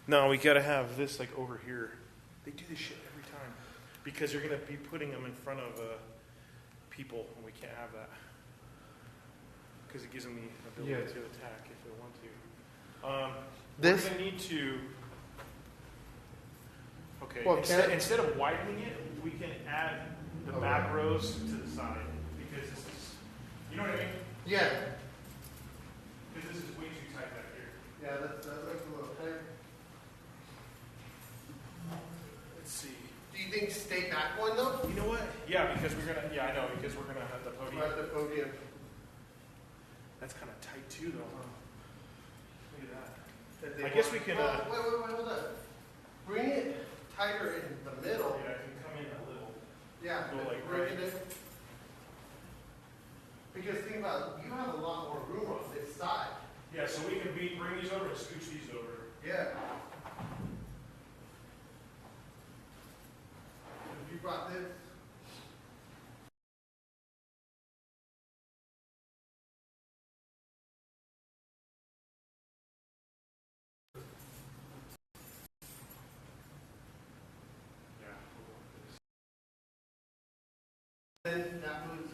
No, we gotta have this like over here. They do this shit every time because you're gonna be putting them in front of people, and we can't have that because it gives them the ability to attack if they want to. We're gonna need to. Okay. Well, instead of widening it, we can add the back rows to the side because this is. You know what I mean? Yeah. Because this is way too tight back here. Yeah, that looks a little tight. Let's see. Do you think stay back one though? You know what? Yeah, because we're gonna. Yeah, I know because we're gonna have the podium. We're at the podium. That's kind of tight too, though. Huh? Look at that. I I guess we can. wait, hold on. Bring it tighter in the middle. Yeah, I can come in a little. Yeah. Go like bring right. it. Because think about it, you have a lot more room on this side. Yeah, so we can bring these over and scooch these over. Yeah. If you brought this. Yeah. Then that moves.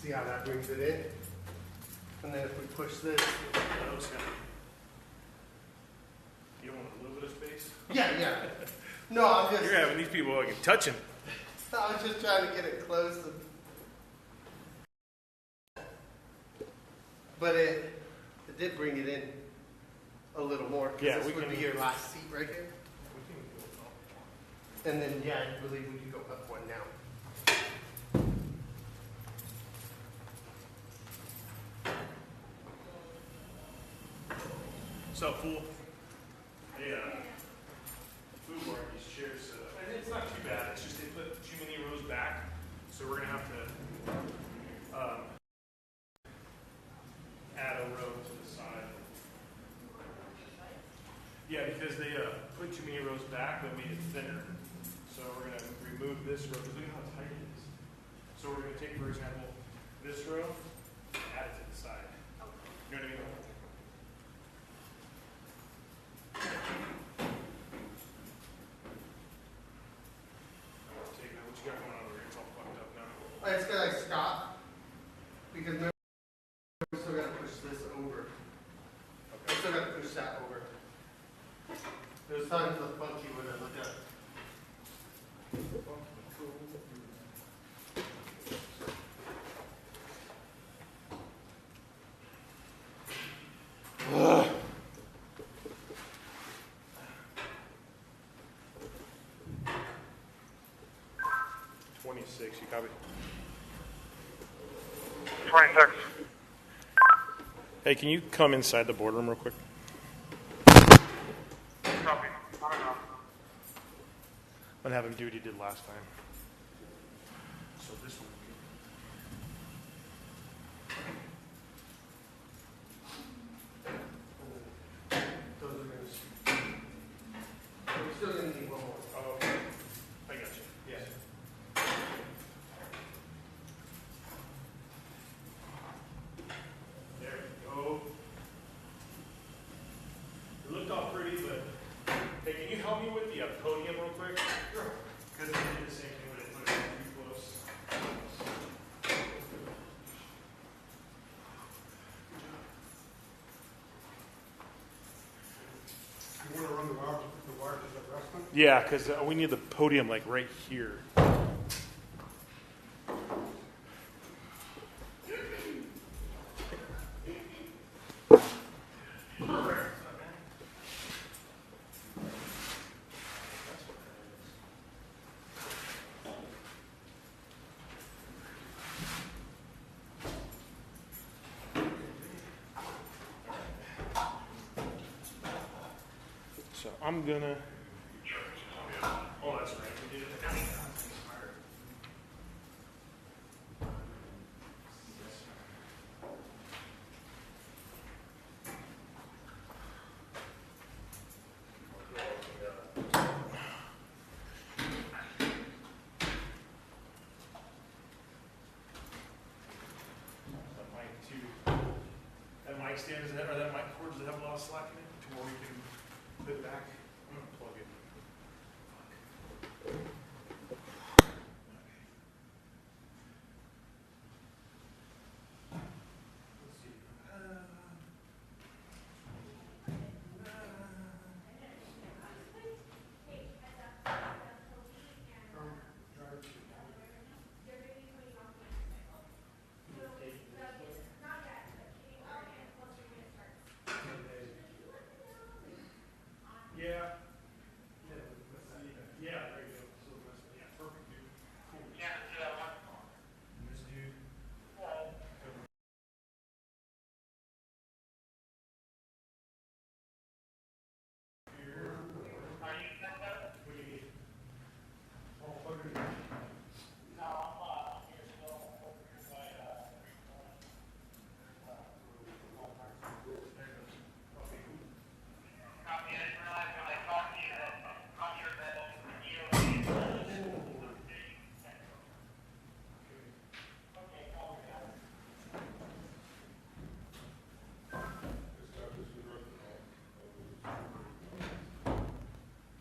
See how that brings it in? And then if we push this. You don't want a little bit of space? Yeah. No, I'm just. You're having these people like touching. I was just trying to get it close. But it did bring it in a little more. Yeah, this we would can be your last seat right here. And then, yeah, I believe we could go up one now. What's up, fool? Yeah. Food bar, these chairs, and it's not too bad. It's just they put too many rows back, so we're gonna have to add a row to the side. Yeah, because they put too many rows back, but made it thinner. So we're gonna remove this row because look at how tight it is. So we're gonna take, for example, this row, add it to the side. You know what I mean? What you got going on over here? It's all fucked up now. I just gotta stop because remember, we still gotta push this over. I still gotta push that over. There's times the funky when I look at. Ugh. 26, you copy? 26. Hey, can you come inside the boardroom real quick? Copy. On and off. And have him do what he did last time. So this one. Those are gonna. We're still gonna need one more. Oh, okay. I got you. Yes. There we go. It looked all pretty, but hey, can you help me with the podium real quick? Sure. Because they did the same thing when they put it too close. You want to run the wire to the restaurant? Yeah, because we need the podium like right here. So I'm gonna Oh, that's right. We did it. That mic stand, or that mic cord, does it have a lot of slack in it to where we can put it back? I'm gonna plug it. Let's see. Yeah. Yeah, there you go. So yeah, perfect, dude. Cool. And this dude. Here. What do you need? Oh, plug it in.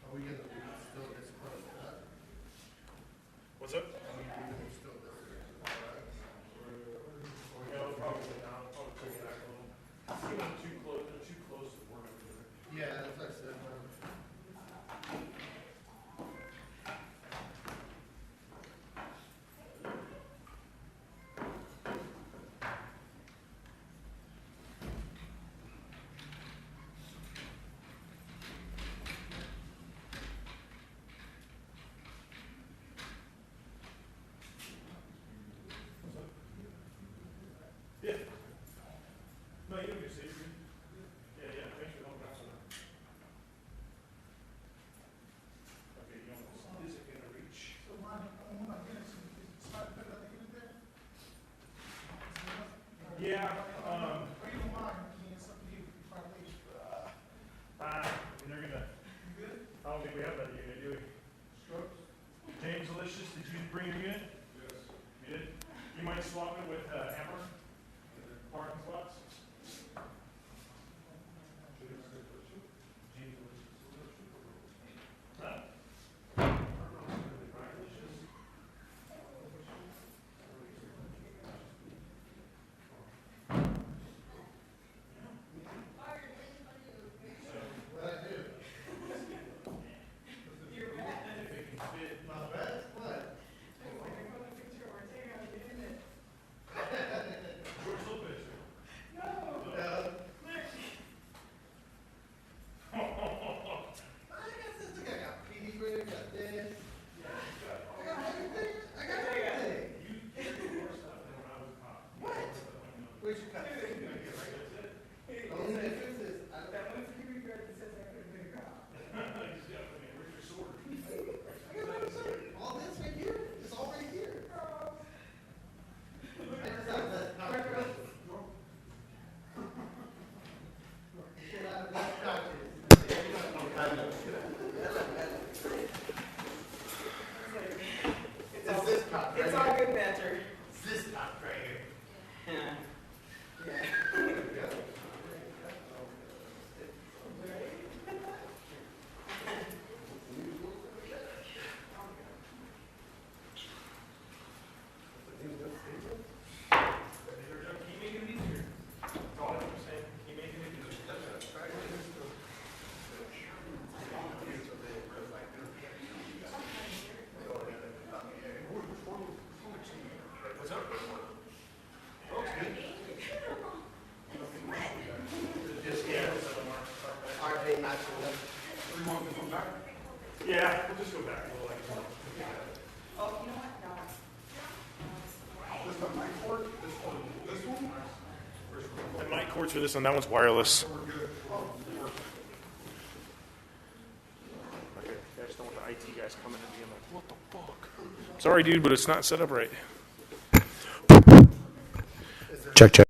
Are we gonna leave it still this close to that? What's up? Are we leaving it still this close? Yeah, probably not. Probably pull it back a little. See them too close. They're too close to work over there. Yeah, that's what I said. Yeah. No, you don't get safe. Yeah, yeah. Thanks for helping out on that. Okay, you almost is it gonna reach? Yeah. They're gonna. I don't think we have that unit, do we? James Alicious, did you bring your unit? Yes. You did? You mind swapping with Amber? Parking spots? Huh? Not bad. What? George Lopez. I got PD for it, got this. I got everything. I got everything. What? Where'd you cut? The only difference is I got everything. All this right here, it's all right here. I just have that. Get out of these couches. It's this cop right It's all here. good banter. It's this cop right here. Yeah. Yeah. Keep making it easier. That's all I'm saying. Keep making it easier. What's up? Looks good. Just, yeah. Are they not sure? We want to come back? Yeah, we'll just go back a little like. Oh, you know what? No. This is my court, this one? The mic cords for this one, that one's wireless. We're good. Okay, I just don't want the IT guys coming and being like, what the fuck? Sorry, dude, but it's not set up right. Check, check.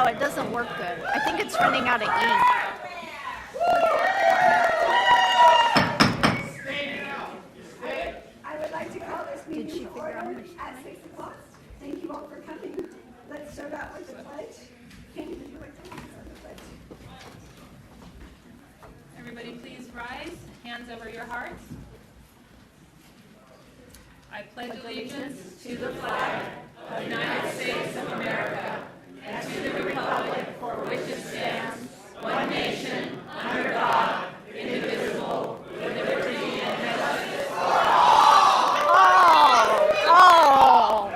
No, it doesn't work good. I think it's running out of ink. I would like to call this meeting to order at 6 o'clock. Thank you all for coming. Let's start out with the pledge. Can you do it? The pledge. Everybody please rise, hands over your hearts. I pledge allegiance to the flag of the United States of America and to the republic for which it stands, one nation, under God, indivisible, with liberty and justice for all.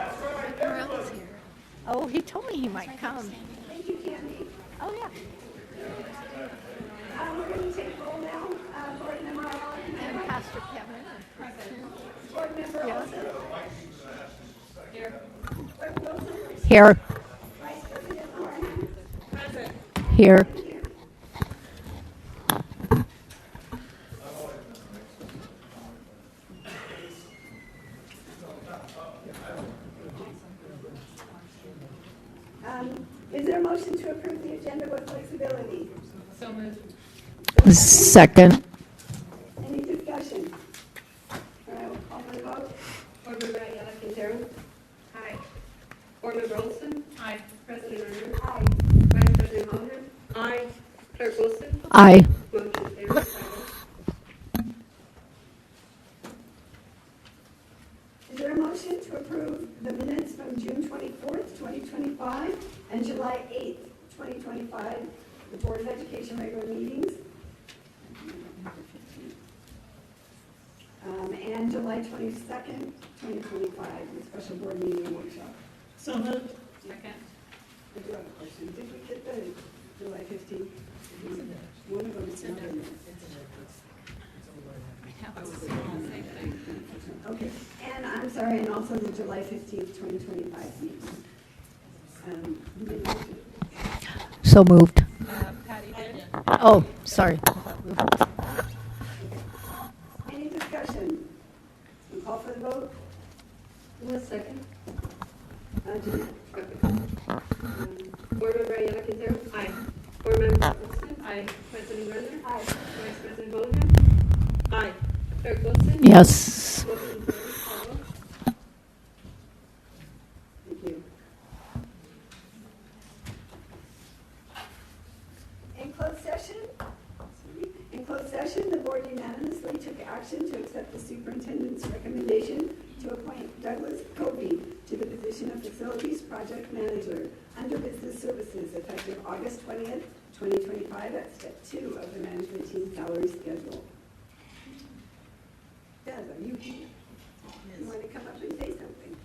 Oh, he told me he might come. Thank you, Candy. Oh, yeah. We're going to take roll now. Board member And Pastor Kevin. Board member Olson. Clerk Wilson. Here. Vice President Warren. Here. Is there a motion to approve the agenda with flexibility? So moved. Second. Any discussion? All right, we'll call for the vote. Board Member Ayala Quintero. Aye. Board Member Olson. Aye. President Arner. Aye. Vice President Mohan. Aye. Clerk Wilson. Aye. Motion carries. Is there a motion to approve the minutes from June 24th, 2025, and July 8th, 2025, the Board of Education regular meetings? And July 22nd, 2025, the special board meeting and workshop. So moved. Second. I do have a question. Did we get the July 15th? One of them is not in there. Okay, and I'm sorry, and also the July 15th, 2025 meeting. Who made the motion? So moved. Patty did. Oh, sorry. Any discussion? We'll call for the vote. Who was second? Jeanette. Board Member Ayala Quintero. Aye. Board Member Olson. Aye. President Arner. Aye. Vice President Mohan. Aye. Clerk Wilson. Yes. Motion carries. 5-0. Thank you. In closed session, the board unanimously took action to accept the superintendent's recommendation to appoint Douglas Covey to the position of Facilities Project Manager under Business Services effective August 20th, 2025 at step 2 of the management team salary schedule. Des, are you here? You want to come up and say something?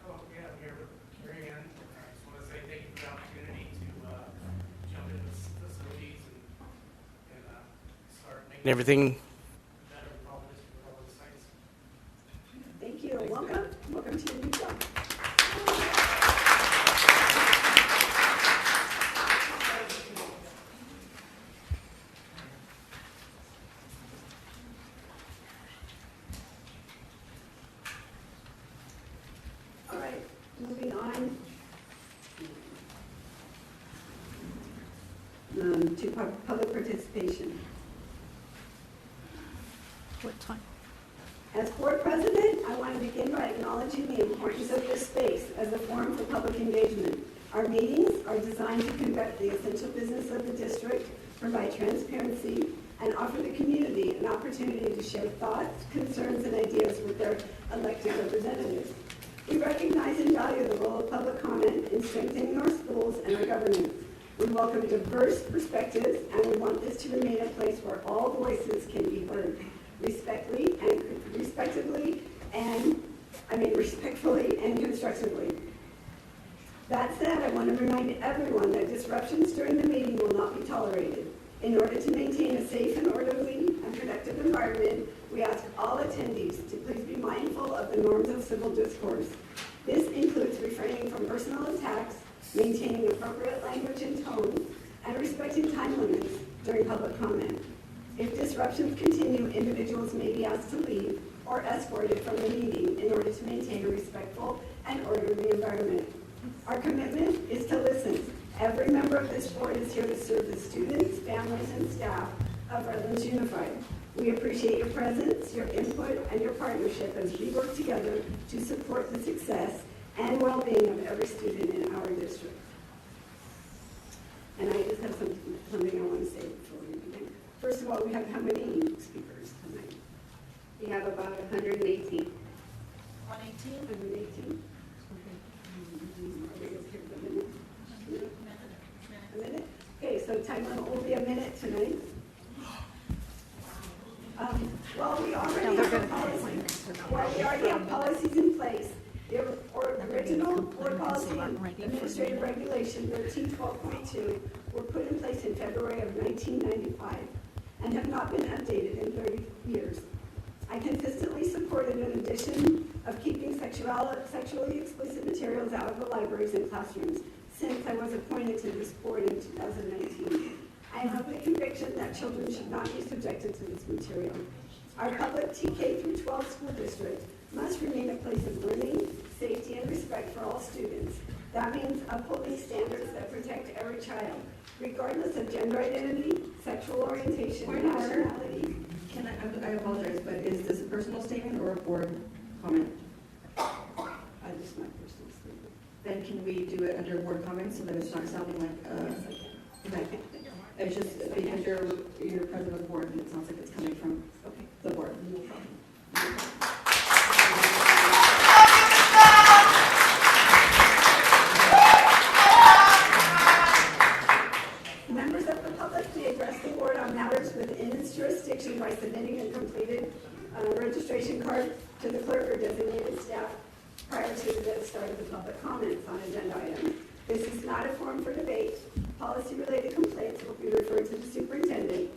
Oh, yeah, I'm here with Mary Ann. I just want to say thank you for the opportunity to jump into facilities and start making everything better with all the sites. Thank you. Welcome. Welcome to your new job. All right, moving on to public participation. What time? As board president, I want to begin by acknowledging the importance of this space as a forum for public engagement. Our meetings are designed to conduct the essential business of the district, provide transparency, and offer the community an opportunity to share thoughts, concerns, and ideas with their elected representatives. We recognize and value the role of public comment in strengthening our schools and our governance. We welcome diverse perspectives, and we want this to remain a place where all voices can be heard respectfully and constructively. That said, I want to remind everyone that disruptions during the meeting will not be tolerated. In order to maintain a safe and orderly and productive environment, we ask all attendees to please be mindful of the norms of civil discourse. This includes refraining from personal attacks, maintaining appropriate language and tone, and respecting time limits during public comment. If disruptions continue, individuals may be asked to leave or escorted from the meeting in order to maintain a respectful and orderly environment. Our commitment is to listen. Every member of this board is here to serve the students, families, and staff of Redlands Unified. We appreciate your presence, your input, and your partnership as we work together to support the success and well-being of every student in our district. And I just have something I want to say before we begin. First of all, we have how many speakers tonight? We have about 118. 118? 118. A minute? Okay, so time limit will be a minute tonight. Well, we already have policies in place. The original board policy administrative regulation 1312.2 were put in place in February of 1995 and have not been updated in 30 years. I consistently supported an addition of keeping sexually explicit materials out of the libraries and classrooms since I was appointed to this board in 2019. I have the conviction that children should not be subjected to this material. Our public TK through 12 school district must remain a place of learning, safety, and respect for all students. That means upholding standards that protect every child, regardless of gender identity, sexual orientation, or nationality. I apologize, but is this a personal statement or a board comment? Just my personal statement. Then can we do it under board comments so that it's not sounding like, okay. It's just because you're president of the board and it sounds like it's coming from the board. No problem. Members of the public may address the board on matters within its jurisdiction by submitting a completed registration card to the clerk or designated staff prior to the start of the public comments on agenda items. This is not a forum for debate. Policy-related complaints will be referred to the superintendent.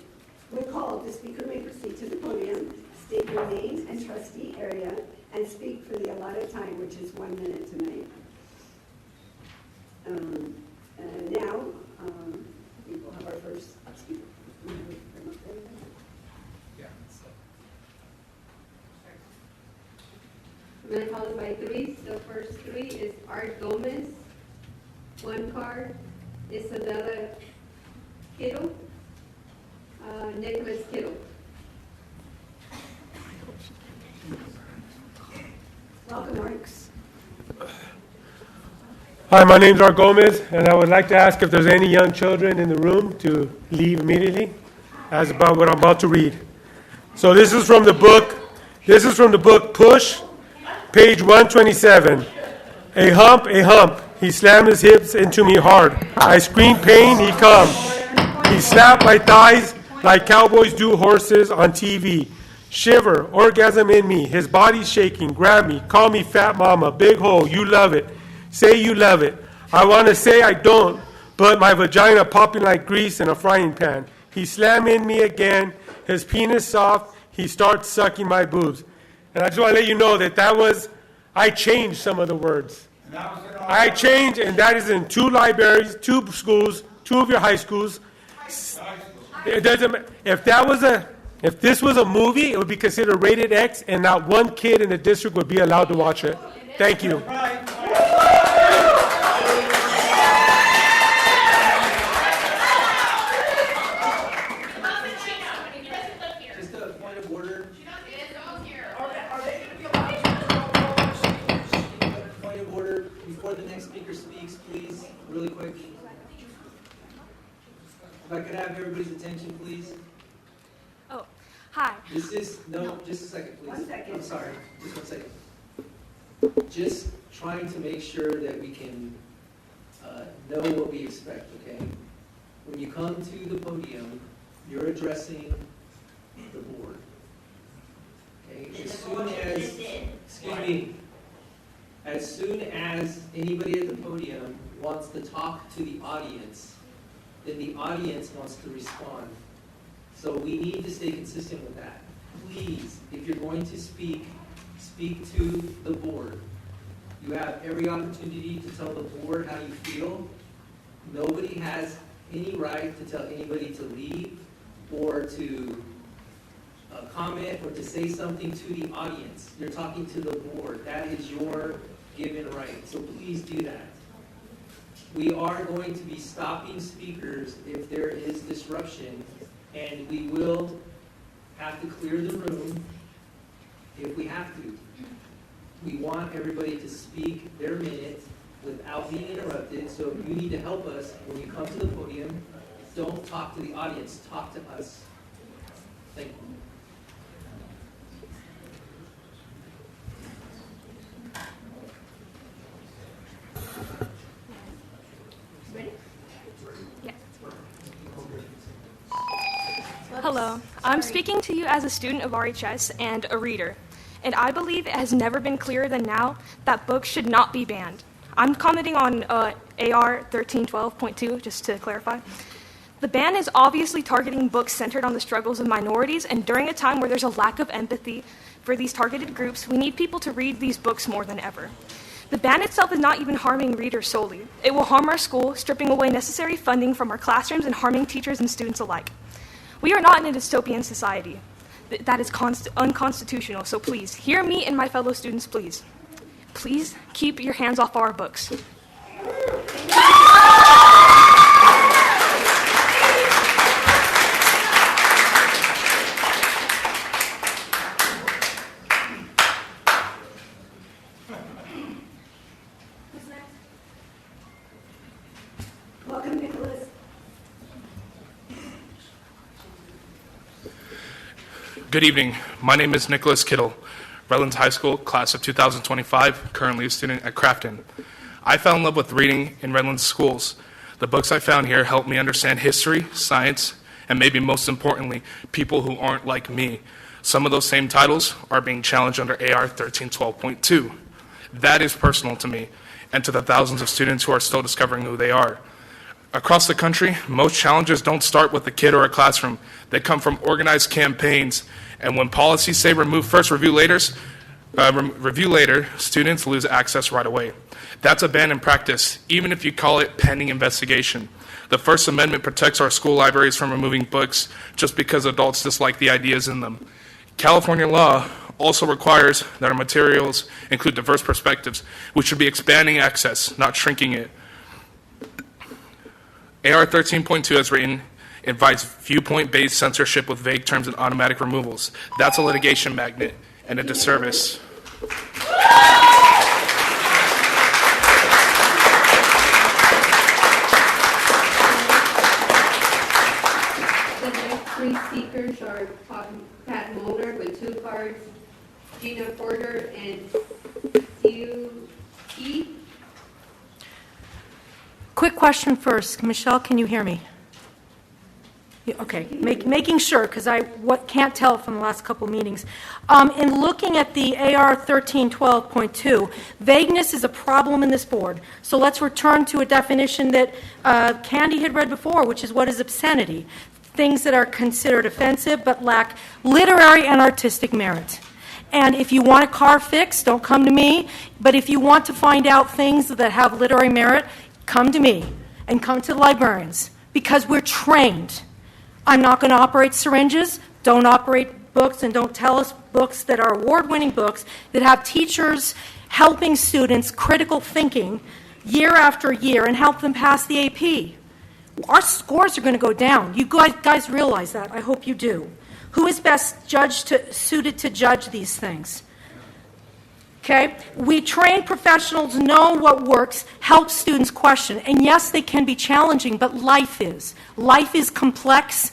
When called, the speaker may proceed to the podium, state your name and trustee area, and speak for the allotted time, which is 1 minute tonight. And now, we will have our first speaker. I'm going to call it by three. So first three is Art Gomez. One card, Isabella Kittle. Nicholas Kittle. Welcome, Marks. Hi, my name's Art Gomez, and I would like to ask if there's any young children in the room to leave immediately, as about what I'm about to read. So this is from the book Push, page 127. A hump, he slammed his hips into me hard. I screamed pain, he come. He slapped my thighs like cowboys do horses on TV. Shiver, orgasm in me, his body's shaking, grab me, call me fat mama, big hole, you love it. Say you love it. I want to say I don't, but my vagina popping like grease in a frying pan. He slammed in me again, his penis soft, he starts sucking my boobs. And I just want to let you know that I changed some of the words. I changed, and that is in 2 libraries, 2 schools, 2 of your high schools. It doesn't. If this was a movie, it would be considered rated X, and not one kid in the district would be allowed to watch it. Thank you. Just a point of order. Point of order, before the next speaker speaks, please, really quick. If I could have everybody's attention, please. Oh, hi. Just a second, please. 1 second. I'm sorry, just 1 second. Just trying to make sure that we can know what we expect, okay? When you come to the podium, you're addressing the board. Okay? As soon as anybody at the podium wants to talk to the audience, then the audience wants to respond. So we need to stay consistent with that. Please, if you're going to speak to the board. You have every opportunity to tell the board how you feel. Nobody has any right to tell anybody to leave or to comment or to say something to the audience. You're talking to the board. That is your given right, so please do that. We are going to be stopping speakers if there is disruption, and we will have to clear the room if we have to. We want everybody to speak their minute without being interrupted, so if you need to help us when you come to the podium, don't talk to the audience, talk to us. Thank you. Hello, I'm speaking to you as a student of RHS and a reader, and I believe it has never been clearer than now that books should not be banned. I'm commenting on AR 1312.2, just to clarify. The ban is obviously targeting books centered on the struggles of minorities, and during a time where there's a lack of empathy for these targeted groups, we need people to read these books more than ever. The ban itself is not even harming readers solely. It will harm our school, stripping away necessary funding from our classrooms and harming teachers and students alike. We are not in a dystopian society. That is unconstitutional, so please, hear me and my fellow students, please. Please keep your hands off our books. Welcome, Nicholas. Good evening. My name is Nicholas Kittle, Redlands High School, class of 2025, currently a student at Crafton. I fell in love with reading in Redlands schools. The books I found here helped me understand history, science, and maybe most importantly, people who aren't like me. Some of those same titles are being challenged under AR 1312.2. That is personal to me and to the thousands of students who are still discovering who they are. Across the country, most challenges don't start with a kid or a classroom. They come from organized campaigns, and when policies say remove first, review later, students lose access right away. That's a ban in practice, even if you call it pending investigation. The First Amendment protects our school libraries from removing books just because adults dislike the ideas in them. California law also requires that our materials include diverse perspectives. We should be expanding access, not shrinking it. AR 13.2, as written, invites viewpoint-based censorship with vague terms and automatic removals. That's a litigation magnet and a disservice. The next three speakers are Pat Mulder with 2 cards, Gina Porter, and Sue Key. Quick question first. Michelle, can you hear me? Okay, making sure, because I can't tell from the last couple meetings. In looking at the AR 1312.2, vagueness is a problem in this board. So let's return to a definition that Candy had read before, which is what is obscenity. Things that are considered offensive but lack literary and artistic merit. And if you want a car fixed, don't come to me. But if you want to find out things that have literary merit, come to me and come to the librarians, because we're trained. I'm not going to operate syringes, don't operate books, and don't tell us books that are award-winning books that have teachers helping students critical thinking year after year and help them pass the AP. Our scores are going to go down. You guys realize that. I hope you do. Who is best suited to judge these things? Okay? We train professionals, know what works, help students question. And yes, they can be challenging, but life is. Life is complex,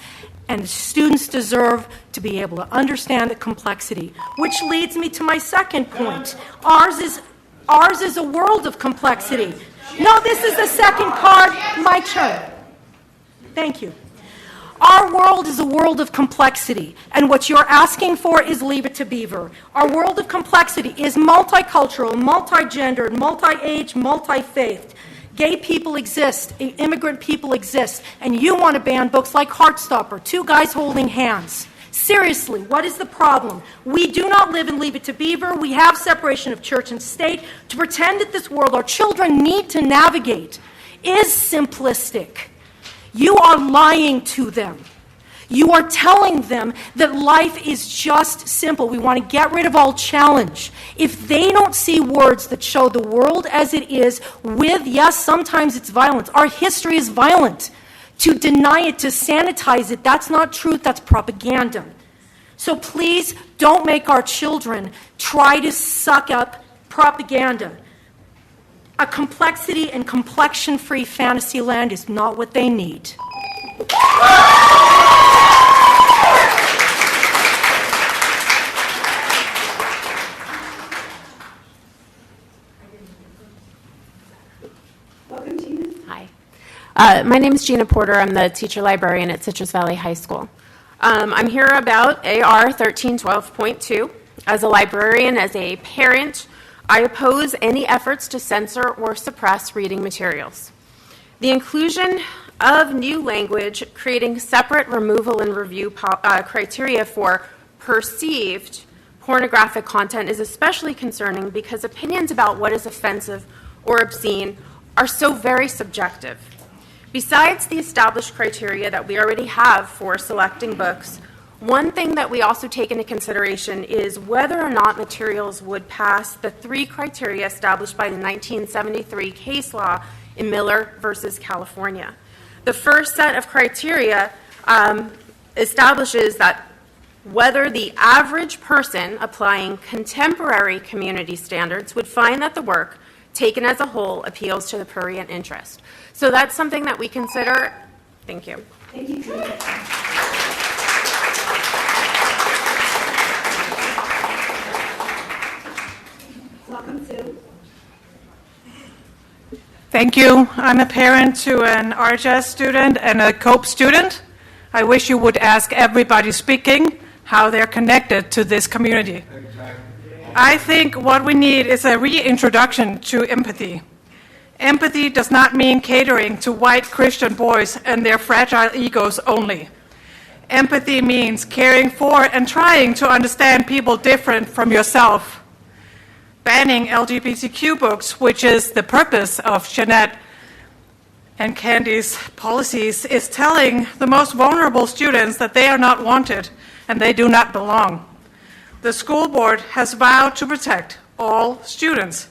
and students deserve to be able to understand the complexity. Which leads me to my second point. Ours is a world of complexity. No, this is the second card. My turn. Thank you. Our world is a world of complexity, and what you're asking for is Leave It to Beaver. Our world of complexity is multicultural, multi-gendered, multi-age, multi-faith. Gay people exist, immigrant people exist, and you want to ban books like Heartstopper, 2 guys holding hands. Seriously, what is the problem? We do not live in Leave It to Beaver. We have separation of church and state. To pretend that this world our children need to navigate is simplistic. You are lying to them. You are telling them that life is just simple. We want to get rid of all challenge. If they don't see words that show the world as it is with, yes, sometimes it's violence. Our history is violent. To deny it, to sanitize it, that's not truth, that's propaganda. So please don't make our children try to suck up propaganda. A complexity and complexion-free fantasy land is not what they need. Welcome, Gina. Hi. My name is Gina Porter. I'm the teacher librarian at Citrus Valley High School. I'm here about AR 1312.2. As a librarian, as a parent, I oppose any efforts to censor or suppress reading materials. The inclusion of new language creating separate removal and review criteria for perceived pornographic content is especially concerning because opinions about what is offensive or obscene are so very subjective. Besides the established criteria that we already have for selecting books, one thing that we also take into consideration is whether or not materials would pass the 3 criteria established by the 1973 case law in Miller versus California. The first set of criteria establishes that whether the average person applying contemporary community standards would find that the work, taken as a whole, appeals to the prurient interest. So that's something that we consider. Thank you. Thank you, Gina. Welcome, Sue. Thank you. I'm a parent to an RHS student and a COPE student. I wish you would ask everybody speaking how they're connected to this community. I think what we need is a reintroduction to empathy. Empathy does not mean catering to white Christian boys and their fragile egos only. Empathy means caring for and trying to understand people different from yourself. Banning LGBTQ books, which is the purpose of Jeanette and Candy's policies, is telling the most vulnerable students that they are not wanted and they do not belong. The school board has vowed to protect all students.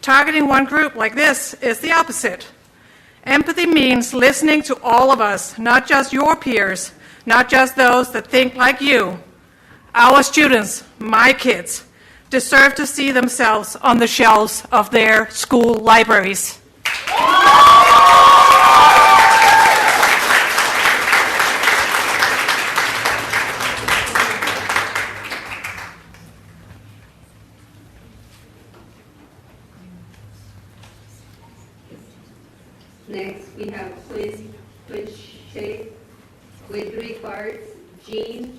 Targeting one group like this is the opposite. Empathy means listening to all of us, not just your peers, not just those that think like you. Our students, my kids, deserve to see themselves on the shelves of their school libraries. Next, we have Quinche with 3 cards, Jean,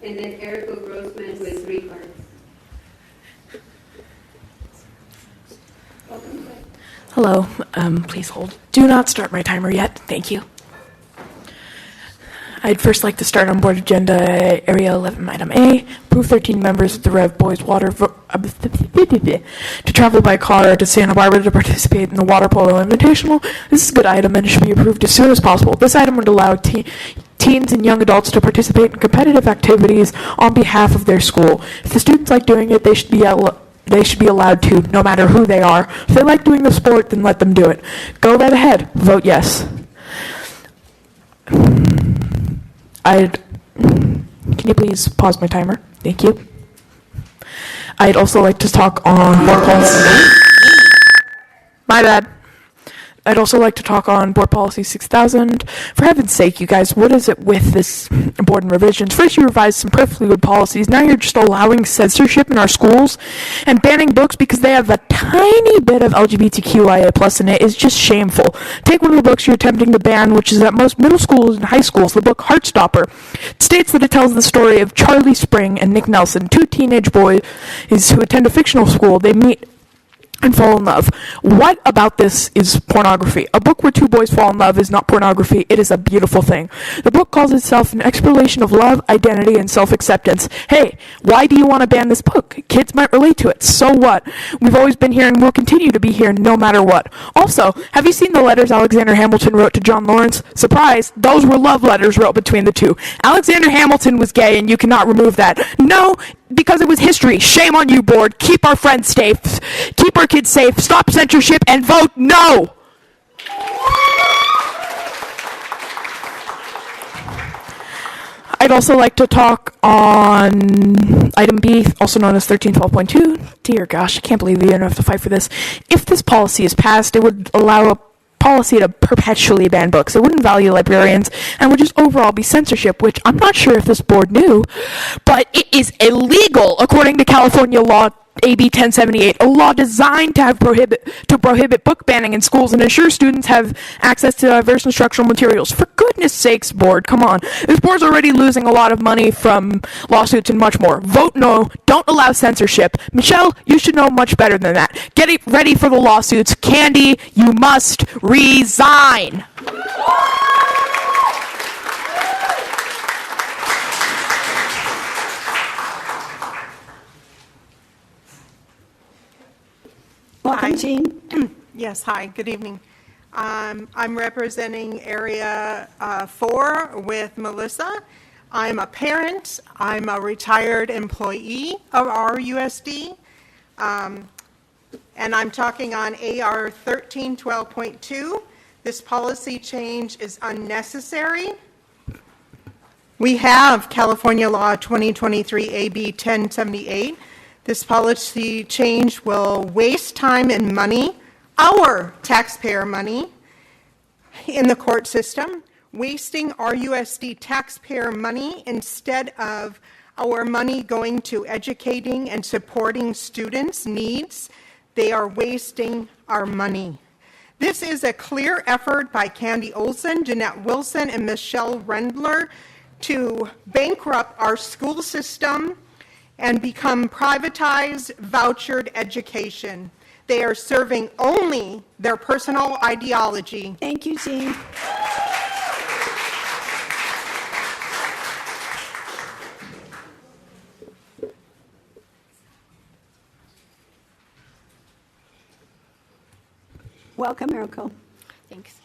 and then Erica Grossman with 3 cards. Hello, please hold. Do not start my timer yet, thank you. I'd first like to start on board agenda area 11, item A, approve 13 members of the Rev Boys Water to travel by car to Santa Barbara to participate in the Water Polo Invitational. This is a good item and it should be approved as soon as possible. This item would allow teens and young adults to participate in competitive activities on behalf of their school. If the students like doing it, they should be allowed to, no matter who they are. If they like doing the sport, then let them do it. Go right ahead. Vote yes. Can you please pause my timer? Thank you. I'd also like to talk on board policy. My bad. I'd also like to talk on Board Policy 6000. For heaven's sake, you guys, what is it with this board and revisions? First, you revised some perfectly good policies. Now you're just allowing censorship in our schools and banning books because they have a tiny bit of LGBTQIA+ in it is just shameful. Take one of the books you're attempting to ban, which is at most middle schools and high schools, the book Heartstopper. It states that it tells the story of Charlie Spring and Nick Nelson, 2 teenage boys who attend a fictional school. They meet and fall in love. What about this is pornography? A book where two boys fall in love is not pornography. It is a beautiful thing. The book calls itself an exploration of love, identity, and self-acceptance. Hey, why do you want to ban this book? Kids might relate to it. So what? We've always been here and will continue to be here no matter what. Also, have you seen the letters Alexander Hamilton wrote to John Lawrence? Surprise, those were love letters wrote between the two. Alexander Hamilton was gay and you cannot remove that. No, because it was history. Shame on you, board. Keep our friends safe. Keep our kids safe. Stop censorship and vote no. I'd also like to talk on item B, also known as 1312.2. Dear gosh, I can't believe we didn't have to fight for this. If this policy is passed, it would allow a policy to perpetually ban books. It wouldn't value librarians and would just overall be censorship, which I'm not sure if this board knew, but it is illegal according to California law AB 1078, a law designed to prohibit book banning in schools and ensure students have access to diverse instructional materials. For goodness sakes, board, come on. This board's already losing a lot of money from lawsuits and much more. Vote no. Don't allow censorship. Michelle, you should know much better than that. Get it ready for the lawsuits. Candy, you must resign. Welcome, Jean. Yes, hi, good evening. I'm representing Area 4 with Melissa. I'm a parent. I'm a retired employee of RUSD. And I'm talking on AR 1312.2. This policy change is unnecessary. We have California Law 2023 AB 1078. This policy change will waste time and money, our taxpayer money, in the court system, wasting RUSD taxpayer money instead of our money going to educating and supporting students' needs. They are wasting our money. This is a clear effort by Candy Olson, Jeanette Wilson, and Michelle Rendler to bankrupt our school system and become privatized, vouchered education. They are serving only their personal ideology. Thank you, Jean. Welcome, Miracle. Thanks.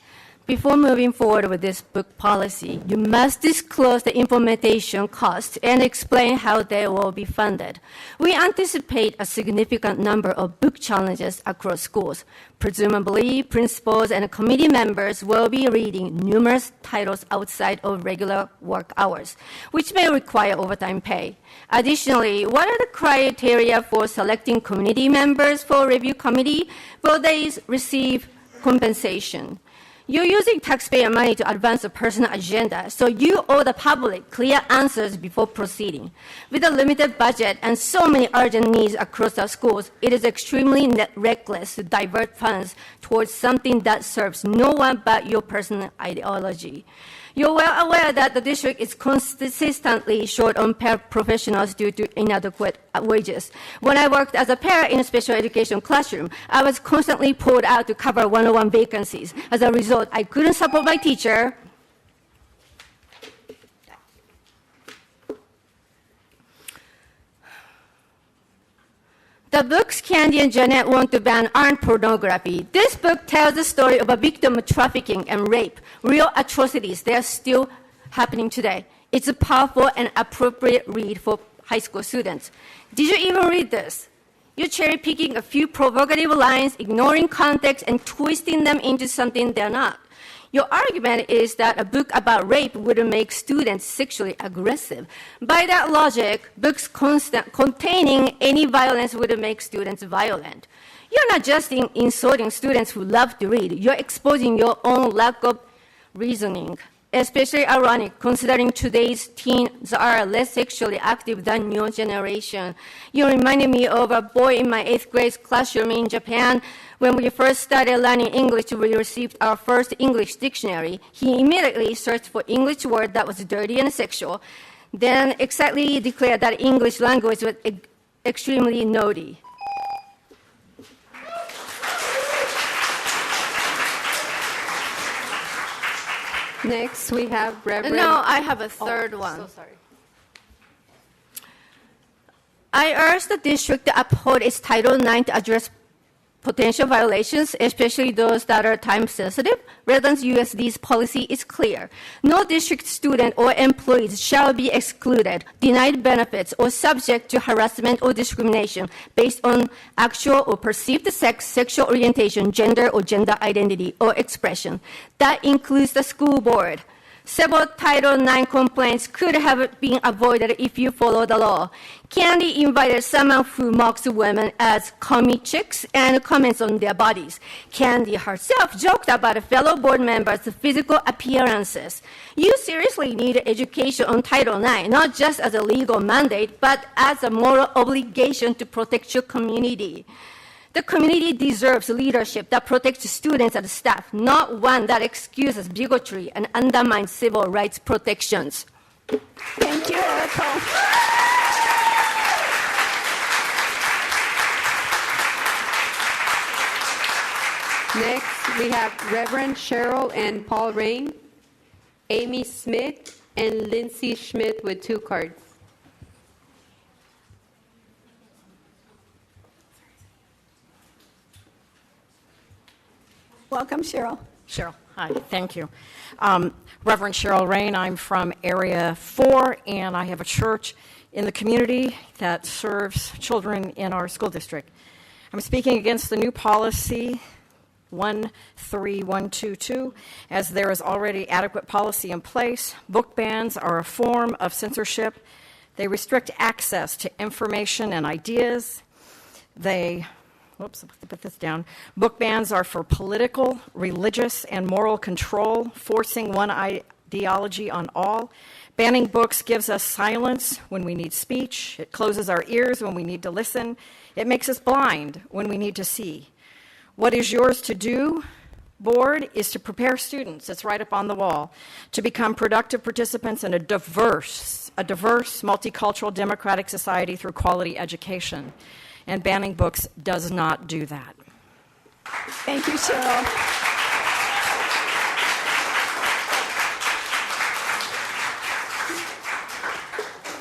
Before moving forward with this book policy, you must disclose the implementation costs and explain how they will be funded. We anticipate a significant number of book challenges across schools. Presumably, principals and committee members will be reading numerous titles outside of regular work hours, which may require overtime pay. Additionally, what are the criteria for selecting committee members for review committee? Will they receive compensation? You're using taxpayer money to advance a personal agenda, so you owe the public clear answers before proceeding. With a limited budget and so many urgent needs across our schools, it is extremely reckless to divert funds towards something that serves no one but your personal ideology. You're well aware that the district is consistently short on paraprofessionals due to inadequate wages. When I worked as a para in a special education classroom, I was constantly pulled out to cover 101 vacancies. As a result, I couldn't support my teacher. The books Candy and Jeanette want to ban aren't pornography. This book tells the story of a victim of trafficking and rape, real atrocities that are still happening today. It's a powerful and appropriate read for high school students. Did you even read this? You're cherry-picking a few provocative lines, ignoring context, and twisting them into something they're not. Your argument is that a book about rape would make students sexually aggressive. By that logic, books containing any violence would make students violent. You're not just insulting students who love to read, you're exposing your own lack of reasoning. Especially ironic, considering today's teens are less sexually active than your generation. You reminded me of a boy in my 8th grade classroom in Japan. When we first started learning English, we received our first English dictionary. He immediately searched for English word that was dirty and sexual, then excitedly declared that English language was extremely naughty. Next, we have Reverend... No, I have a third one. So sorry. I urge the district to uphold its Title IX to address potential violations, especially those that are time-sensitive. Redlands USD's policy is clear. No district student or employees shall be excluded, denied benefits, or subject to harassment or discrimination based on actual or perceived sex, sexual orientation, gender, or gender identity or expression. That includes the school board. Several Title IX complaints could have been avoided if you follow the law. Candy invited someone who mocks women as commie chicks and comments on their bodies. Candy herself joked about fellow board members' physical appearances. You seriously need education on Title IX, not just as a legal mandate, but as a moral obligation to protect your community. The community deserves leadership that protects students and staff, not one that excuses bigotry and undermines civil rights protections. Thank you, Erica. Next, we have Reverend Cheryl and Paul Rain, Amy Smith, and Lindsay Schmidt with 2 cards. Welcome, Cheryl. Cheryl, hi, thank you. Reverend Cheryl Rain, I'm from Area 4, and I have a church in the community that serves children in our school district. I'm speaking against the new policy 13122, as there is already adequate policy in place. Book bans are a form of censorship. They restrict access to information and ideas. Put this down. Book bans are for political, religious, and moral control, forcing one ideology on all. Banning books gives us silence when we need speech. It closes our ears when we need to listen. It makes us blind when we need to see. What is yours to do, board, is to prepare students, it's right up on the wall, to become productive participants in a diverse, multicultural, democratic society through quality education. And banning books does not do that. Thank you, Cheryl.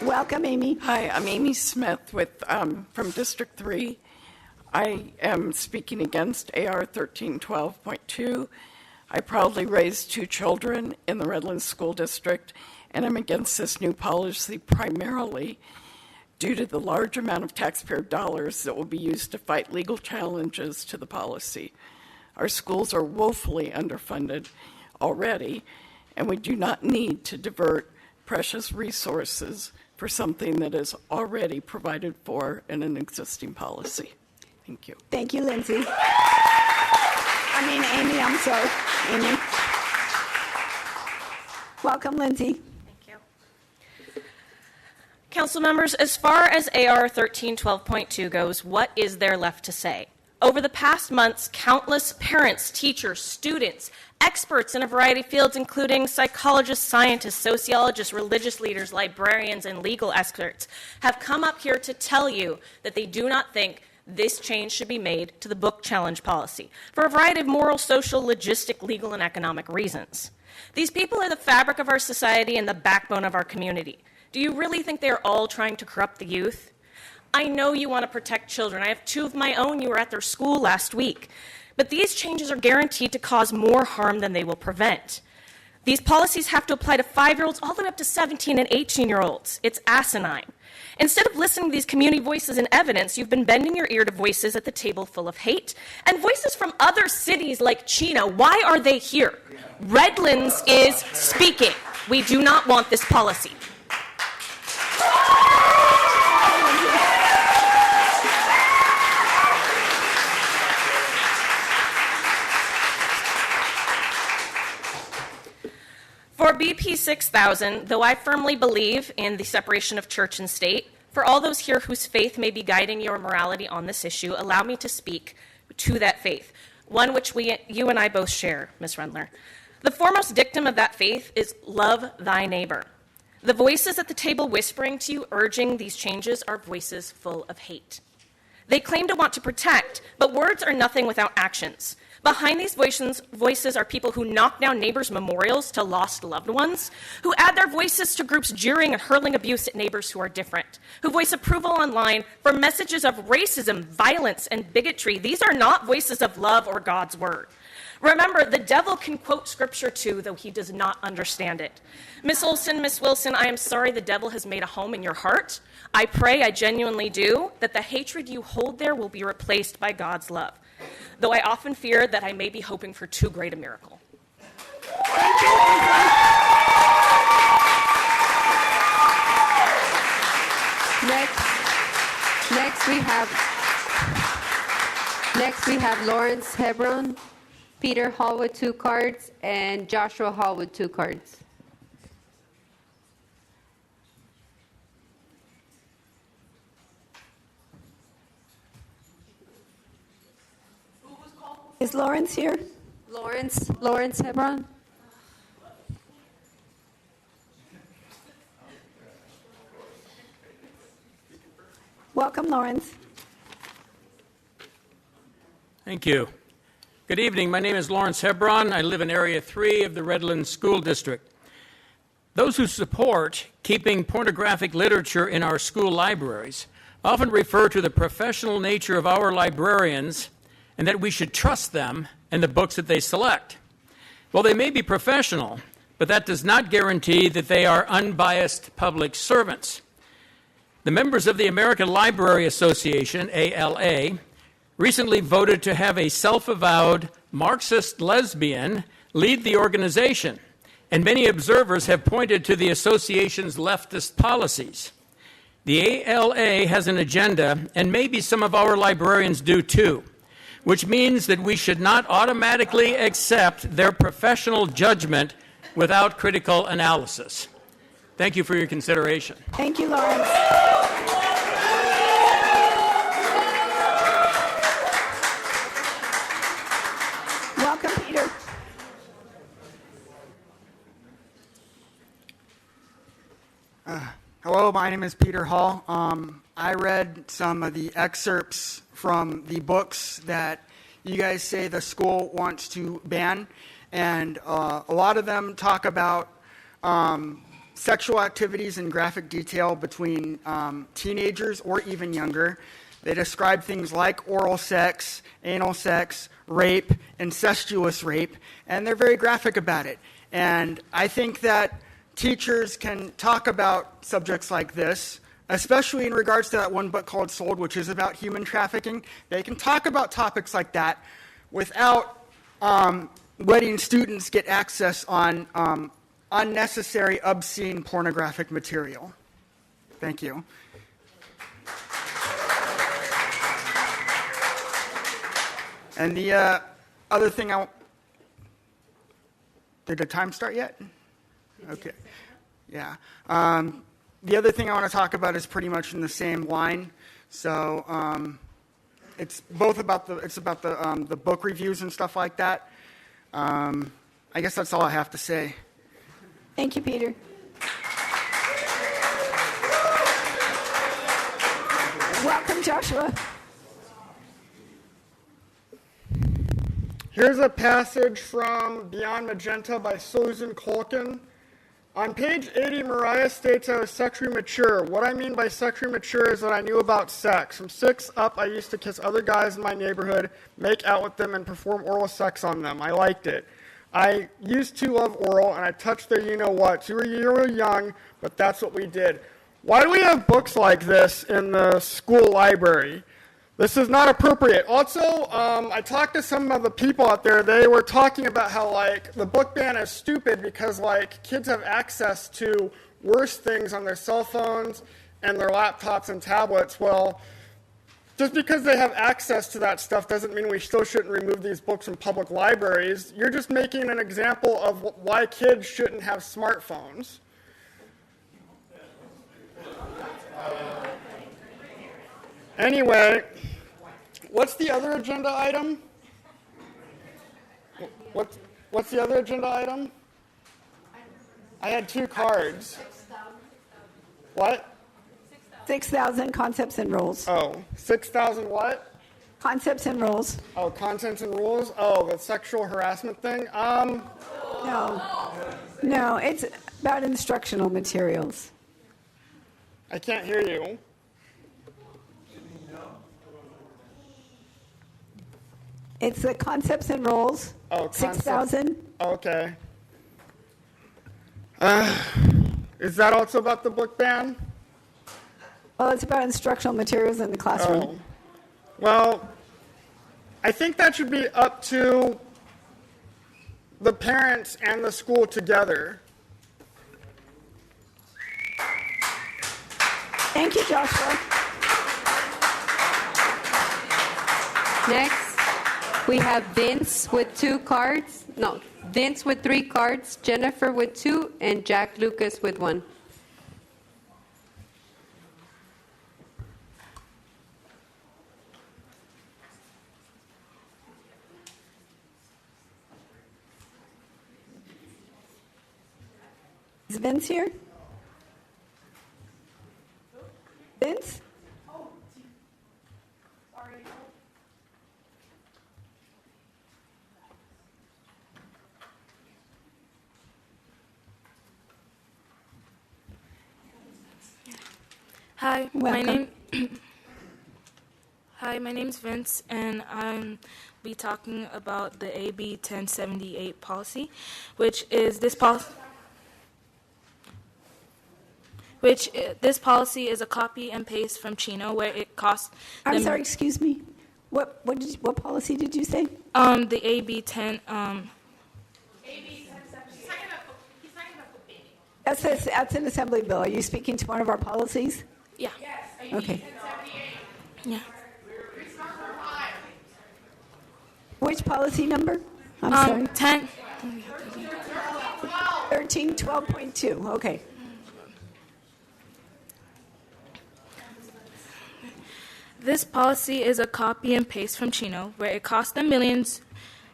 Welcome, Amy. Hi, I'm Amy Smith from District 3. I am speaking against AR 1312.2. I proudly raised 2 children in the Redlands School District, and I'm against this new policy primarily due to the large amount of taxpayer dollars that will be used to fight legal challenges to the policy. Our schools are woefully underfunded already, and we do not need to divert precious resources for something that is already provided for in an existing policy. Thank you. Thank you, Lindsay. Amy, I'm sorry. Amy. Welcome, Lindsay. Council members, as far as AR 1312.2 goes, what is there left to say? Over the past months, countless parents, teachers, students, experts in a variety of fields, including psychologists, scientists, sociologists, religious leaders, librarians, and legal experts, have come up here to tell you that they do not think this change should be made to the book challenge policy for a variety of moral, social, logistic, legal, and economic reasons. These people are the fabric of our society and the backbone of our community. Do you really think they're all trying to corrupt the youth? I know you want to protect children. I have 2 of my own. You were at their school last week. But these changes are guaranteed to cause more harm than they will prevent. These policies have to apply to 5-year-olds all the way up to 17 and 18-year-olds. It's asinine. Instead of listening to these community voices and evidence, you've been bending your ear to voices at the table full of hate and voices from other cities like Chino. Why are they here? Redlands is speaking. We do not want this policy. For BP 6000, though I firmly believe in the separation of church and state, for all those here whose faith may be guiding your morality on this issue, allow me to speak to that faith, one which you and I both share, Ms. Rendler. The foremost dictum of that faith is love thy neighbor. The voices at the table whispering to you, urging these changes, are voices full of hate. They claim to want to protect, but words are nothing without actions. Behind these voices are people who knock down neighbors' memorials to lost loved ones, who add their voices to groups jeering and hurling abuse at neighbors who are different, who voice approval online for messages of racism, violence, and bigotry. These are not voices of love or God's word. Remember, the devil can quote scripture too, though he does not understand it. Miss Olson, Miss Wilson, I am sorry the devil has made a home in your heart. I pray, I genuinely do, that the hatred you hold there will be replaced by God's love, though I often fear that I may be hoping for too great a miracle. Next we have Lawrence Hebron, Peter Hall with 2 cards, and Joshua Hall with 2 cards. Is Lawrence here? Lawrence Hebron. Welcome, Lawrence. Thank you. Good evening. My name is Lawrence Hebron. I live in Area 3 of the Redlands School District. Those who support keeping pornographic literature in our school libraries often refer to the professional nature of our librarians and that we should trust them and the books that they select. Well, they may be professional, but that does not guarantee that they are unbiased public servants. The members of the American Library Association, ALA, recently voted to have a self-avowed Marxist lesbian lead the organization, and many observers have pointed to the association's leftist policies. The ALA has an agenda, and maybe some of our librarians do too, which means that we should not automatically accept their professional judgment without critical analysis. Thank you for your consideration. Thank you, Lawrence. Welcome, Peter. Hello, my name is Peter Hall. I read some of the excerpts from the books that you guys say the school wants to ban, and a lot of them talk about sexual activities in graphic detail between teenagers or even younger. They describe things like oral sex, anal sex, rape, incestuous rape, and they're very graphic about it. And I think that teachers can talk about subjects like this, especially in regards to that one book called Sold, which is about human trafficking. They can talk about topics like that without letting students get access on unnecessary, obscene, pornographic material. Thank you. And the other thing did the time start yet? Okay. Yeah. The other thing I want to talk about is pretty much in the same line. So it's both about the book reviews and stuff like that. I guess that's all I have to say. Thank you, Peter. Welcome, Joshua. Here's a passage from Beyond Magenta by Susan Colkin. On page 80, Mariah states I was sexually mature. What I mean by sexually mature is that I knew about sex. From 6 up, I used to kiss other guys in my neighborhood, make out with them, and perform oral sex on them. I liked it. I used to love oral, and I touched their you-know-what. You were young, but that's what we did. Why do we have books like this in the school library? This is not appropriate. Also, I talked to some of the people out there. They were talking about how, like, the book ban is stupid because, like, kids have access to worse things on their cell phones and their laptops and tablets. Well, just because they have access to that stuff doesn't mean we still shouldn't remove these books from public libraries. You're just making an example of why kids shouldn't have smartphones. Anyway, what's the other agenda item? What's the other agenda item? I had 2 cards. What? 6,000 concepts and rules. Oh, 6,000 what? Concepts and rules. Oh, contents and rules? Oh, the sexual harassment thing? No, it's about instructional materials. I can't hear you. It's the concepts and rules. Oh, 6,000. Okay. Is that also about the book ban? Well, it's about instructional materials in the classroom. Oh. Well, I think that should be up to the parents and the school together. Thank you, Joshua. Next, we have Vince with 2 cards. No, Vince with 3 cards, Jennifer with 2, and Jack Lucas with 1. Is Vince here? Vince? Hi, Welcome. Hi, my name's Vince, and I'm be talking about the AB 1078 policy, which is this policy. This policy is a copy and paste from Chino, where it costs. I'm sorry, excuse me. What policy did you say? The AB 10. That's an assembly bill. Are you speaking to one of our policies? Yeah. Okay. Yeah. Which policy number? I'm sorry. 10. 1312.2. Okay. This policy is a copy and paste from Chino, where it costs them millions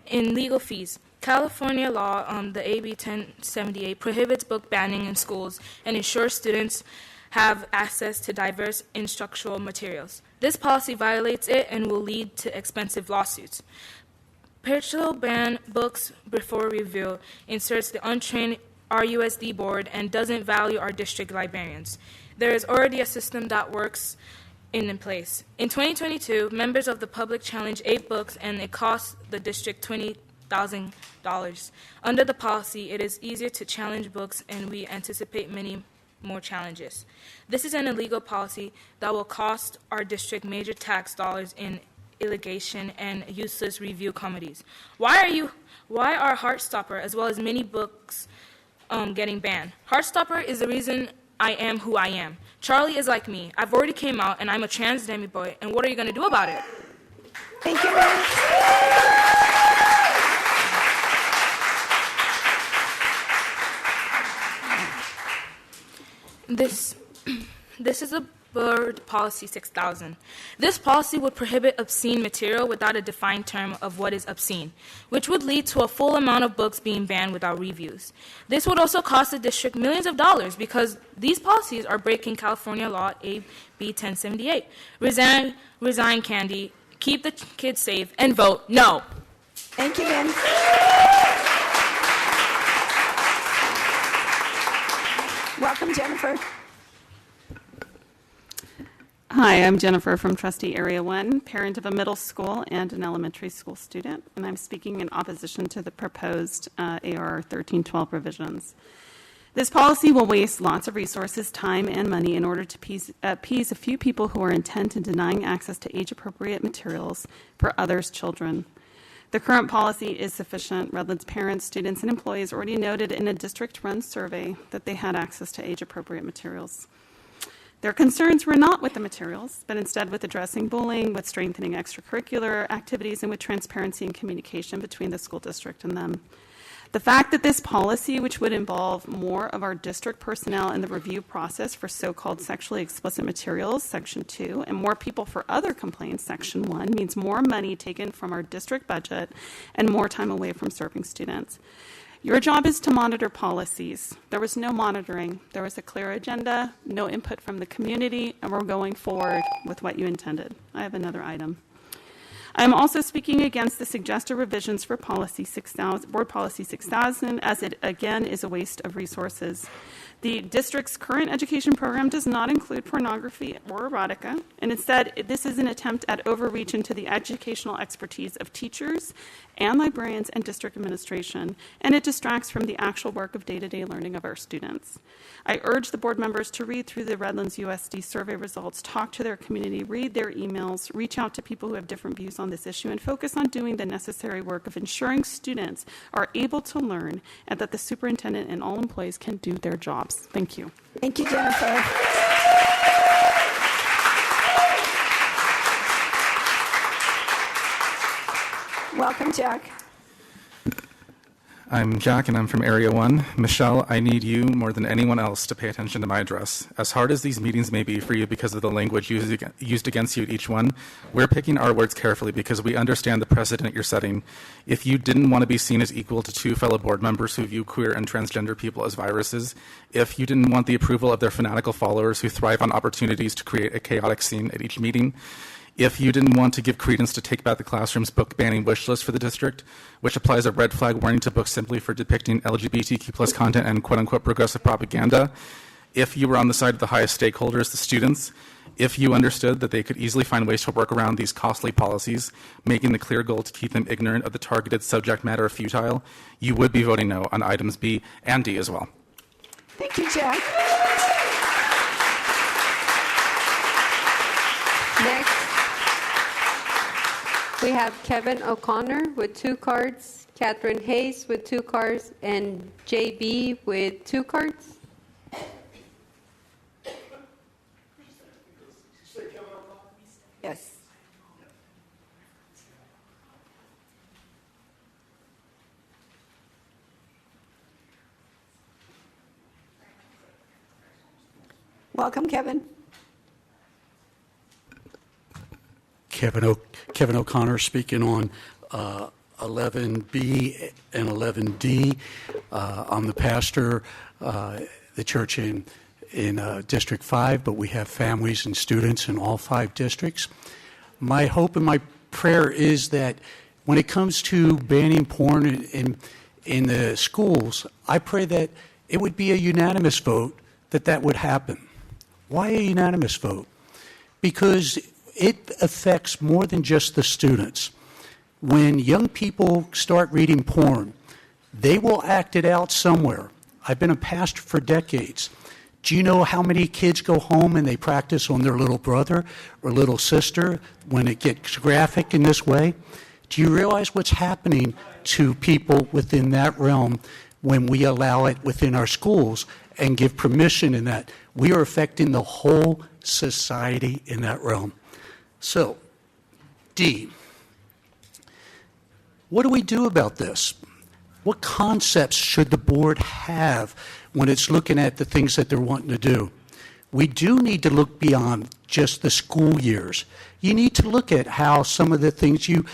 in legal fees. California law, the AB 1078, prohibits book banning in schools and ensures students have access to diverse instructional materials. This policy violates it and will lead to expensive lawsuits. Partial ban books before review, inserts the untrained RUSD board, and doesn't value our district librarians. There is already a system that works in place. In 2022, members of the public challenged 8 books, and it cost the district $20,000. Under the policy, it is easier to challenge books, and we anticipate many more challenges. This is an illegal policy that will cost our district major tax dollars in litigation and useless review committees. Why are Heartstopper as well as many books getting banned? Heartstopper is the reason I am who I am. Charlie is like me. I've already came out, and I'm a trans demi boy. And what are you going to do about it? Thank you, This is a Bird Policy 6000. This policy would prohibit obscene material without a defined term of what is obscene, which would lead to a full amount of books being banned without reviews. This would also cost the district millions of dollars because these policies are breaking California law AB 1078. Resign, Candy, keep the kids safe, and vote no. Thank you, Vin. Welcome, Jennifer. Hi, I'm Jennifer from Trustee Area 1, parent of a middle school and an elementary school student, and I'm speaking in opposition to the proposed AR 1312 revisions. This policy will waste lots of resources, time, and money in order to appease a few people who are intent in denying access to age-appropriate materials for others' children. The current policy is sufficient. Redlands parents, students, and employees already noted in a district-run survey that they had access to age-appropriate materials. Their concerns were not with the materials, but instead with addressing bullying, with strengthening extracurricular activities, and with transparency and communication between the school district and them. The fact that this policy, which would involve more of our district personnel in the review process for so-called sexually explicit materials, Section 2, and more people for other complaints, Section 1, means more money taken from our district budget and more time away from serving students. Your job is to monitor policies. There was no monitoring. There was a clear agenda, no input from the community, and we're going forward with what you intended. I have another item. I'm also speaking against the suggested revisions for Board Policy 6000, as it again is a waste of resources. The district's current education program does not include pornography or erotica, and instead, this is an attempt at overreach into the educational expertise of teachers and librarians and district administration, and it distracts from the actual work of day-to-day learning of our students. I urge the board members to read through the Redlands USD survey results, talk to their community, read their emails, reach out to people who have different views on this issue, and focus on doing the necessary work of ensuring students are able to learn and that the superintendent and all employees can do their jobs. Thank you. Thank you, Jennifer. Welcome, Jack. I'm Jack, and I'm from Area 1. Michelle, I need you more than anyone else to pay attention to my address. As hard as these meetings may be for you because of the language used against you at each one, we're picking our words carefully because we understand the precedent you're setting. If you didn't want to be seen as equal to two fellow board members who view queer and transgender people as viruses, if you didn't want the approval of their fanatical followers who thrive on opportunities to create a chaotic scene at each meeting, if you didn't want to give credence to Take Back the Classroom's book banning wish list for the district, which applies a red flag warning to books simply for depicting LGBTQ+ content and quote-unquote progressive propaganda, if you were on the side of the highest stakeholders, the students, if you understood that they could easily find ways to work around these costly policies, making the clear goal to keep them ignorant of the targeted subject matter futile, you would be voting no on items B and D as well. Thank you, Jack. Next, we have Kevin O'Connor with 2 cards, Catherine Hayes with 2 cards, and JB with 2 cards. Yes. Welcome, Kevin. Kevin O'Connor speaking on 11B and 11D. I'm the pastor, the church in District 5, but we have families and students in all 5 districts. My hope and my prayer is that when it comes to banning porn in the schools, I pray that it would be a unanimous vote that would happen. Why a unanimous vote? Because it affects more than just the students. When young people start reading porn, they will act it out somewhere. I've been a pastor for decades. Do you know how many kids go home and they practice on their little brother or little sister when it gets graphic in this way? Do you realize what's happening to people within that realm when we allow it within our schools and give permission in that? We are affecting the whole society in that realm. So, D, what do we do about this? What concepts should the board have when it's looking at the things that they're wanting to do? We do need to look beyond just the school years. You need to look at how some of the things you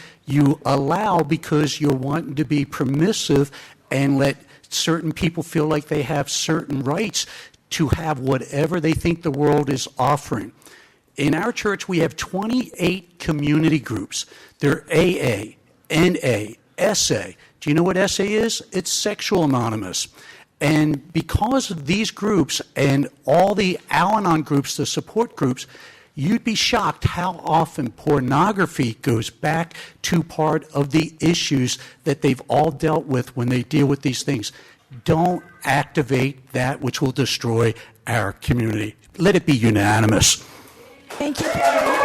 allow because you're wanting to be permissive and let certain people feel like they have certain rights to have whatever they think the world is offering. In our church, we have 28 community groups. They're AA, NA, SA. Do you know what SA is? It's Sexual Anonymous. And because of these groups and all the Al-Anon groups, the support groups, you'd be shocked how often pornography goes back to part of the issues that they've all dealt with when they deal with these things. Don't activate that which will destroy our community. Let it be unanimous. Thank you, Kevin.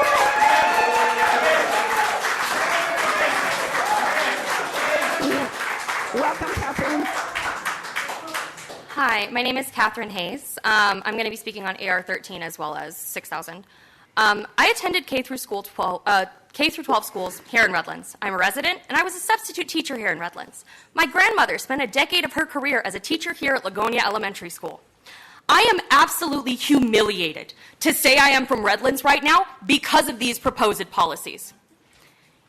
Welcome, Catherine. Hi, my name is Catherine Hayes. I'm going to be speaking on AR 13 as well as 6000. I attended K through 12 schools here in Redlands. I'm a resident, and I was a substitute teacher here in Redlands. My grandmother spent a decade of her career as a teacher here at Ligonia Elementary School. I am absolutely humiliated to say I am from Redlands right now because of these proposed policies.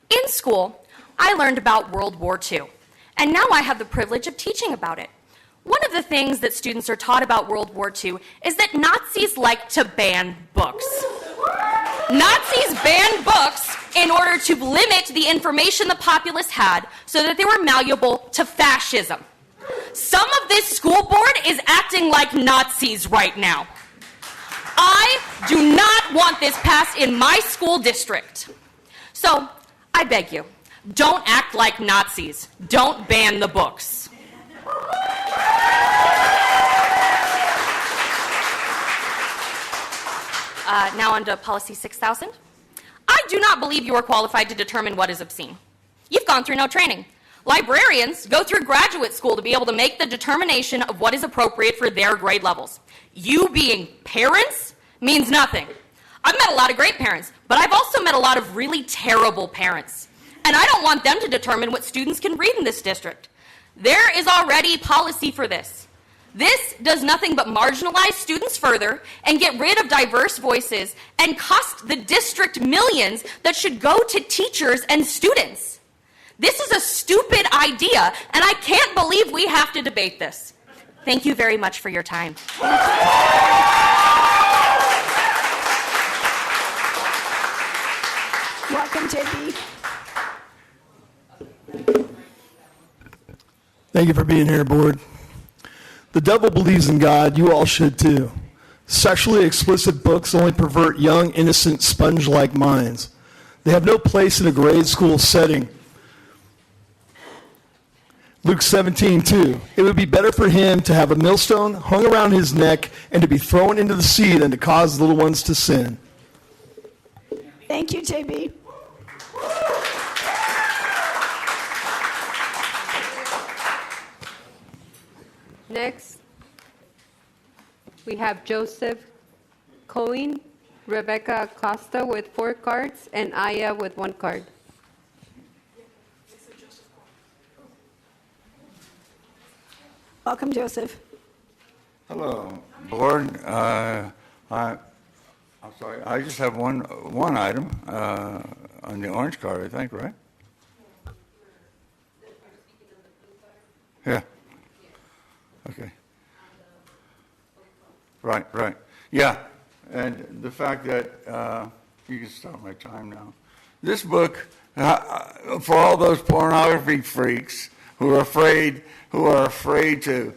In school, I learned about World War II, and now I have the privilege of teaching about it. One of the things that students are taught about World War II is that Nazis like to ban books. Nazis banned books in order to limit the information the populace had so that they were malleable to fascism. Some of this school board is acting like Nazis right now. I do not want this passed in my school district. So, I beg you, don't act like Nazis. Don't ban the books. Now on to Policy 6000. I do not believe you are qualified to determine what is obscene. You've gone through no training. Librarians go through graduate school to be able to make the determination of what is appropriate for their grade levels. You being parents means nothing. I've met a lot of great parents, but I've also met a lot of really terrible parents. And I don't want them to determine what students can read in this district. There is already policy for this. This does nothing but marginalize students further and get rid of diverse voices and cost the district millions that should go to teachers and students. This is a stupid idea, and I can't believe we have to debate this. Thank you very much for your time. Welcome, JB. Thank you for being here, board. The devil believes in God. You all should too. Sexually explicit books only pervert young, innocent, sponge-like minds. They have no place in a grade school setting. Luke 17:2. It would be better for him to have a millstone hung around his neck and to be thrown into the sea than to cause little ones to sin. Thank you, JB. Next, we have Joseph Cohen, Rebecca Acosta with 4 cards, and Aya with 1 card. Welcome, Joseph. Hello, board. I'm sorry. I just have one item on the orange card, I think, right? Yeah. Okay. Right. Yeah, and the fact that you can stop my time now. This book, for all those pornography freaks who are afraid to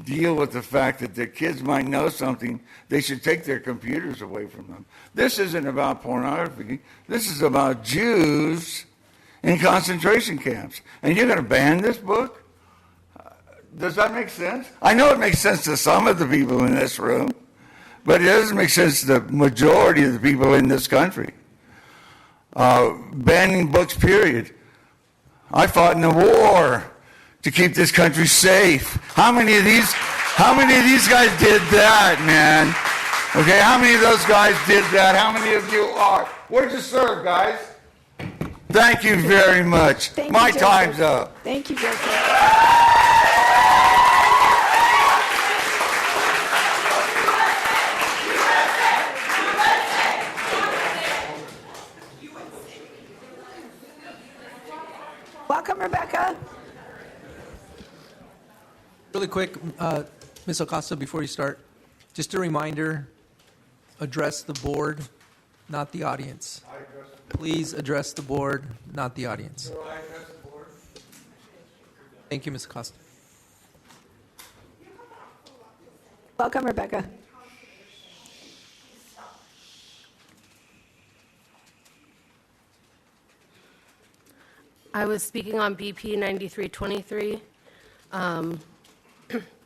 deal with the fact that their kids might know something, they should take their computers away from them. This isn't about pornography. This is about Jews in concentration camps. And you're going to ban this book? Does that make sense? I know it makes sense to some of the people in this room, but it doesn't make sense to the majority of the people in this country. Banning books, period. I fought in the war to keep this country safe. How many of these guys did that, man? Okay, how many of those guys did that? How many of you are? Where'd you serve, guys? Thank you very much. My time's up. Thank you, Joseph. Welcome, Rebecca. Really quick, Ms. Acosta, before you start, just a reminder, address the board, not the audience. Please address the board, not the audience. Thank you, Ms. Acosta. Welcome, Rebecca. I was speaking on BP 9323.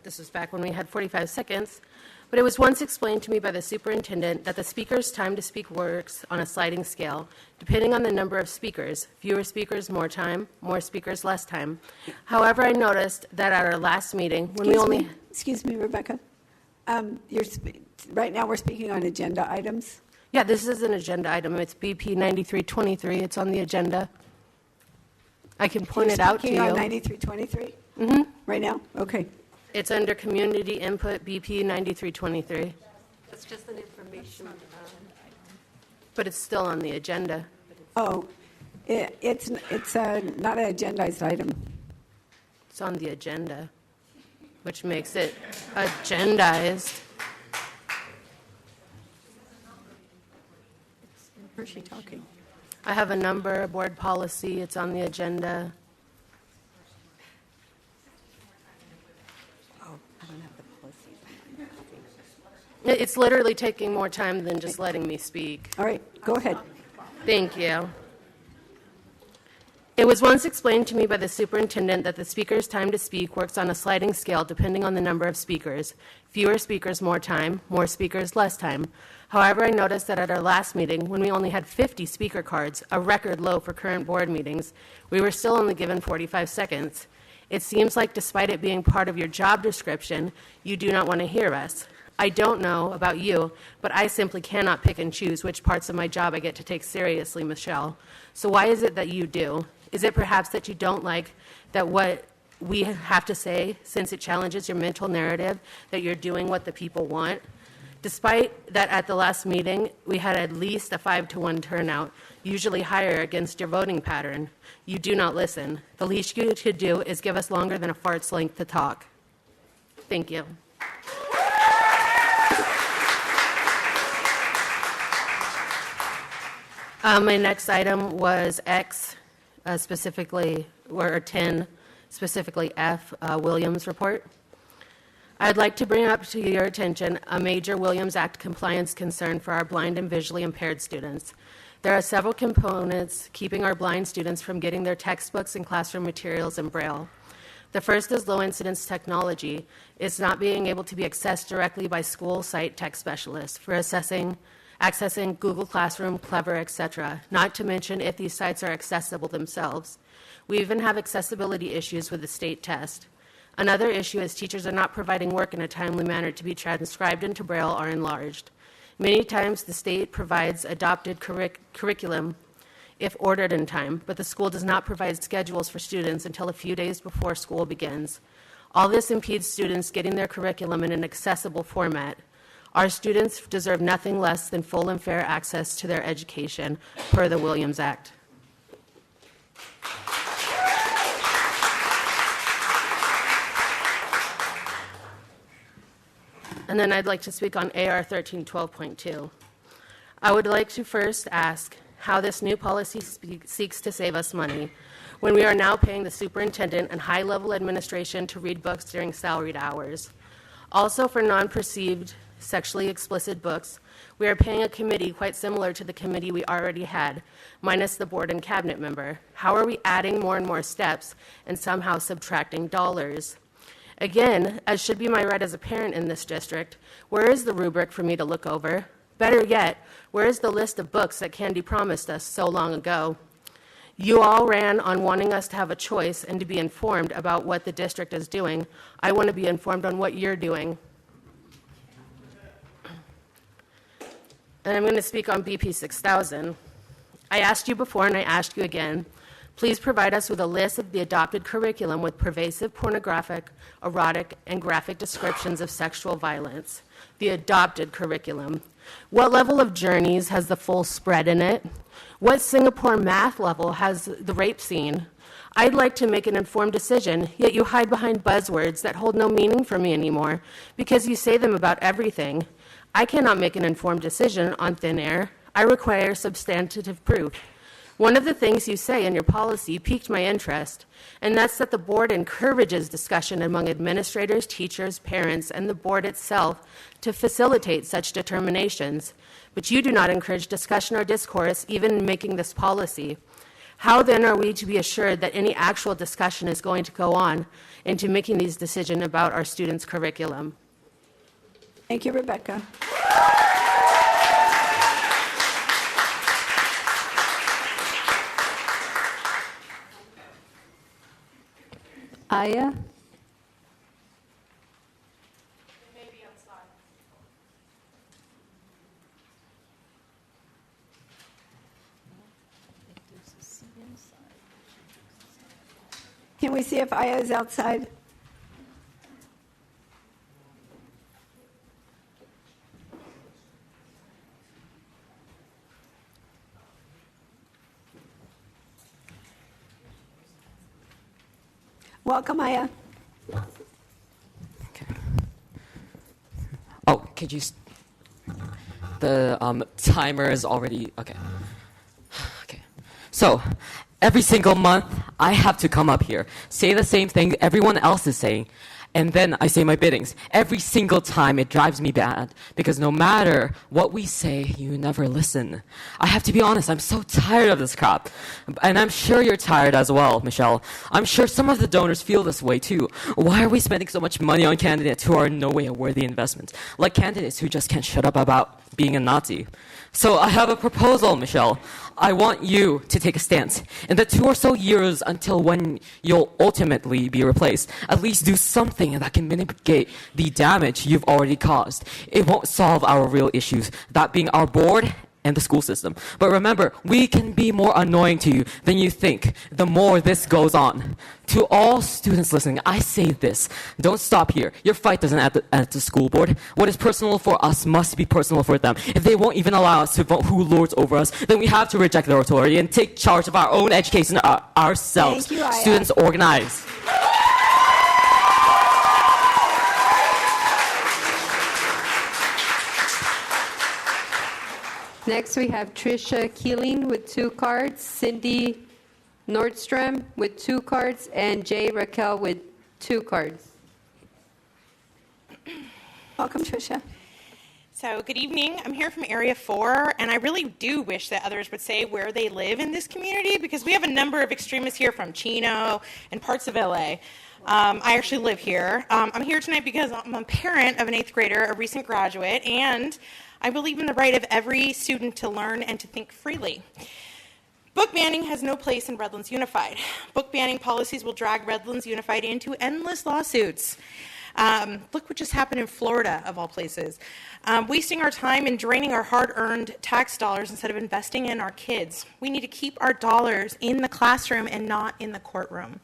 This was back when we had 45 seconds. But it was once explained to me by the superintendent that the speaker's time to speak works on a sliding scale, depending on the number of speakers. Fewer speakers, more time. More speakers, less time. However, I noticed that at our last meeting, when we only... Excuse me, Rebecca. Right now, we're speaking on agenda items. Yeah, this is an agenda item. It's BP 9323. It's on the agenda. I can point it out to you. You're speaking on 9323? Mm-hmm. Right now? Okay. It's under community input, BP 9323. It's just an information. But it's still on the agenda. Oh, it's not an agendized item. It's on the agenda, which makes it agendized. Where's she talking? I have a number, board policy, it's on the agenda. It's literally taking more time than just letting me speak. All right, go ahead. Thank you. It was once explained to me by the superintendent that the speaker's time to speak works on a sliding scale depending on the number of speakers. Fewer speakers, more time. More speakers, less time. However, I noticed that at our last meeting, when we only had 50 speaker cards, a record low for current board meetings, we were still only given 45 seconds. It seems like despite it being part of your job description, you do not want to hear us. I don't know about you, but I simply cannot pick and choose which parts of my job I get to take seriously, Michelle. So why is it that you do? Is it perhaps that you don't like that what we have to say, since it challenges your mental narrative, that you're doing what the people want? Despite that at the last meeting, we had at least a 5-to-1 turnout, usually higher against your voting pattern. You do not listen. The least you could do is give us longer than a fart's length to talk. Thank you. My next item was X, specifically, or 10, specifically F, Williams report. I'd like to bring up to your attention a major Williams Act compliance concern for our blind and visually impaired students. There are several components keeping our blind students from getting their textbooks and classroom materials in Braille. The first is low incidence technology. It's not being able to be accessed directly by school site tech specialists for accessing Google Classroom, Clever, etc., not to mention if these sites are accessible themselves. We even have accessibility issues with the state test. Another issue is teachers are not providing work in a timely manner to be transcribed into Braille or enlarged. Many times the state provides adopted curriculum if ordered in time, but the school does not provide schedules for students until a few days before school begins. All this impedes students getting their curriculum in an accessible format. Our students deserve nothing less than full and fair access to their education per the Williams Act. And then I'd like to speak on AR 1312.2. I would like to first ask how this new policy seeks to save us money when we are now paying the superintendent and high-level administration to read books during salaried hours. Also, for non-perceived sexually explicit books, we are paying a committee quite similar to the committee we already had, minus the board and cabinet member. How are we adding more and more steps and somehow subtracting dollars? Again, as should be my right as a parent in this district, where is the rubric for me to look over? Better yet, where is the list of books that Candy promised us so long ago? You all ran on wanting us to have a choice and to be informed about what the district is doing. I want to be informed on what you're doing. And I'm going to speak on BP 6000. I asked you before and I asked you again, please provide us with a list of the adopted curriculum with pervasive pornographic, erotic, and graphic descriptions of sexual violence. The adopted curriculum. What level of journeys has the full spread in it? What Singapore math level has the rape scene? I'd like to make an informed decision, yet you hide behind buzzwords that hold no meaning for me anymore because you say them about everything. I cannot make an informed decision on thin air. I require substantive proof. One of the things you say in your policy piqued my interest, and that's that the board encourages discussion among administrators, teachers, parents, and the board itself to facilitate such determinations. But you do not encourage discussion or discourse even in making this policy. How then are we to be assured that any actual discussion is going to go on into making these decisions about our students' curriculum? Thank you, Rebecca. Aya? Can we see if Aya is outside? Welcome, Aya. Oh, could you? The timer is already okay. Okay. So, every single month, I have to come up here, say the same thing everyone else is saying, and then I say my biddings. Every single time it drives me mad because no matter what we say, you never listen. I have to be honest, I'm so tired of this crap. And I'm sure you're tired as well, Michelle. I'm sure some of the donors feel this way too. Why are we spending so much money on candidates who are in no way a worthy investment? Like candidates who just can't shut up about being a Nazi. So I have a proposal, Michelle. I want you to take a stance. In the 2 or so years until when you'll ultimately be replaced, at least do something that can mitigate the damage you've already caused. It won't solve our real issues, that being our board and the school system. But remember, we can be more annoying to you than you think the more this goes on. To all students listening, I say this. Don't stop here. Your fight doesn't end at the school board. What is personal for us must be personal for them. If they won't even allow us to vote who lords over us, then we have to reject their authority and take charge of our own education ourselves. Thank you, Aya. Students organize. Next, we have Tricia Keeling with 2 cards, Cindy Nordstrom with 2 cards, and Jay Raquel with 2 cards. Welcome, Tricia. So, good evening. I'm here from Area 4, and I really do wish that others would say where they live in this community, because we have a number of extremists here from Chino and parts of LA. I actually live here. I'm here tonight because I'm a parent of an 8th grader, a recent graduate, and I believe in the right of every student to learn and to think freely. Book banning has no place in Redlands Unified. Book banning policies will drag Redlands Unified into endless lawsuits. Look what just happened in Florida, of all places. Wasting our time and draining our hard-earned tax dollars instead of investing in our kids. We need to keep our dollars in the classroom and not in the courtroom.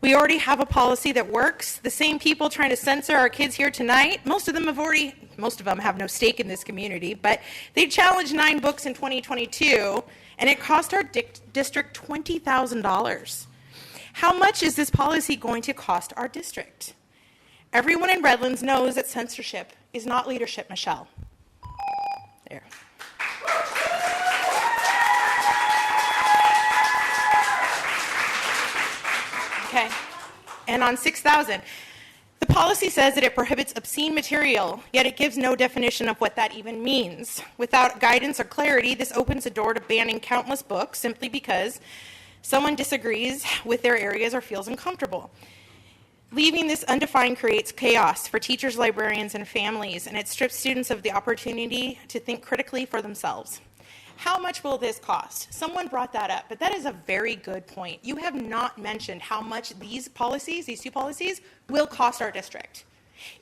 We already have a policy that works. The same people trying to censor our kids here tonight, most of them have no stake in this community, but they challenged 9 books in 2022, and it cost our district $20,000. How much is this policy going to cost our district? Everyone in Redlands knows that censorship is not leadership, Michelle. There. Okay, and on 6,000, the policy says that it prohibits obscene material, yet it gives no definition of what that even means. Without guidance or clarity, this opens the door to banning countless books simply because someone disagrees with their areas or feels uncomfortable. Leaving this undefined creates chaos for teachers, librarians, and families, and it strips students of the opportunity to think critically for themselves. How much will this cost? Someone brought that up, but that is a very good point. You have not mentioned how much these policies, these 2 policies, will cost our district.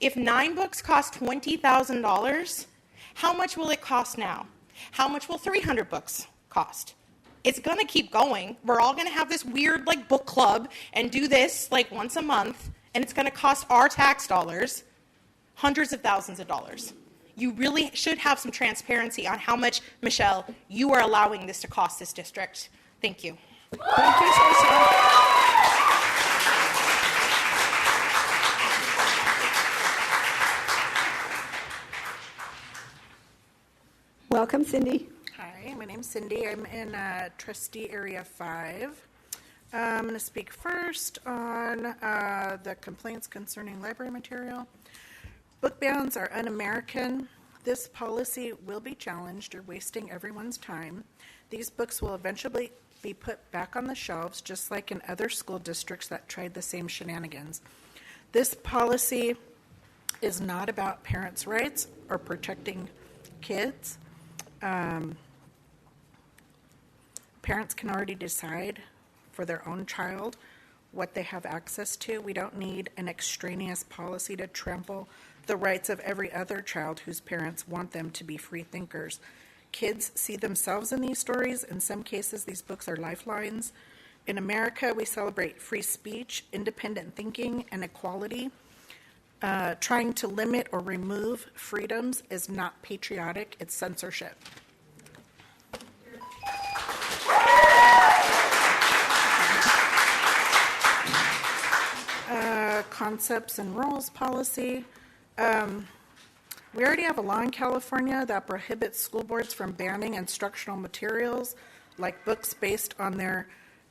If 9 books cost $20,000, how much will it cost now? How much will 300 books cost? It's going to keep going. We're all going to have this weird book club and do this once a month, and it's going to cost our tax dollars hundreds of thousands of dollars. You really should have some transparency on how much, Michelle, you are allowing this to cost this district. Thank you. Thank you, Tricia. Welcome, Cindy. Hi, my name's Cindy. I'm in Trustee Area 5. I'm going to speak first on the complaints concerning library material. Book bans are un-American. This policy will be challenged. You're wasting everyone's time. These books will eventually be put back on the shelves, just like in other school districts that tried the same shenanigans. This policy is not about parents' rights or protecting kids. Parents can already decide for their own child what they have access to. We don't need an extraneous policy to trample the rights of every other child whose parents want them to be free thinkers. Kids see themselves in these stories. In some cases, these books are lifelines. In America, we celebrate free speech, independent thinking, and equality. Trying to limit or remove freedoms is not patriotic, it's censorship. Concepts and rules policy. We already have a law in California that prohibits school boards from banning instructional materials like books based on their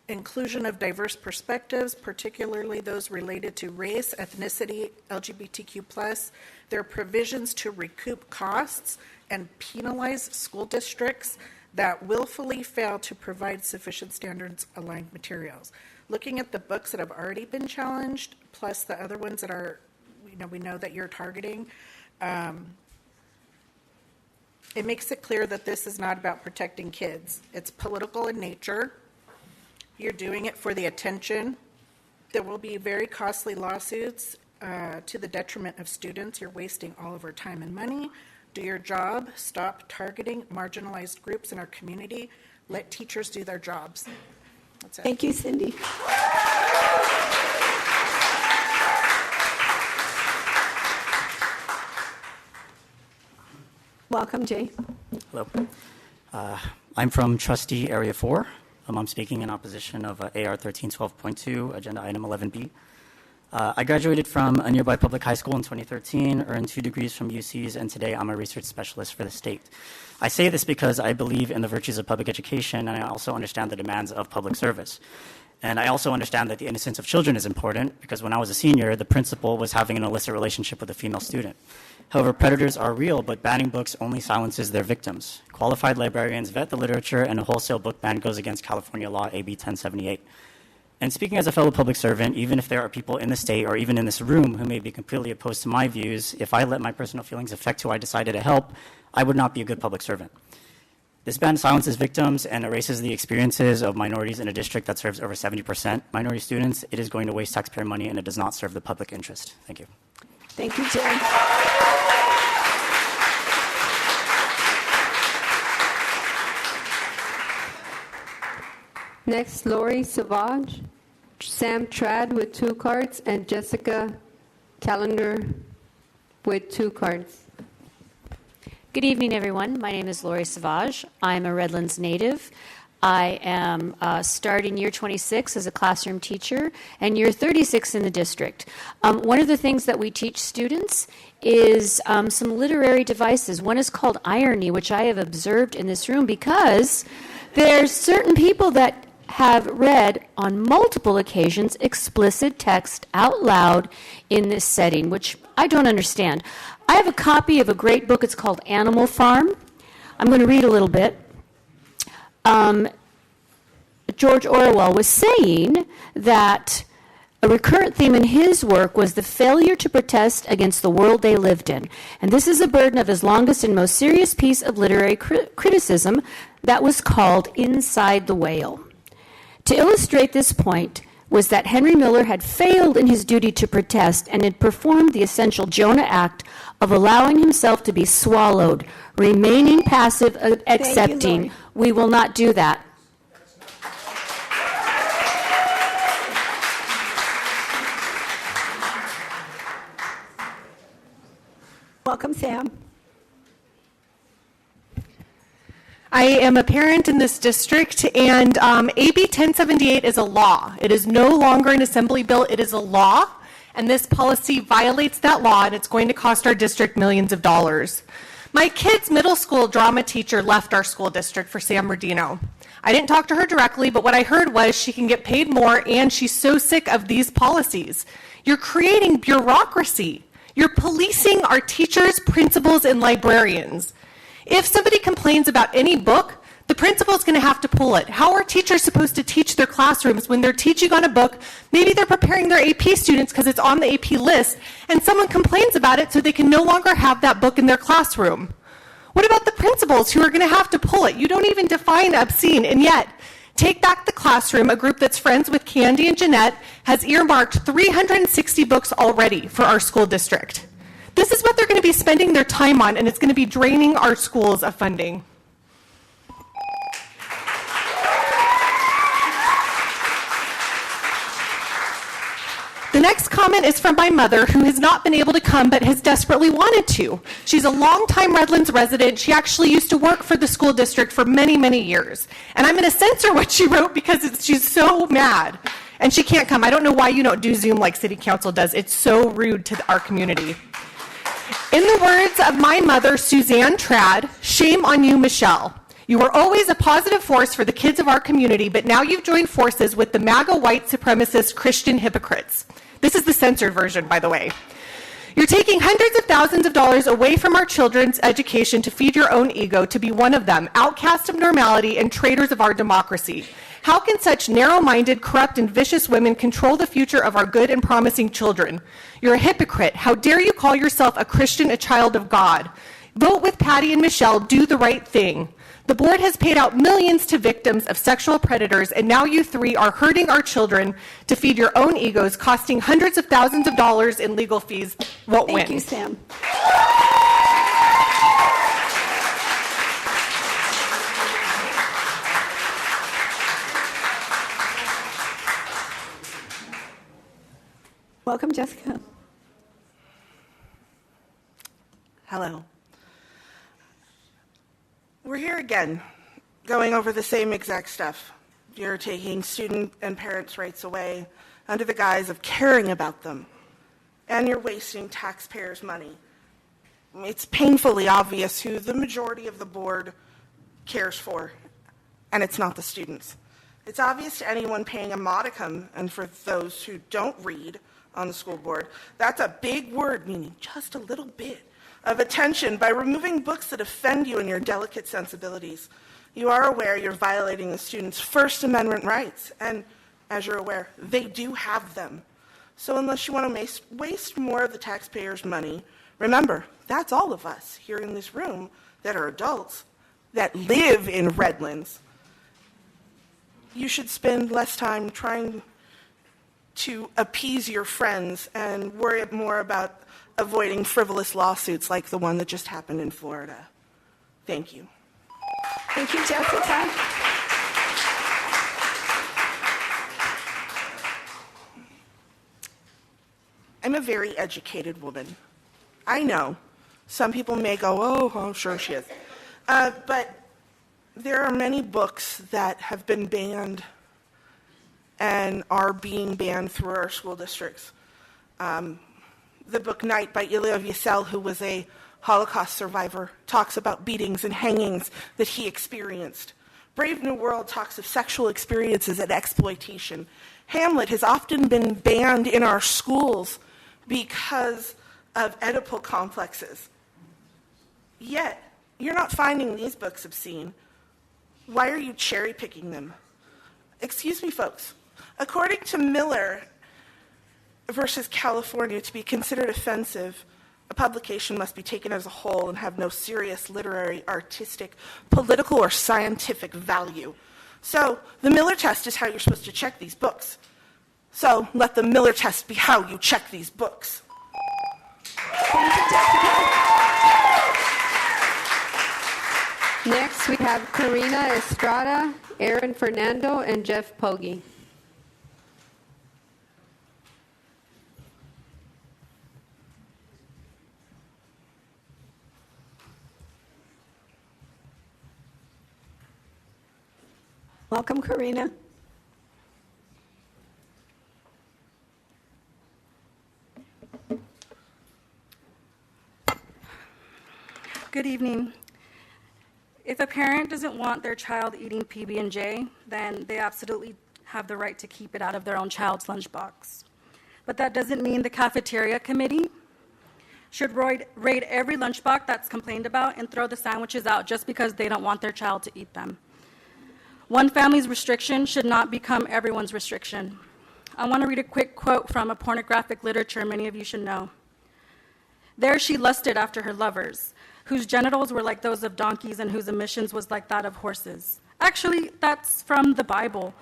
inclusion of diverse perspectives, particularly those related to race, ethnicity, LGBTQ+. There are provisions to recoup costs and penalize school districts that willfully fail to provide sufficient standards-aligned materials. Looking at the books that have already been challenged, plus the other ones that are, we know that you're targeting, it makes it clear that this is not about protecting kids. It's political in nature. You're doing it for the attention. There will be very costly lawsuits to the detriment of students. You're wasting all of our time and money. Do your job. Stop targeting marginalized groups in our community. Let teachers do their jobs. That's it. Thank you, Cindy. Welcome, Jay. Hello. I'm from Trustee Area 4. I'm speaking in opposition of AR 1312.2, Agenda Item 11B. I graduated from a nearby public high school in 2013, earned 2 degrees from UCs, and today I'm a research specialist for the state. I say this because I believe in the virtues of public education, and I also understand the demands of public service. And I also understand that the innocence of children is important, because when I was a senior, the principal was having an illicit relationship with a female student. However, predators are real, but banning books only silences their victims. Qualified librarians vet the literature, and a wholesale book ban goes against California law AB 1078. And speaking as a fellow public servant, even if there are people in the state or even in this room who may be completely opposed to my views, if I let my personal feelings affect who I decided to help, I would not be a good public servant. This ban silences victims and erases the experiences of minorities in a district that serves over 70% minority students. It is going to waste taxpayer money, and it does not serve the public interest. Thank you. Thank you, Jay. Next, Lori Savage, Sam Trad with 2 cards, and Jessica Callender with 2 cards. Good evening, everyone. My name is Lori Savage. I'm a Redlands native. I am starting year 26 as a classroom teacher and year 36 in the district. One of the things that we teach students is some literary devices. One is called irony, which I have observed in this room because there's certain people that have read on multiple occasions explicit text out loud in this setting, which I don't understand. I have a copy of a great book. It's called Animal Farm. I'm going to read a little bit. George Orwell was saying that a recurrent theme in his work was the failure to protest against the world they lived in. And this is a burden of his longest and most serious piece of literary criticism that was called Inside the Whale. To illustrate this point was that Henry Miller had failed in his duty to protest and had performed the essential Jonah act of allowing himself to be swallowed, remaining passive, accepting. We will not do that. Welcome, Sam. I am a parent in this district, and AB 1078 is a law. It is no longer an assembly bill, it is a law, and this policy violates that law, and it's going to cost our district millions of dollars. My kid's middle school drama teacher left our school district for San Bernardino. I didn't talk to her directly, but what I heard was she can get paid more, and she's so sick of these policies. You're creating bureaucracy. You're policing our teachers, principals, and librarians. If somebody complains about any book, the principal's going to have to pull it. How are teachers supposed to teach their classrooms when they're teaching on a book? Maybe they're preparing their AP students because it's on the AP list, and someone complains about it so they can no longer have that book in their classroom. What about the principals who are going to have to pull it? You don't even define obscene, and yet Take Back the Classroom, a group that's friends with Candy and Jeanette, has earmarked 360 books already for our school district. This is what they're going to be spending their time on, and it's going to be draining our schools of funding. The next comment is from my mother, who has not been able to come but has desperately wanted to. She's a longtime Redlands resident. She actually used to work for the school district for many, many years. And I'm going to censor what she wrote because she's so mad. And she can't come. I don't know why you don't do Zoom like City Council does. It's so rude to our community. In the words of my mother, Suzanne Trad, shame on you, Michelle. You were always a positive force for the kids of our community, but now you've joined forces with the MAGA white supremacist Christian hypocrites. This is the censored version, by the way. You're taking hundreds of thousands of dollars away from our children's education to feed your own ego, to be one of them, outcasts of normality and traitors of our democracy. How can such narrow-minded, corrupt, and vicious women control the future of our good and promising children? You're a hypocrite. How dare you call yourself a Christian, a child of God? Vote with Patty and Michelle. Do the right thing. The board has paid out millions to victims of sexual predators, and now you three are hurting our children to feed your own egos, costing hundreds of thousands of dollars in legal fees. Vote win. Thank you, Sam. Welcome, Jessica. Hello. We're here again, going over the same exact stuff. You're taking student and parents' rights away under the guise of caring about them, and you're wasting taxpayers' money. It's painfully obvious who the majority of the board cares for, and it's not the students. It's obvious to anyone paying a modicum, and for those who don't read on the school board, that's a big word meaning just a little bit of attention by removing books that offend you and your delicate sensibilities. You are aware you're violating the students' First Amendment rights, and as you're aware, they do have them. So unless you want to waste more of the taxpayers' money, remember, that's all of us here in this room that are adults that live in Redlands. You should spend less time trying to appease your friends and worry more about avoiding frivolous lawsuits like the one that just happened in Florida. Thank you. Thank you, Jessica. I'm a very educated woman. I know. Some people may go, oh, sure she is. But there are many books that have been banned and are being banned through our school districts. The book Night by Elia Wiesel, who was a Holocaust survivor, talks about beatings and hangings that he experienced. Brave New World talks of sexual experiences and exploitation. Hamlet has often been banned in our schools because of Oedipal complexes. Yet, you're not finding these books obscene. Why are you cherry-picking them? Excuse me, folks. According to Miller versus California, to be considered offensive, a publication must be taken as a whole and have no serious literary, artistic, political, or scientific value. So the Miller test is how you're supposed to check these books. So let the Miller test be how you check these books. Thank you, Jessica. Next, we have Karina Estrada, Aaron Fernando, and Jeff Pogge. Welcome, Karina. Good evening. If a parent doesn't want their child eating PB&J, then they absolutely have the right to keep it out of their own child's lunchbox. But that doesn't mean the cafeteria committee should raid every lunchbox that's complained about and throw the sandwiches out just because they don't want their child to eat them. One family's restriction should not become everyone's restriction. I want to read a quick quote from a pornographic literature many of you should know. There she lusted after her lovers, whose genitals were like those of donkeys and whose emissions was like that of horses. Actually, that's from the Bible,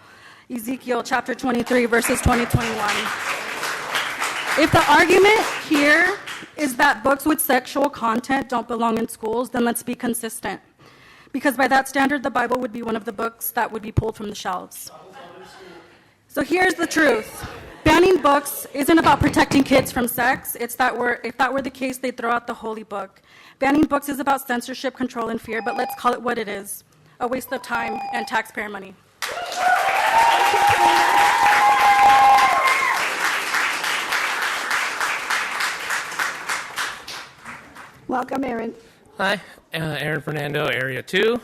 Ezekiel chapter 23, verses 20-21. If the argument here is that books with sexual content don't belong in schools, then let's be consistent. Because by that standard, the Bible would be one of the books that would be pulled from the shelves. So here's the truth. Banning books isn't about protecting kids from sex. If that were the case, they'd throw out the holy book. Banning books is about censorship, control, and fear, but let's call it what it is, a waste of time and taxpayer money. Welcome, Aaron. Hi, Aaron Fernando, Area 2.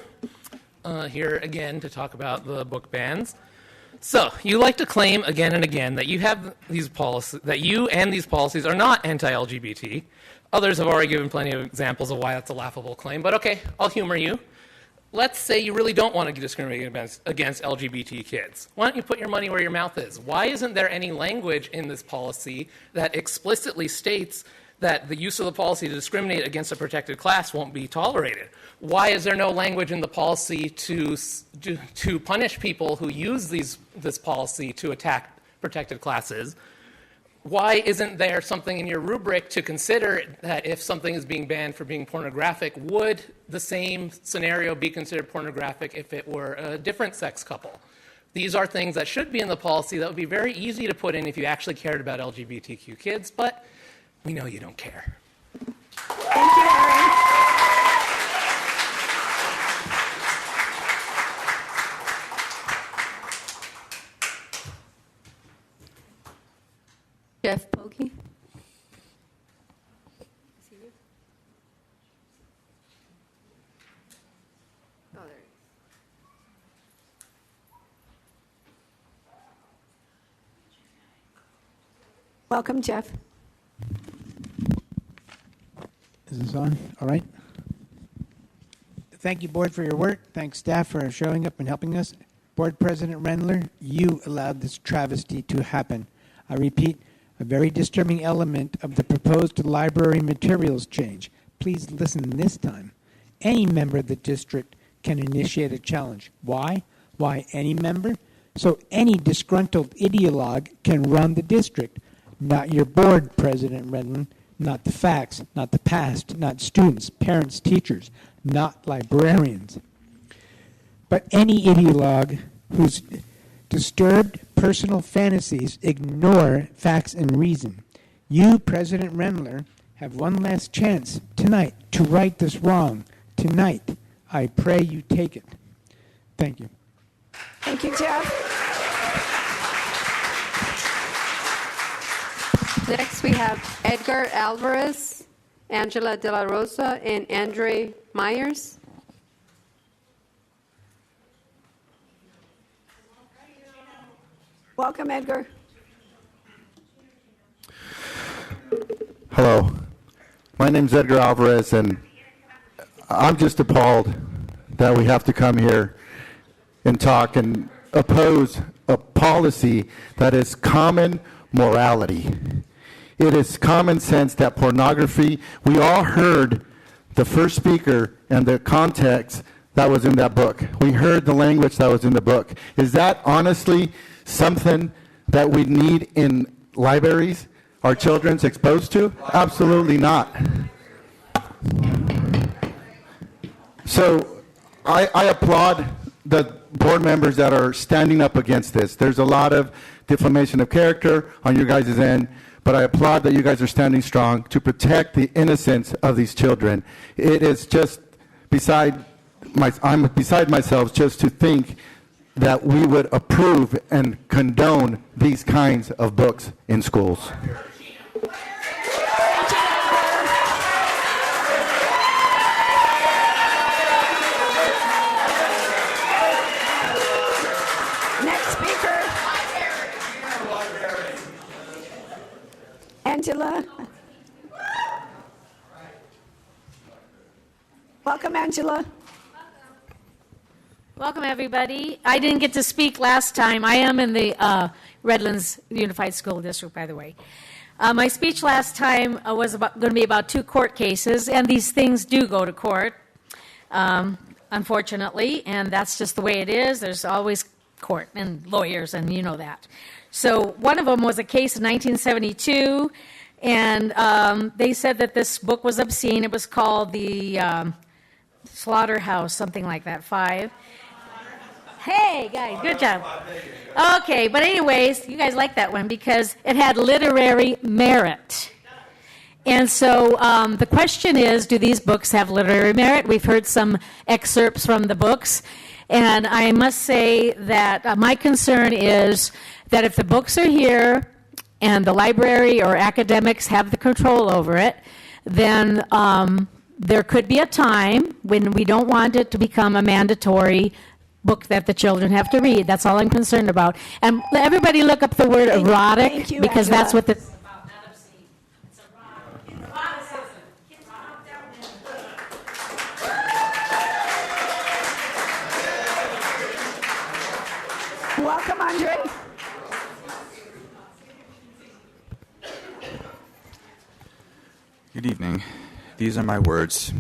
here again to talk about the book bans. So, you like to claim again and again that you have these policies, that you and these policies are not anti-LGBT. Others have already given plenty of examples of why that's a laughable claim, but okay, I'll humor you. Let's say you really don't want to discriminate against LGBT kids. Why don't you put your money where your mouth is? Why isn't there any language in this policy that explicitly states that the use of the policy to discriminate against a protected class won't be tolerated? Why is there no language in the policy to punish people who use this policy to attack protected classes? Why isn't there something in your rubric to consider that if something is being banned for being pornographic, would the same scenario be considered pornographic if it were a different sex couple? These are things that should be in the policy that would be very easy to put in if you actually cared about LGBTQ kids, but we know you don't care. Thank you, Aaron. Jeff Pokey. Welcome, Jeff. Is this on? All right. Thank you, Board, for your work. Thanks, staff, for showing up and helping us. Board President Rendler, you allowed this travesty to happen. I repeat, a very disturbing element of the proposed library materials change. Please listen this time. Any member of the district can initiate a challenge. Why? Why any member? So any disgruntled ideologue can run the district. Not your board, President Redland. Not the facts, not the past, not students, parents, teachers, not librarians. But any ideologue whose disturbed personal fantasies ignore facts and reason. You, President Rendler, have one last chance tonight to right this wrong. Tonight, I pray you take it. Thank you. Thank you, Jeff. Next, we have Edgar Alvarez, Angela De La Rosa, and Andre Myers. Welcome, Edgar. Hello. My name's Edgar Alvarez, and I'm just appalled that we have to come here and talk and oppose a policy that is common morality. It is common sense that pornography, we all heard the first speaker and the context that was in that book. We heard the language that was in the book. Is that honestly something that we need in libraries, our children's exposed to? Absolutely not. So I applaud the board members that are standing up against this. There's a lot of defamation of character on your guys' end, but I applaud that you guys are standing strong to protect the innocence of these children. It is just I'm beside myself just to think that we would approve and condone these kinds of books in schools. Next speaker. Angela. Welcome, Angela. Welcome, everybody. I didn't get to speak last time. I am in the Redlands Unified School District, by the way. My speech last time was going to be about 2 court cases, and these things do go to court, unfortunately, and that's just the way it is. There's always court and lawyers, and you know that. So one of them was a case in 1972, and they said that this book was obscene. It was called the Slaughterhouse, something like that, 5. Hey, guys, good job. Okay, but anyways, you guys like that one because it had literary merit. And so the question is, do these books have literary merit? We've heard some excerpts from the books. And I must say that my concern is that if the books are here and the library or academics have the control over it, then there could be a time when we don't want it to become a mandatory book that the children have to read. That's all I'm concerned about. And everybody look up the word erotic, thank you, because Angela. that's what this. Welcome, Andre. Good evening. These are my words.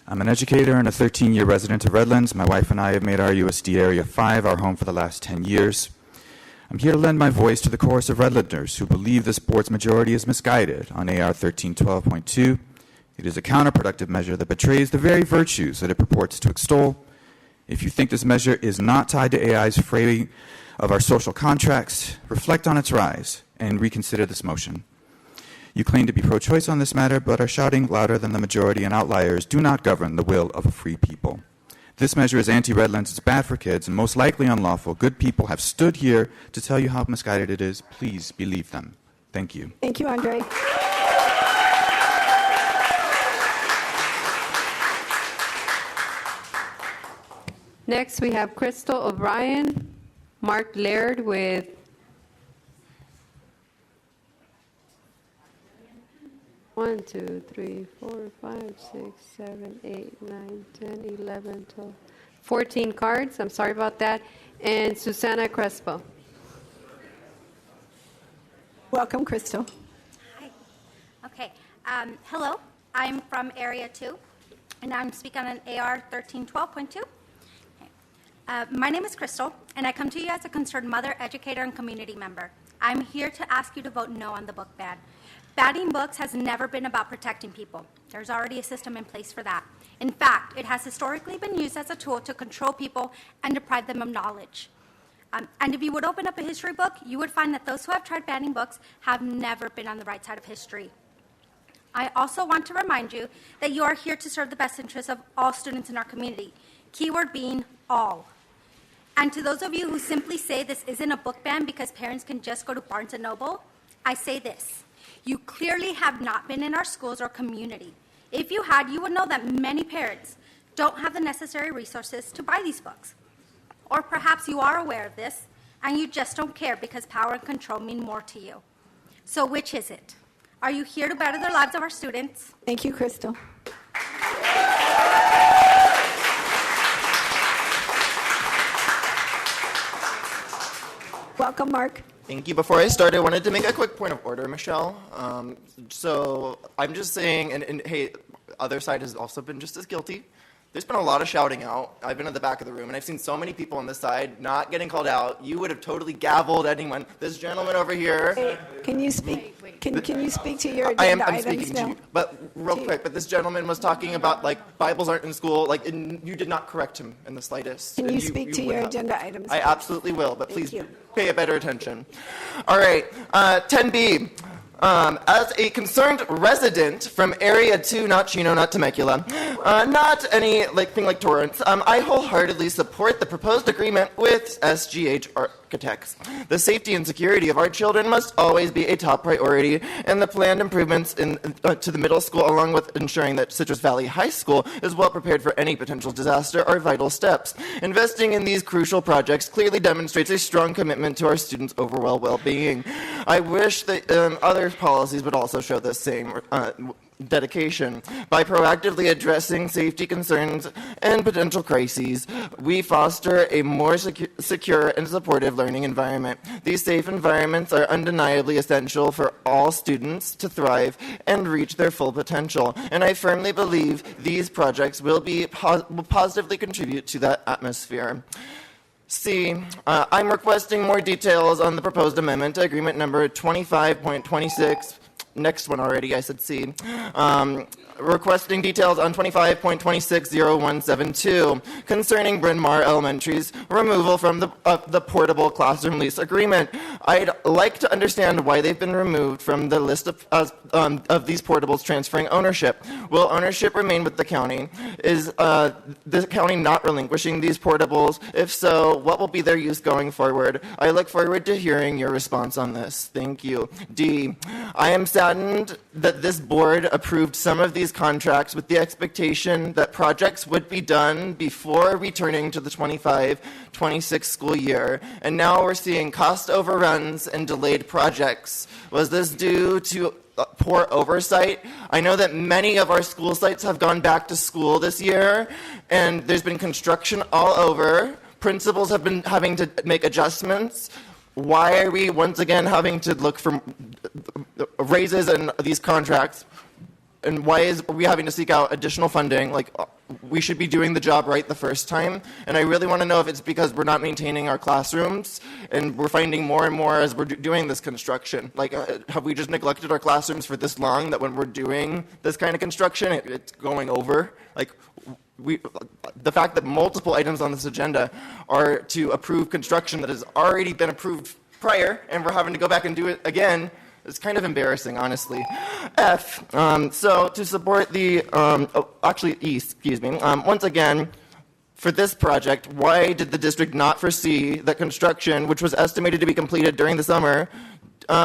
I'm an educator and a 13-year resident of Redlands. My wife and I have made our RUSD Area 5 our home for the last 10 years. I'm here to lend my voice to the chorus of Redlanders who believe this board's majority is misguided on AR 1312.2. It is a counterproductive measure that betrays the very virtues that it purports to extol. If you think this measure is not tied to AI's framing of our social contracts, reflect on its rise and reconsider this motion. You claim to be pro-choice on this matter, but are shouting louder than the majority, and outliers do not govern the will of a free people. This measure is anti-Redlands, it's bad for kids, and most likely unlawful. Good people have stood here to tell you how misguided it is. Please believe them. Thank you. Thank you, Andre. Next, we have Crystal O'Brien, Mark Laird with One, 2, 3, 4, 5, 6, 7, 8, 9, 10, 11, 12, 14 cards. I'm sorry about that. And Susana Crespo. Welcome, Crystal. Hi. Okay. Hello. I'm from Area 2, and I'm speaking on AR 1312.2. My name is Crystal, and I come to you as a concerned mother, educator, and community member. I'm here to ask you to vote no on the book ban. Banning books has never been about protecting people. There's already a system in place for that. In fact, it has historically been used as a tool to control people and deprive them of knowledge. And if you would open up a history book, you would find that those who have tried banning books have never been on the right side of history. I also want to remind you that you are here to serve the best interests of all students in our community, keyword being all. And to those of you who simply say this isn't a book ban because parents can just go to Barnes & Noble, I say this. You clearly have not been in our schools or community. If you had, you would know that many parents don't have the necessary resources to buy these books. Or perhaps you are aware of this, and you just don't care because power and control mean more to you. So which is it? Are you here to better the lives of our students? Thank you, Crystal. Welcome, Mark. Thank you. Before I start, I wanted to make a quick point of order, Michelle. So I'm just saying, and hey, other side has also been just as guilty. There's been a lot of shouting out. I've been at the back of the room, and I've seen so many people on this side not getting called out. You would have totally gavelled anyone. This gentleman over here. Hey, can you speak? Can you speak to your agenda I am items speaking now? to you, but real quick. But this gentleman was talking about like Bibles aren't in school. Like, and you did not correct him in the slightest. Can And you speak to would your have. agenda items? I absolutely will, but please you. pay a better attention. All right, 10B. As a concerned resident from Area 2, not Chino, not Temecula, not anything like Torrance, I wholeheartedly support the proposed agreement with SGH Architects. The safety and security of our children must always be a top priority, and the planned improvements to the middle school, along with ensuring that Citrus Valley High School is well prepared for any potential disaster, are vital steps. Investing in these crucial projects clearly demonstrates a strong commitment to our students' overall well-being. I wish that other policies would also show the same dedication. By proactively addressing safety concerns and potential crises, we foster a more secure and supportive learning environment. These safe environments are undeniably essential for all students to thrive and reach their full potential, and I firmly believe these projects will positively contribute to that atmosphere. C, I'm requesting more details on the proposed amendment to agreement number 25.26. Next one already, I said C. Requesting details on 25.260172 concerning Bryn Mawr Elementary's removal from the portable classroom lease agreement. I'd like to understand why they've been removed from the list of these portables transferring ownership. Will ownership remain with the county? Is the county not relinquishing these portables? If so, what will be their use going forward? I look forward to hearing your response on this. Thank you. D, I am sad saddened that this board approved some of these contracts with the expectation that projects would be done before returning to the 25-26 school year, and now we're seeing cost overruns and delayed projects. Was this due to poor oversight? I know that many of our school sites have gone back to school this year, and there's been construction all over. Principals have been having to make adjustments. Why are we once again having to look for raises in these contracts? And why are we having to seek out additional funding? Like, we should be doing the job right the first time. And I really want to know if it's because we're not maintaining our classrooms and we're finding more and more as we're doing this construction. Like, have we just neglected our classrooms for this long that when we're doing this kind of construction, it's going over? Like, the fact that multiple items on this agenda are to approve construction that has already been approved prior, and we're having to go back and do it again, it's kind of embarrassing, honestly. F, so to support the, E, excuse me, once again, for this project, why did the district not foresee that construction, which was estimated to be completed during the summer,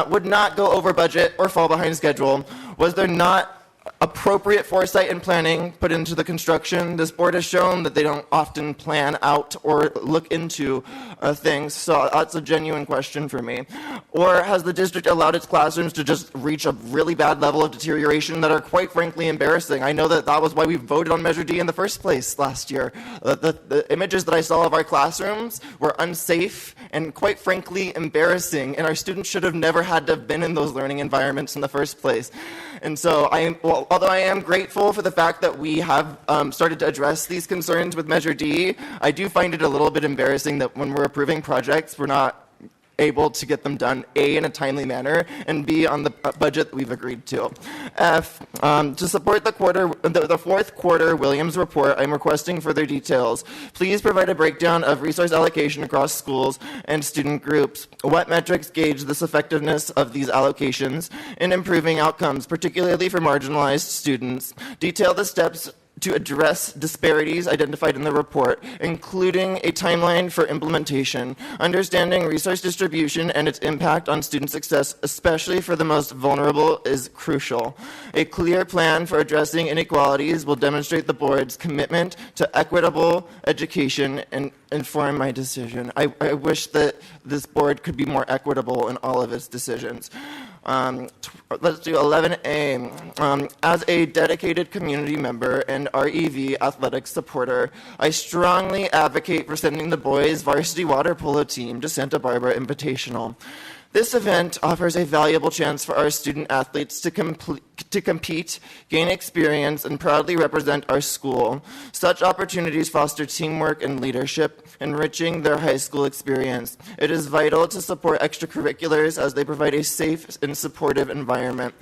would not go over budget or fall behind schedule? Was there not appropriate foresight and planning put into the construction? This board has shown that they don't often plan out or look into things, so that's a genuine question for me. Or has the district allowed its classrooms to just reach a really bad level of deterioration that are quite frankly embarrassing? I know that that was why we voted on Measure D in the first place last year. The images that I saw of our classrooms were unsafe and quite frankly embarrassing, and our students should have never had to have been in those learning environments in the first place. And so although I am grateful for the fact that we have started to address these concerns with Measure D, I do find it a little bit embarrassing that when we're approving projects, we're not able to get them done, A, in a timely manner, and B, on the budget that we've agreed to. F, to support the fourth quarter Williams report, I'm requesting further details. Please provide a breakdown of resource allocation across schools and student groups. What metrics gauge this effectiveness of these allocations in improving outcomes, particularly for marginalized students? Detail the steps to address disparities identified in the report, including a timeline for implementation. Understanding resource distribution and its impact on student success, especially for the most vulnerable, is crucial. A clear plan for addressing inequalities will demonstrate the board's commitment to equitable education and inform my decision. I wish that this board could be more equitable in all of its decisions. Let's do 11A. As a dedicated community member and REV athletics supporter, I strongly advocate for sending the boys' varsity water polo team to Santa Barbara Invitational. This event offers a valuable chance for our student athletes to compete, gain experience, and proudly represent our school. Such opportunities foster teamwork and leadership, enriching their high school experience. It is vital to support extracurriculars as they provide a safe and supportive environment.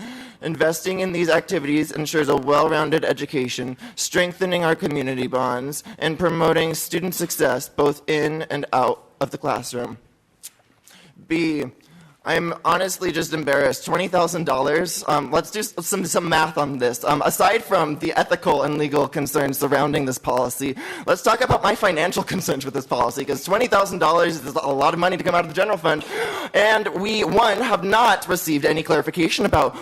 Investing in these activities ensures a well-rounded education, strengthening our community bonds, and promoting student success both in and out of the classroom. B, I'm honestly just embarrassed. $20,000. Let's do some math on this. Aside from the ethical and legal concerns surrounding this policy, let's talk about my financial concerns with this policy, because $20,000 is a lot of money to come out of the general fund. And we, one, have not received any clarification about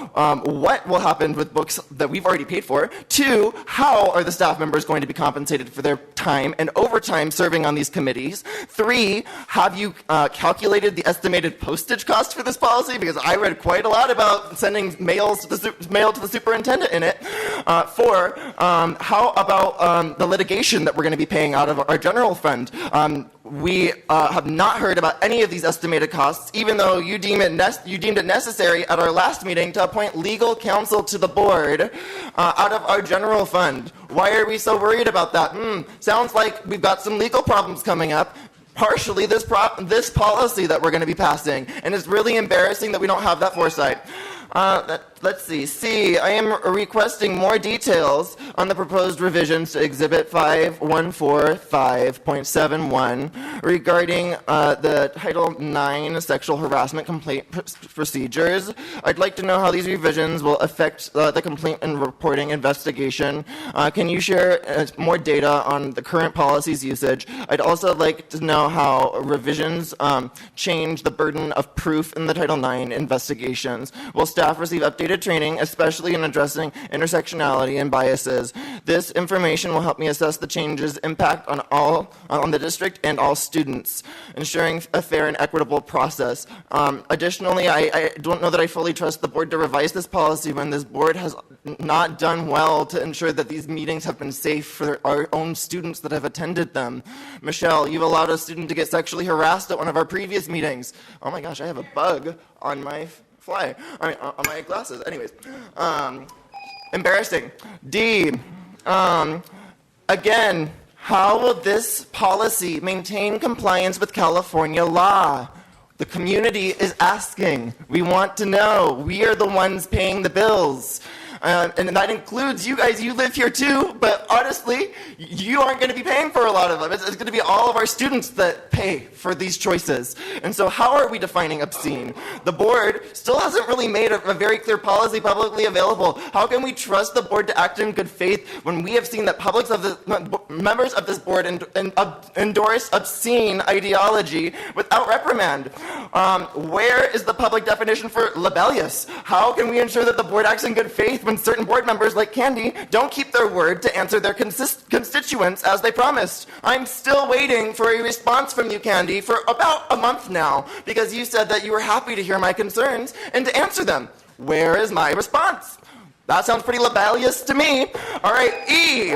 what will happen with books that we've already paid for. Two, how are the staff members going to be compensated for their time and overtime serving on these committees? Three, have you calculated the estimated postage cost for this policy? Because I read quite a lot about sending mail to the superintendent in it. Four, how about the litigation that we're going to be paying out of our general fund? We have not heard about any of these estimated costs, even though you deemed it necessary at our last meeting to appoint legal counsel to the board out of our general fund. Why are we so worried about that? Sounds like we've got some legal problems coming up. Partially this policy that we're going to be passing, and it's really embarrassing that we don't have that foresight. Let's see. C, I am requesting more details on the proposed revisions to Exhibit 5145.71 regarding the Title IX sexual harassment complaint procedures. I'd like to know how these revisions will affect the complaint and reporting investigation. Can you share more data on the current policy's usage? I'd also like to know how revisions change the burden of proof in the Title IX investigations. Will staff receive updated needed training, especially in addressing intersectionality and biases. This information will help me assess the changes' impact on the district and all students, ensuring a fair and equitable process. Additionally, I don't know that I fully trust the board to revise this policy when this board has not done well to ensure that these meetings have been safe for our own students that have attended them. Michelle, you've allowed a student to get sexually harassed at one of our previous meetings. Oh my gosh, I have a bug on my on my glasses. Anyways, embarrassing. D, again, how will this policy maintain compliance with California law? The community is asking. We want to know. We are the ones paying the bills. And that includes you guys. You live here too, but honestly, you aren't going to be paying for a lot of them. It's going to be all of our students that pay for these choices. And so how are we defining obscene? The board still hasn't really made a very clear policy publicly available. How can we trust the board to act in good faith when we have seen that members of this board endorse obscene ideology without reprimand? Where is the public definition for rebellious? How can we ensure that the board acts in good faith when certain board members like Candy don't keep their word to answer their constituents as they promised? I'm still waiting for a response from you, Candy, for about a month now, because you said that you were happy to hear my concerns and to answer them. Where is my response? That sounds pretty rebellious to me. All right, E.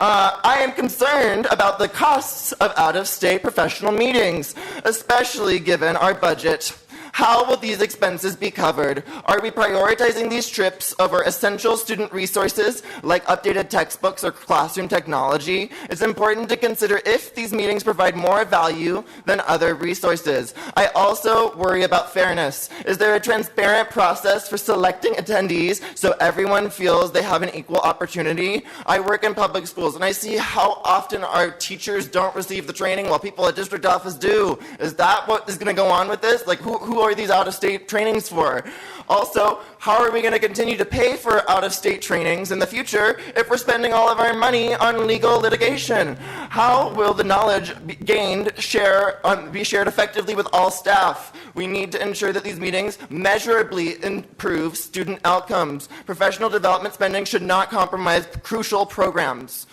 I am concerned about the costs of out-of-state professional meetings, especially given our budget. How will these expenses be covered? Are we prioritizing these trips over essential student resources like updated textbooks or classroom technology? It's important to consider if these meetings provide more value than other resources. I also worry about fairness. Is there a transparent process for selecting attendees so everyone feels they have an equal opportunity? I work in public schools and I see how often our teachers don't receive the training while people at district office do. Is that what is going to go on with this? Like, who are these out-of-state trainings for? Also, how are we going to continue to pay for out-of-state trainings in the future if we're spending all of our money on legal litigation? How will the knowledge gained be shared effectively with all staff? We need to ensure that these meetings measurably improve student outcomes. Professional development spending should not compromise crucial programs.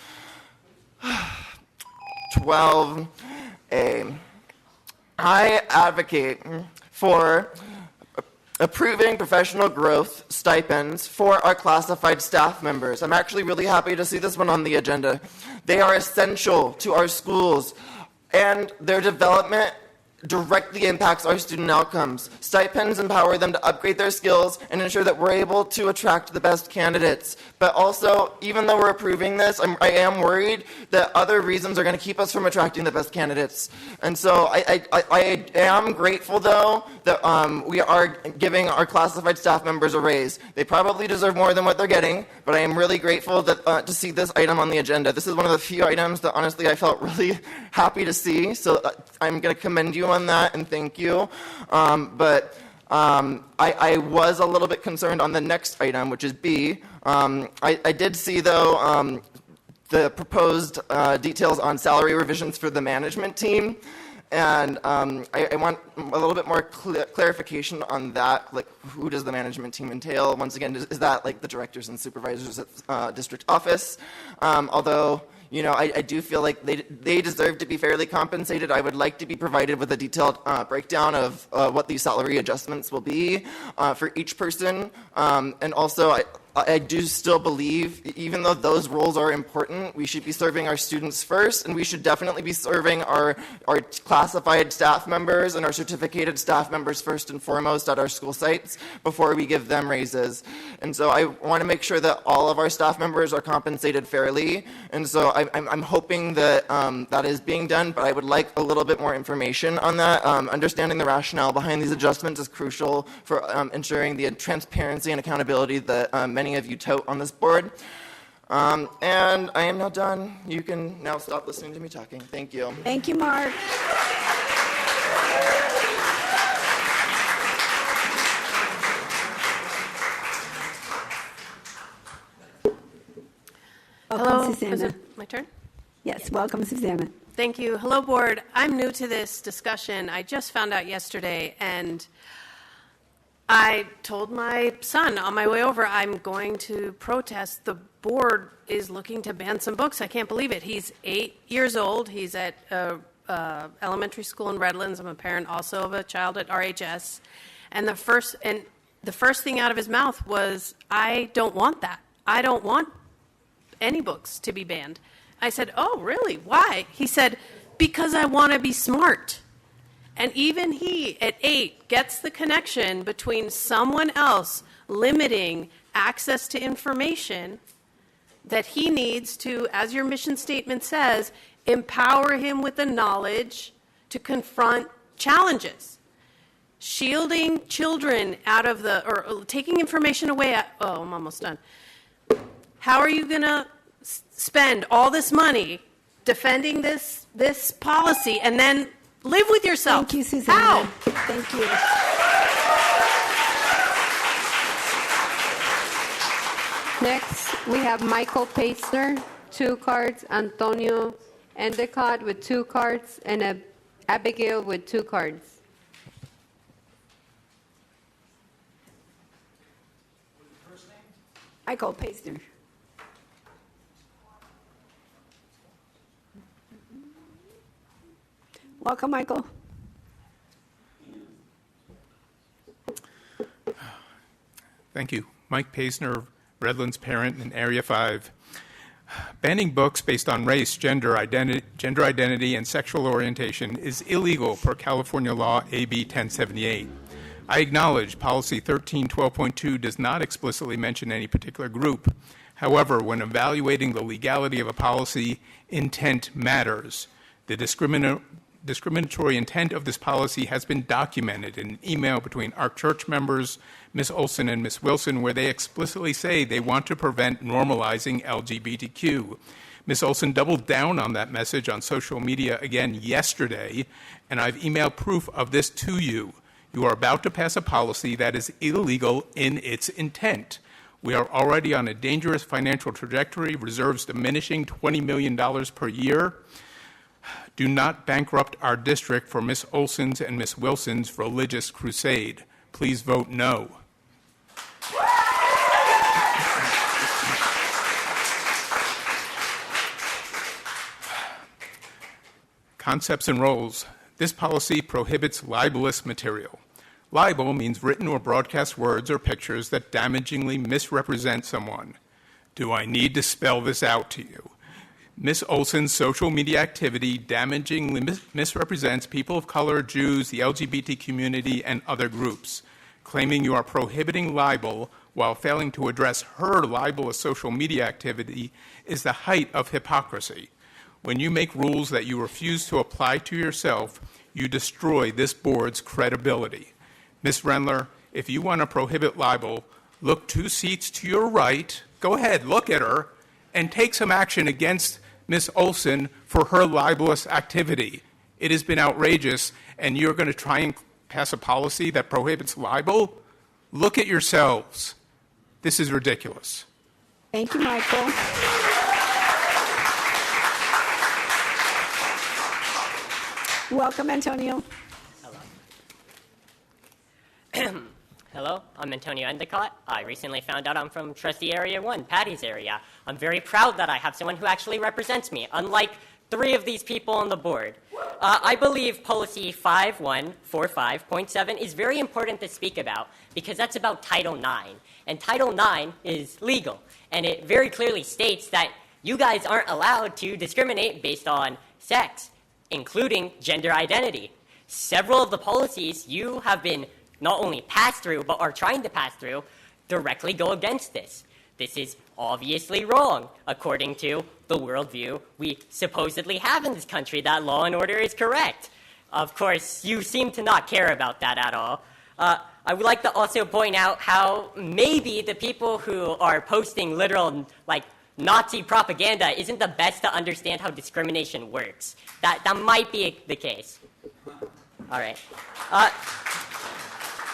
12A. I advocate for approving professional growth stipends for our classified staff members. I'm actually really happy to see this one on the agenda. They are essential to our schools, and their development directly impacts our student outcomes. Stipends empower them to upgrade their skills and ensure that we're able to attract the best candidates. But also, even though we're approving this, I am worried that other reasons are going to keep us from attracting the best candidates. And so I am grateful, though, that we are giving our classified staff members a raise. They probably deserve more than what they're getting, but I am really grateful that, to see this item on the agenda. This is one of the few items that, honestly, I felt really happy to see. So I'm going to commend you on that and thank you. But I was a little bit concerned on the next item, which is B. I did see, though, the proposed details on salary revisions for the management team. And I want a little bit more clarification on that. Like, who does the management team entail? Once again, is that like the directors and supervisors at district office? Although, you know, I do feel like they deserve to be fairly compensated. I would like to be provided with a detailed breakdown of what these salary adjustments will be for each person. And also, I do still believe, even though those roles are important, we should be serving our students first, and we should definitely be serving our classified staff members and our certificated staff members first and foremost at our school sites before we give them raises. And so I want to make sure that all of our staff members are compensated fairly, and so I'm hoping that that is being done, but I would like a little bit more information on that. Understanding the rationale behind these adjustments is crucial for ensuring the transparency and accountability that many of you tote on this board. And I am now done. You can now stop listening to me talking. Thank you. Thank you, Mark. Hello. Welcome, Is Susanna. it my turn? Yes, welcome, Susanna. Thank you. Hello, board. I'm new to this discussion. I just found out yesterday, and I told my son on my way over, I'm going to protest. The board is looking to ban some books. I can't believe it. He's 8 years old. He's at elementary school in Redlands. I'm a parent also of a child at RHS. And the first thing out of his mouth was, I don't want that. I don't want any books to be banned. I said, oh, really? Why? He said, because I want to be smart. And even he, at 8, gets the connection between someone else limiting access to information that he needs to, as your mission statement says, empower him with the knowledge to confront challenges. Shielding children out of or taking information away. I'm almost done. How are you going to spend all this money defending this policy and then live with yourself? Thank you, Susanna. How? Thank you. Next, we have Michael Paitzner, 2 cards, Antonio Endicott with 2 cards, and Abigail with 2 cards. Michael Paitzner. Welcome, Michael. Thank you. Mike Paisner, Redlands parent in Area 5. Banning books based on race, gender identity, and sexual orientation is illegal per California law AB 1078. I acknowledge policy 1312.2 does not explicitly mention any particular group. However, when evaluating the legality of a policy, intent matters. The discriminatory intent of this policy has been documented in an email between our church members, Ms. Olson and Ms. Wilson, where they explicitly say they want to prevent normalizing LGBTQ. Ms. Olson doubled down on that message on social media again yesterday, and I've emailed proof of this to you. You are about to pass a policy that is illegal in its intent. We are already on a dangerous financial trajectory, reserves diminishing $20 million per year. Do not bankrupt our district for Ms. Olson's and Ms. Wilson's religious crusade. Please vote no. Concepts and roles. This policy prohibits libelous material. Libel means written or broadcast words or pictures that damagingly misrepresent someone. Do I need to spell this out to you? Ms. Olson's social media activity damagingly misrepresents people of color, Jews, the LGBT community, and other groups. Claiming you are prohibiting libel while failing to address her libelous social media activity is the height of hypocrisy. When you make rules that you refuse to apply to yourself, you destroy this board's credibility. Ms. Rendler, if you want to prohibit libel, look 2 seats to your right, go ahead, look at her, and take some action against Ms. Olson for her libelous activity. It has been outrageous, and you're going to try and pass a policy that prohibits libel? Look at yourselves. This is ridiculous. Thank you, Michael. Welcome, Antonio. Hello, I'm Antonio Endicott. I recently found out I'm from Trustee Area 1, Patty's area. I'm very proud that I have someone who actually represents me, unlike 3 of these people on the board. I believe policy 5145.7 is very important to speak about because that's about Title IX. And Title IX is legal. And it very clearly states that you guys aren't allowed to discriminate based on sex, including gender identity. Several of the policies you have been not only passed through, but are trying to pass through, directly go against this. This is obviously wrong, according to the worldview we supposedly have in this country, that law and order is correct. Of course, you seem to not care about that at all. I would like to also point out how maybe the people who are posting literal, Nazi propaganda isn't the best to understand how discrimination works. That might be the case. All right.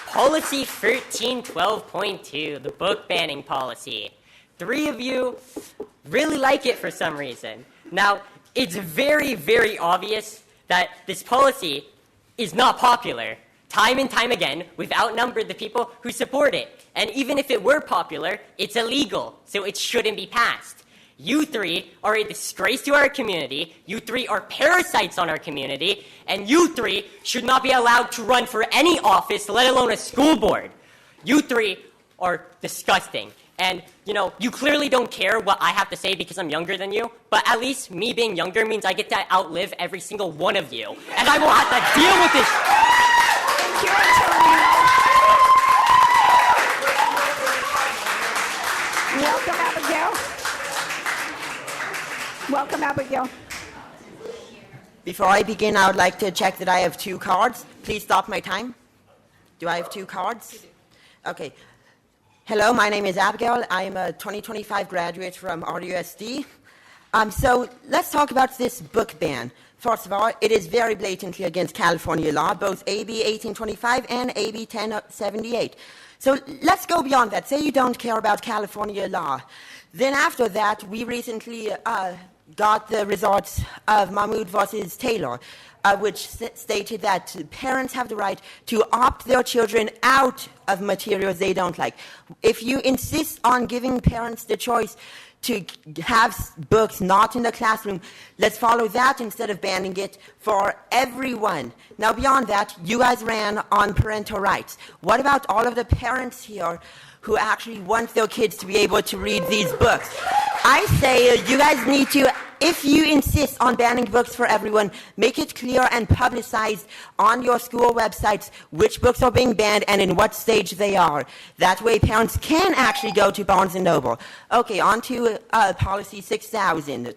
Policy 1312.2, the book banning policy. 3 of you really like it for some reason. Now, it's very, very obvious that this policy is not popular. time and time again, we've outnumbered the people who support it. And even if it were popular, it's illegal, so it shouldn't be passed. You three are a disgrace to our community, you three are parasites on our community, and you three should not be allowed to run for any office, let alone a school board. You three are disgusting. And, you clearly don't care what I have to say because I'm younger than you, but at least me being younger means I get to outlive every single one of you. And I will have to deal with this. Thank you, Antonio. Welcome, Abigail. Welcome, Abigail. Before I begin, I would like to check that I have 2 cards. Please stop my time. Do I have 2 cards? Okay. Hello, my name is Abigail. I am a 2025 graduate from RUSD. So let's talk about this book ban. First of all, it is very blatantly against California law, both AB 1825 and AB 1078. So let's go beyond that. Say you don't care about California law. Then after that, we recently got the results of Mahmoud versus Taylor, which stated that parents have the right to opt their children out of materials they don't like. If you insist on giving parents the choice to have books not in the classroom, let's follow that instead of banning it for everyone. Now, beyond that, you guys ran on parental rights. What about all of the parents here who actually want their kids to be able to read these books? I say you guys need to, if you insist on banning books for everyone, make it clear and publicized on your school websites which books are being banned and in what stage they are. That way parents can actually go to Barnes & Noble. Okay, on to Policy 6000.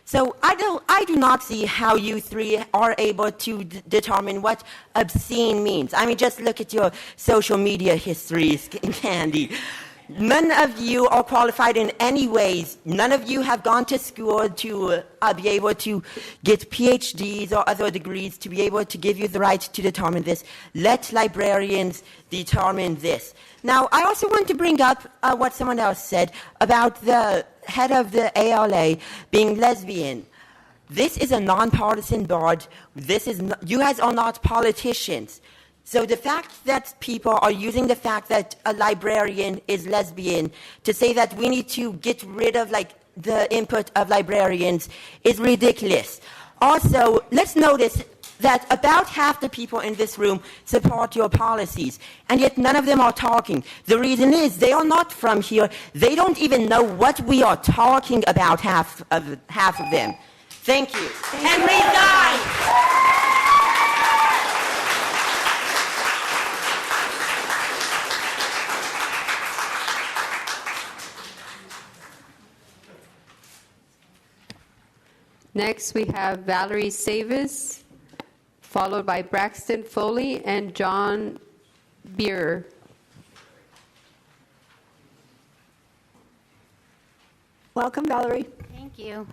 So I do not see how you three are able to determine what obscene means. I mean, just look at your social media histories, Candy. None of you are qualified in any ways. None of you have gone to school to be able to get PhDs or other degrees to be able to give you the right to determine this. Let librarians determine this. Now, I also want to bring up what someone else said about the head of the ALA being lesbian. This is a nonpartisan board. You guys are not politicians. So the fact that people are using the fact that a librarian is lesbian to say that we need to get rid of the input of librarians is ridiculous. Also, let's notice that about half the people in this room support your policies, and yet none of them are talking. The reason is they are not from here. They don't even know what we are talking about, half of them. Thank you. And resign! Next, we have Valerie Savis, followed by Braxton Foley and John Beer. Welcome, Valerie. Thank you.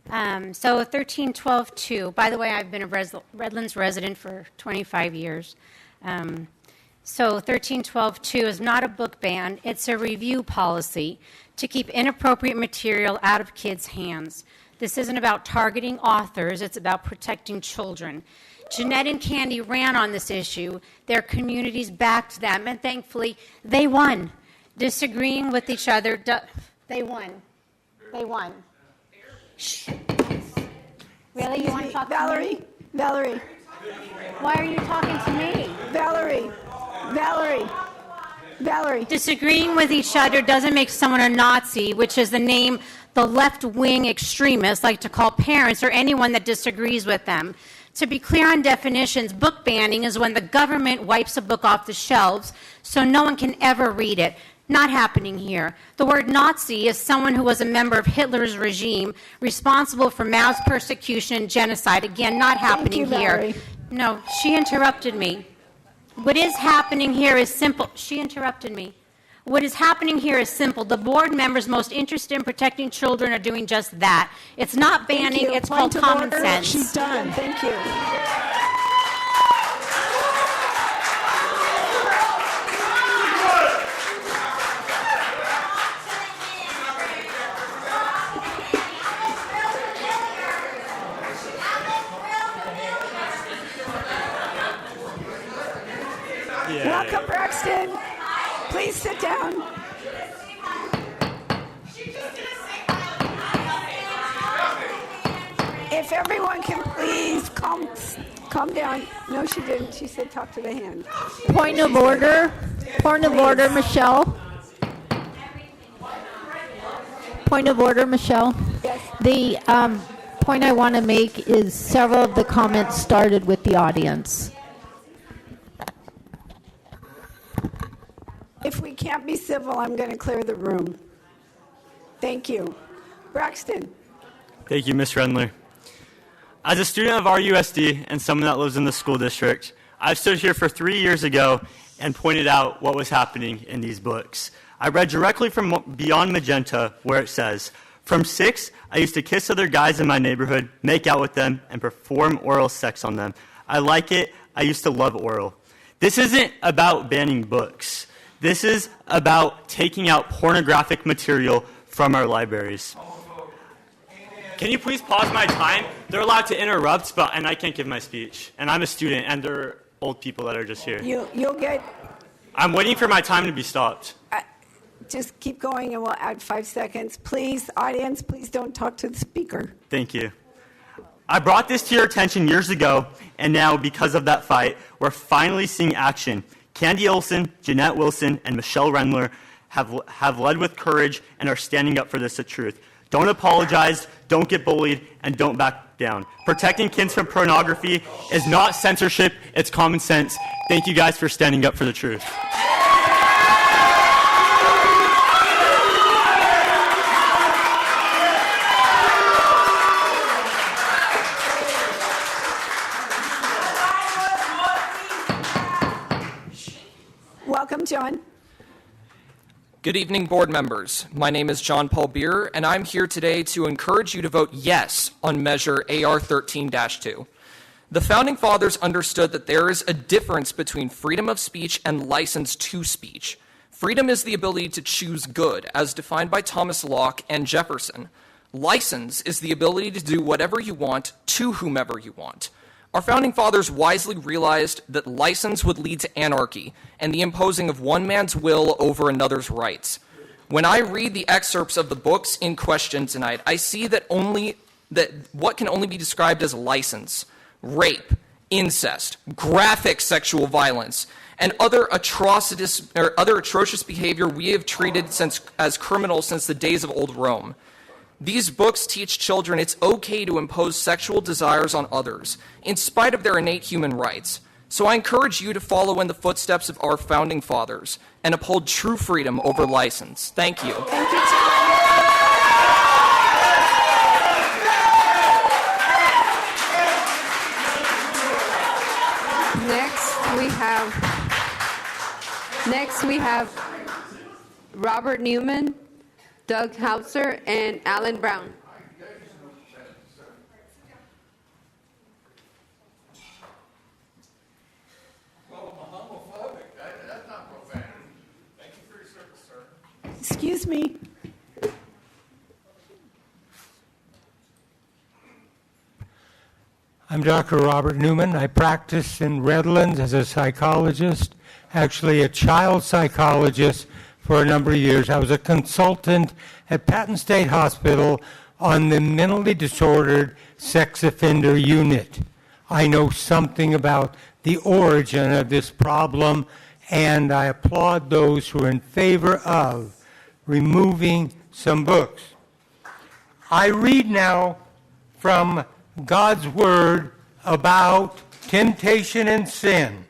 So 1312-2, by the way, I've been a Redlands resident for 25 years. So 1312-2 is not a book ban, it's a review policy to keep inappropriate material out of kids' hands. This isn't about targeting authors, it's about protecting children. Jeanette and Candy ran on this issue. Their communities backed them, and thankfully, they won. Disagreeing with each other, they won. They won. Shh. Really? You want to talk Valerie? to me? Valerie. Why are you talking to me? Valerie. Valerie. Valerie. Disagreeing with each other doesn't make someone a Nazi, which is the name the left-wing extremists like to call parents or anyone that disagrees with them. To be clear on definitions, book banning is when the government wipes a book off the shelves so no one can ever read it. Not happening here. The word Nazi is someone who was a member of Hitler's regime, responsible for mass persecution and genocide. Again, not happening here. No, she interrupted me. What is happening here is simple. She interrupted me. What is happening here is simple. The board members most interested in protecting children are doing just that. It's not banning, it's called common sense. She's done. Thank you. Welcome, Braxton. Please sit down. If everyone can please calm down. No, she didn't. She said talk to the hand. Point of order. Point of order, Michelle. Point of order, Michelle. Yes. The point I want to make is several of the comments started with the audience. If we can't be civil, I'm going to clear the room. Thank you. Braxton. Thank you, Ms. Rendler. As a student of RUSD and someone that lives in the school district, I've stood here for 3 years ago and pointed out what was happening in these books. I read directly from Beyond Magenta, where it says, "From 6, I used to kiss other guys in my neighborhood, make out with them, and perform oral sex on them. I like it. I used to love oral." This isn't about banning books. This is about taking out pornographic material from our libraries. Can you please pause my time? They're allowed to interrupt, and I can't give my speech. And I'm a student, and they're old people that are just here. You'll get... I'm waiting for my time to be stopped. Just keep going and we'll add 5 seconds. Please, audience, please don't talk to the speaker. Thank you. I brought this to your attention years ago, and now, because of that fight, we're finally seeing action. Candy Olson, Jeanette Wilson, and Michelle Rendler have led with courage and are standing up for this truth. Don't apologize, don't get bullied, and don't back down. Protecting kids from pornography is not censorship, it's common sense. Thank you guys for standing up for the truth. Welcome, John. Good evening, board members. My name is John Paul Beer, and I'm here today to encourage you to vote yes on Measure AR 13-2. The Founding Fathers understood that there is a difference between freedom of speech and license to speech. Freedom is the ability to choose good, as defined by Thomas Locke and Jefferson. License is the ability to do whatever you want to whomever you want. Our Founding Fathers wisely realized that license would lead to anarchy and the imposing of one man's will over another's rights. When I read the excerpts of the books in question tonight, I see that what can only be described as license, rape, incest, graphic sexual violence, and other atrocious behavior we have treated as criminal since the days of old Rome. These books teach children it's okay to impose sexual desires on others, in spite of their innate human rights. So I encourage you to follow in the footsteps of our Founding Fathers and uphold true freedom over license. Thank you. Thank you, Next we have Robert Newman, Doug Hauser, and Alan Brown. Excuse me. I'm Dr. Robert Newman. I practice in Redlands as a psychologist, actually a child psychologist for a number of years. I was a consultant at Patton State Hospital on the mentally disordered sex offender unit. I know something about the origin of this problem, and I applaud those who are in favor of removing some books. I read now from God's Word about temptation and sin.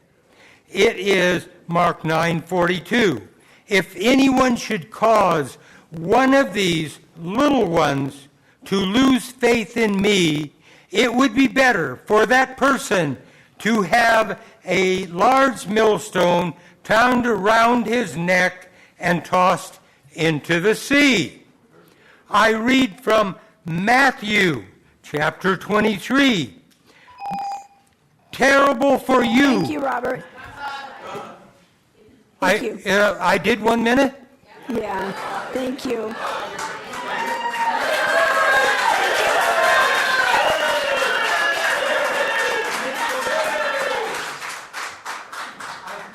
It is Mark 9:42. If anyone should cause one of these little ones to lose faith in me, it would be better for that person to have a large millstone tied around his neck and tossed into the sea. I read from Matthew chapter 23. Terrible for you. Thank you, Robert. Thank you. I did 1 minute? Yeah, thank you.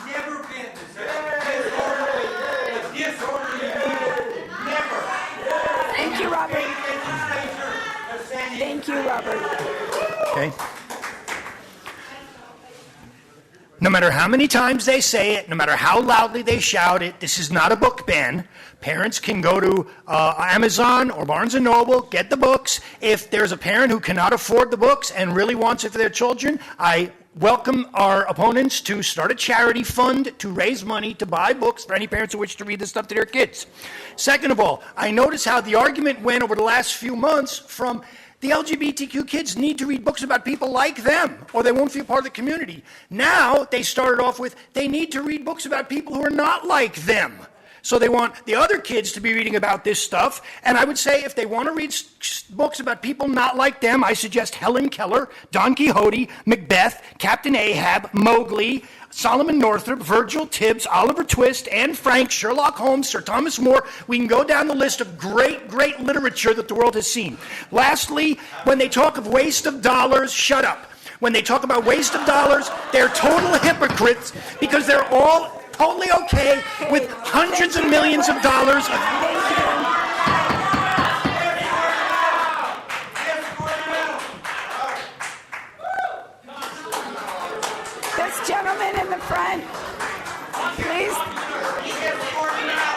Never No matter how many times they say it, no matter how loudly they shout it, this is not a book ban. Parents can go to Amazon or Barnes & Noble, get the books. If there's a parent who cannot afford the books and really wants it for their children, I welcome our opponents to start a charity fund to raise money to buy books for any parents who wish to read this stuff to their kids. Second of all, I notice how the argument went over the last few months from the LGBTQ kids need to read books about people like them, or they won't feel part of the community. Now, they started off with, they need to read books about people who are not like them. So they want the other kids to be reading about this stuff. And I would say if they want to read books about people not like them, I suggest Helen Keller, Don Quixote, Macbeth, Captain Ahab, Mowgli, Solomon Northup, Virgil Tibbs, Oliver Twist, Anne Frank, Sherlock Holmes, Sir Thomas More. We can go down the list of great, great literature that the world has seen. Lastly, when they talk of waste of dollars, shut up. When they talk about waste of dollars, they're total hypocrites because they're all totally okay with hundreds of millions of dollars. This gentleman in the front, please.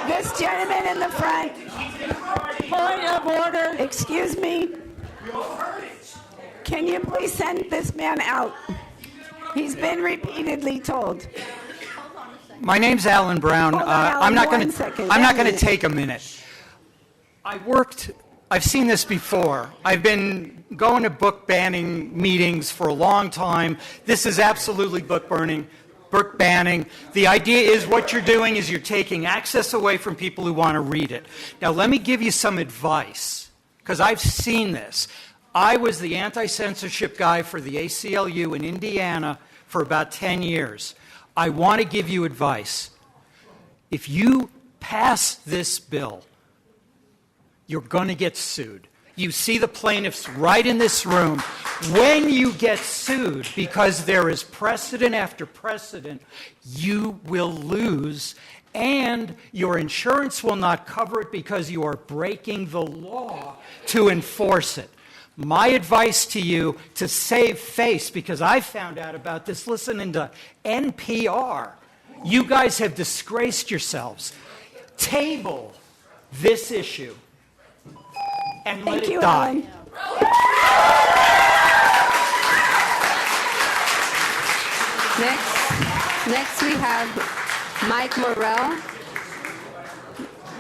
This gentleman in the front. Point of order. Excuse me. Can you please send this man out? He's been repeatedly told. My name's Alan Brown. I'm not going to take a minute. I've seen this before. I've been going to book banning meetings for a long time. This is absolutely book banning. The idea is what you're doing is you're taking access away from people who want to read it. Now, let me give you some advice, because I've seen this. I was the anti-censorship guy for the ACLU in Indiana for about 10 years. I want to give you advice. If you pass this bill, you're going to get sued. You see the plaintiffs right in this room. When you get sued, because there is precedent after precedent, you will lose, and your insurance will not cover it because you are breaking the law to enforce it. My advice to you, to save face, because I found out about this listening to NPR. You guys have disgraced yourselves. Table this issue and let it die. Next we have Mike Morrell.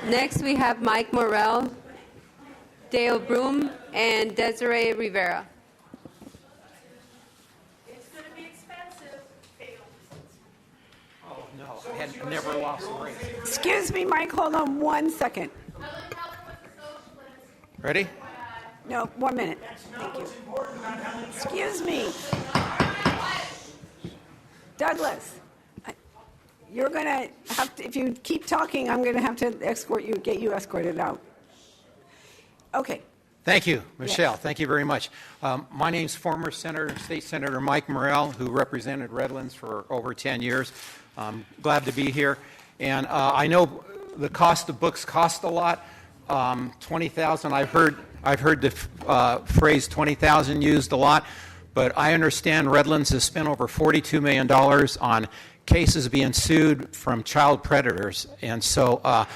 Next we have Mike Morrell, Dale Broom, and Desiree Rivera. It's going to be expensive. Oh, no. I had never lost a race. Excuse me, Mike, hold on 1 second. Ready? No, 1 minute. Thank you. Excuse me. Douglas, you're going to have to, if you keep talking, I'm going to have to get you escorted out. Okay. Thank you, Michelle. Thank you very much. My name's former State Senator Mike Morrell, who represented Redlands for over 10 years. I'm glad to be here. And I know the cost of books cost a lot. 20,000. I've heard the phrase 20,000 used a lot, but I understand Redlands has spent over $42 million on cases being sued from child predators, and so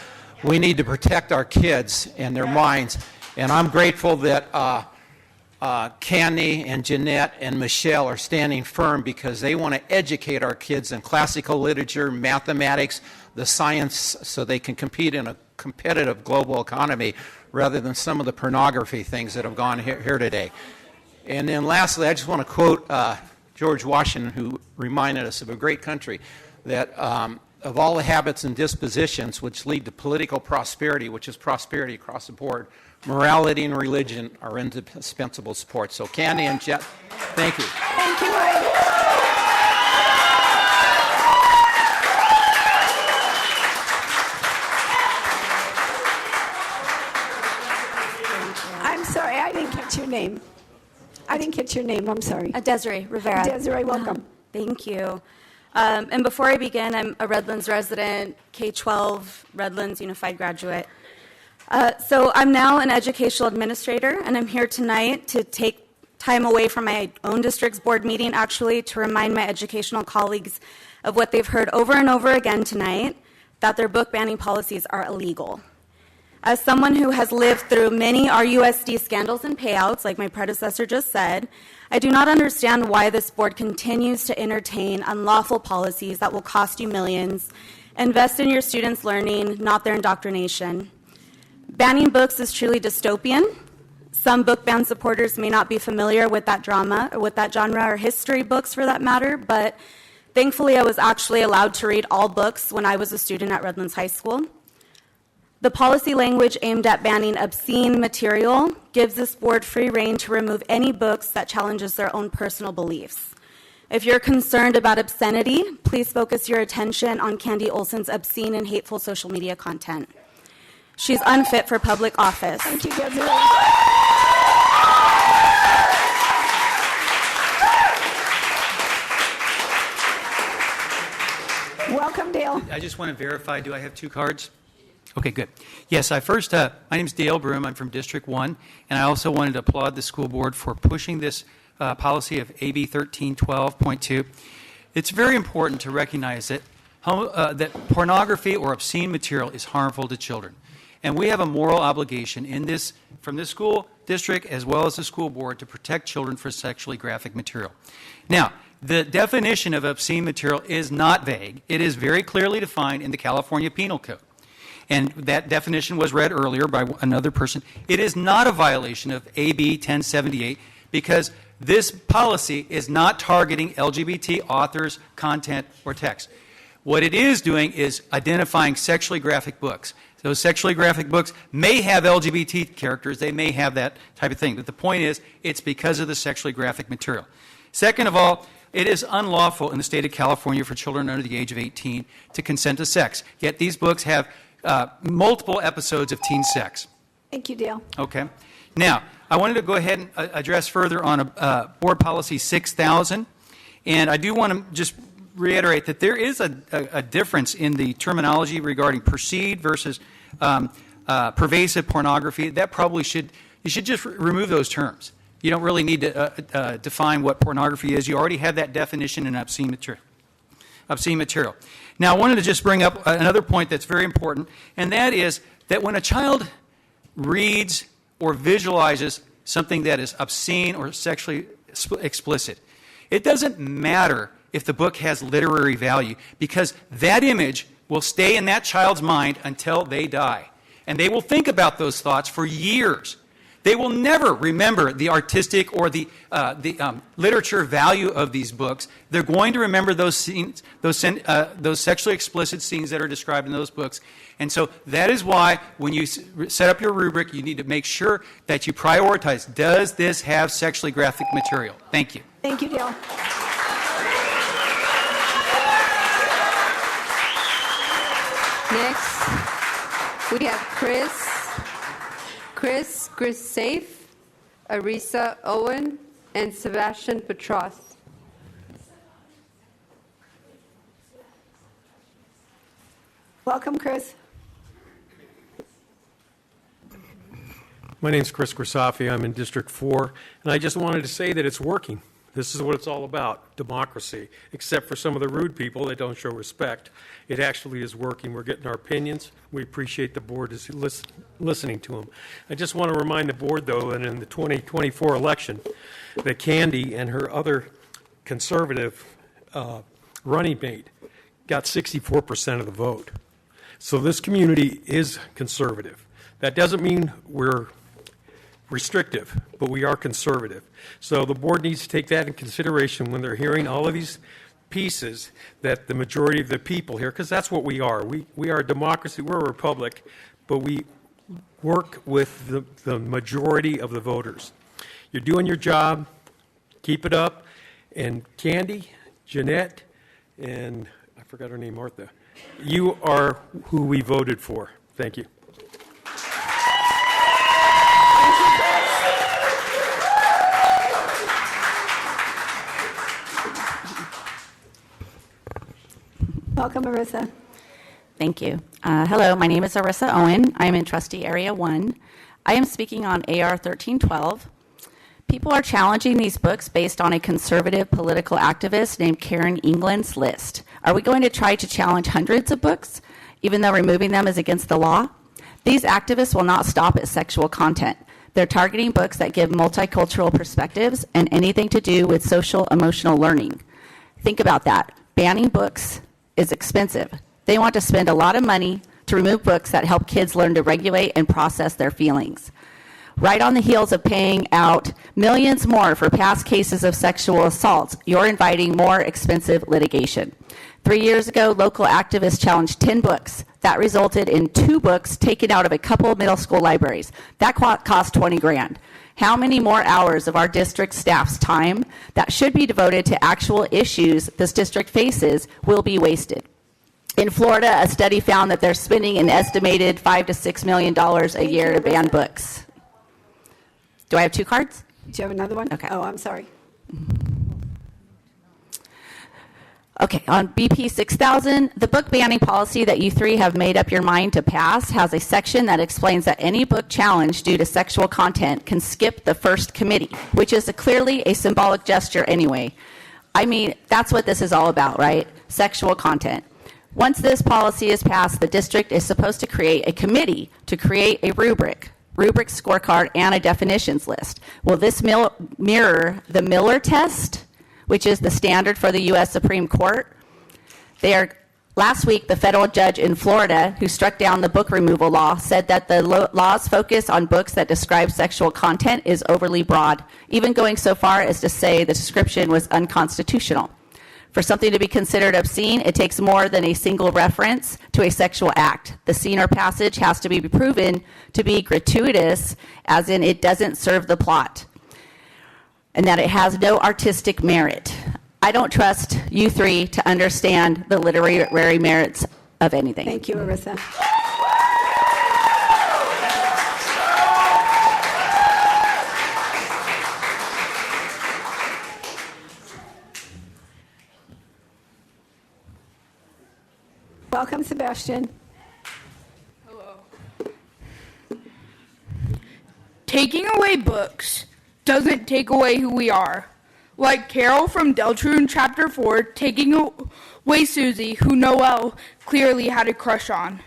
we need to protect our kids and their minds. And I'm grateful that Candy and Jeanette and Michelle are standing firm because they want to educate our kids in classical literature, mathematics, the science, so they can compete in a competitive global economy rather than some of the pornography things that have gone here today. And then lastly, I just want to quote George Washington, who reminded us of a great country, that of all the habits and dispositions which lead to political prosperity, which is prosperity across the board, morality and religion are indispensable supports. So Candy and Jet, thank you. Thank you, Mike. I'm sorry, I didn't catch your name. I'm sorry. Desiree Rivera. Desiree, welcome. Thank you. And before I begin, I'm a Redlands resident, K-12 Redlands Unified graduate. So I'm now an educational administrator, and I'm here tonight to take time away from my own district's board meeting, actually, to remind my educational colleagues of what they've heard over and over again tonight, that their book banning policies are illegal. As someone who has lived through many RUSD scandals and payouts, like my predecessor just said, I do not understand why this board continues to entertain unlawful policies that will cost you millions. Invest in your students' learning, not their indoctrination. Banning books is truly dystopian. Some book ban supporters may not be familiar with that drama, or with that genre, or history books for that matter, but thankfully I was actually allowed to read all books when I was a student at Redlands High School. The policy language aimed at banning obscene material gives this board free rein to remove any books that challenges their own personal beliefs. If you're concerned about obscenity, please focus your attention on Candy Olson's obscene and hateful social media content. She's unfit for public office. Thank you, Desiree. Welcome, Dale. I just want to verify, do I have 2 cards? Okay, good. Yes, my name is Dale Broom. I'm from District 1, and I also wanted to applaud the school board for pushing this policy of AB 1312.2. It's very important to recognize that, that pornography or obscene material is harmful to children. And we have a moral obligation from this school district as well as the school board to protect children from sexually graphic material. Now, the definition of obscene material is not vague. It is very clearly defined in the California Penal Code. And that definition was read earlier by another person. It is not a violation of AB 1078 because this policy is not targeting LGBT authors, content, or text. What it is doing is identifying sexually graphic books. Those sexually graphic books may have LGBT characters, they may have that type of thing, but the point is it's because of the sexually graphic material. Second of all, it is unlawful in the state of California for children under the age of 18 to consent to sex, yet these books have multiple episodes of teen sex. Thank you, Dale. Okay. Now, I wanted to go ahead and address further on Board Policy 6000, and I do want to just reiterate that there is a difference in the terminology regarding perceived versus pervasive pornography. That probably you should just remove those terms. You don't really need to define what pornography is. You already have that definition in obscene material. Now, I wanted to just bring up another point that's very important, and that is that when a child reads or visualizes something that is obscene or sexually explicit, it doesn't matter if the book has literary value, because that image will stay in that child's mind until they die. And they will think about those thoughts for years. They will never remember the artistic or the literature value of these books. They're going to remember those scenes, those sexually explicit scenes that are described in those books. And so that is why when you set up your rubric, you need to make sure that you prioritize, does this have sexually graphic material? Thank you. Thank you, Dale. Next, we have Chris Safe, Arisa Owen, and Sebastian Petros. Welcome, Chris. My name's Chris Grisafi. I'm in District 4, and I just wanted to say that it's working. This is what it's all about, democracy, except for some of the rude people that don't show respect. It actually is working. We're getting our opinions. We appreciate the board is listening to them. I just want to remind the board, though, that in the 2024 election, that Candy and her other conservative running mate got 64% of the vote. So this community is conservative. That doesn't mean we're restrictive, but we are conservative. So the board needs to take that in consideration when they're hearing all of these pieces, that the majority of the people here, because that's what we are. We are a democracy, we're a republic, but we work with the majority of the voters. You're doing your job, keep it up, and Candy, Jeanette, and I forgot her name, Martha, you are who we voted for. Thank you. Welcome, Arisa. Thank you. Hello, my name is Arisa Owen. I am in Trustee Area 1. I am speaking on AR 1312. People are challenging these books based on a conservative political activist named Karen England's list. Are we going to try to challenge hundreds of books, even though removing them is against the law? These activists will not stop at sexual content. They're targeting books that give multicultural perspectives and anything to do with social emotional learning. Think about that. Banning books is expensive. They want to spend a lot of money to remove books that help kids learn to regulate and process their feelings. Right on the heels of paying out millions more for past cases of sexual assault, you're inviting more expensive litigation. 3 years ago, local activists challenged 10 books. That resulted in 2 books taken out of a couple of middle school libraries. That cost 20 grand. How many more hours of our district staff's time that should be devoted to actual issues this district faces will be wasted? In Florida, a study found that they're spending an estimated $5 to $6 million a year to ban books. Do I have 2 cards? Do you have another one? Okay. Oh, I'm sorry. Okay, on BP 6000, the book banning policy that you 3 have made up your mind to pass has a section that explains that any book challenged due to sexual content can skip the first committee, which is clearly a symbolic gesture anyway. I mean, that's what this is all about, right? Sexual content. Once this policy is passed, the district is supposed to create a committee to create a rubric scorecard, and a definitions list. Will this mirror the Miller test, which is the standard for the U.S. Supreme Court? Last week, the federal judge in Florida who struck down the book removal law said that the law's focus on books that describe sexual content is overly broad, even going so far as to say the description was unconstitutional. For something to be considered obscene, it takes more than a single reference to a sexual act. The scene or passage has to be proven to be gratuitous, as in it doesn't serve the plot, and that it has no artistic merit. I don't trust you 3 to understand the literary merits of anything. Thank you, Arissa. Welcome, Sebastian. Taking away books doesn't take away who we are. Like Carol from Deltrude Chapter 4 taking away Susie, who Noelle clearly had a crush on.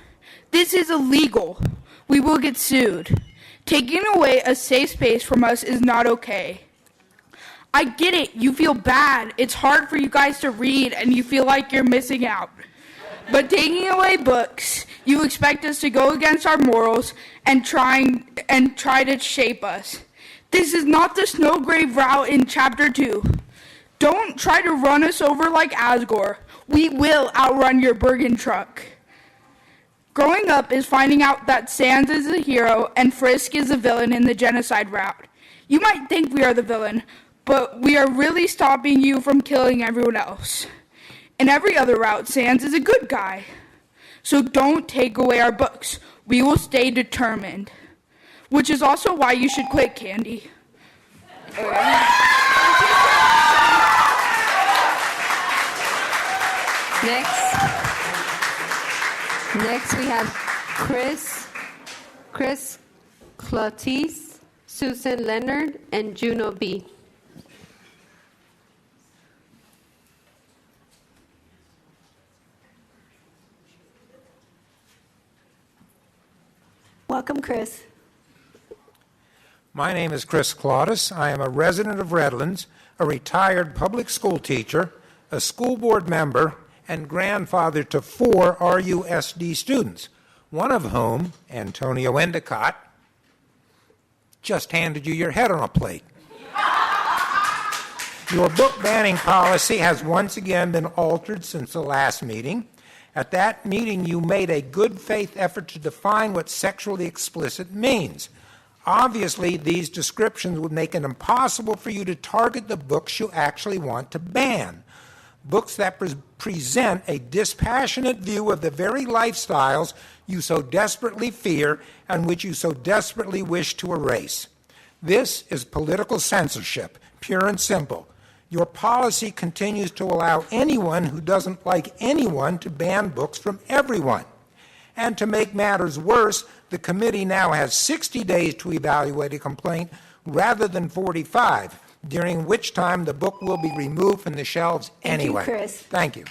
This is illegal. We will get sued. Taking away a safe space from us is not okay. I get it. You feel bad. It's hard for you guys to read and you feel like you're missing out. But taking away books, you expect us to go against our morals and try to shape us. This is not the Snowgrave route in Chapter 2. Don't try to run us over like Asgore. We will outrun your Bergen truck. Growing up is finding out that Sans is the hero and Frisk is the villain in the genocide route. You might think we are the villain, but we are really stopping you from killing everyone else. In every other route, Sans is a good guy. So don't take away our books. We will stay determined. Which is also why you should quit, Candy. Next we have Chris Clotis, Susan Leonard, and Juno B. Welcome, Chris. My name is Chris Claudis. I am a resident of Redlands, a retired public school teacher, a school board member, and grandfather to 4 RUSD students, one of whom, Antonio Endicott, just handed you your head on a plate. Your book banning policy has once again been altered since the last meeting. At that meeting, you made a good faith effort to define what sexually explicit means. Obviously, these descriptions would make it impossible for you to target the books you actually want to ban. Books that present a dispassionate view of the very lifestyles you so desperately fear and which you so desperately wish to erase. This is political censorship, pure and simple. Your policy continues to allow anyone who doesn't like anyone to ban books from everyone. And to make matters worse, the committee now has 60 days to evaluate a complaint rather than 45, during which time the book will be removed from the shelves anyway. Thank you, Chris. Thank you.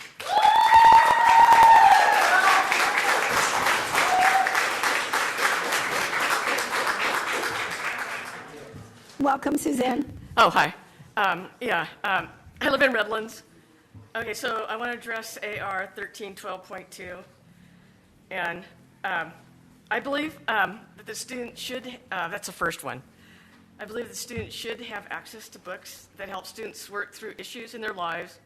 Welcome, Suzanne. Oh, hi. I live in Redlands. Okay, so I want to address AR 1312.2. And I believe that the student should, that's the first one. I believe the student should have access to books that help students work through issues in their lives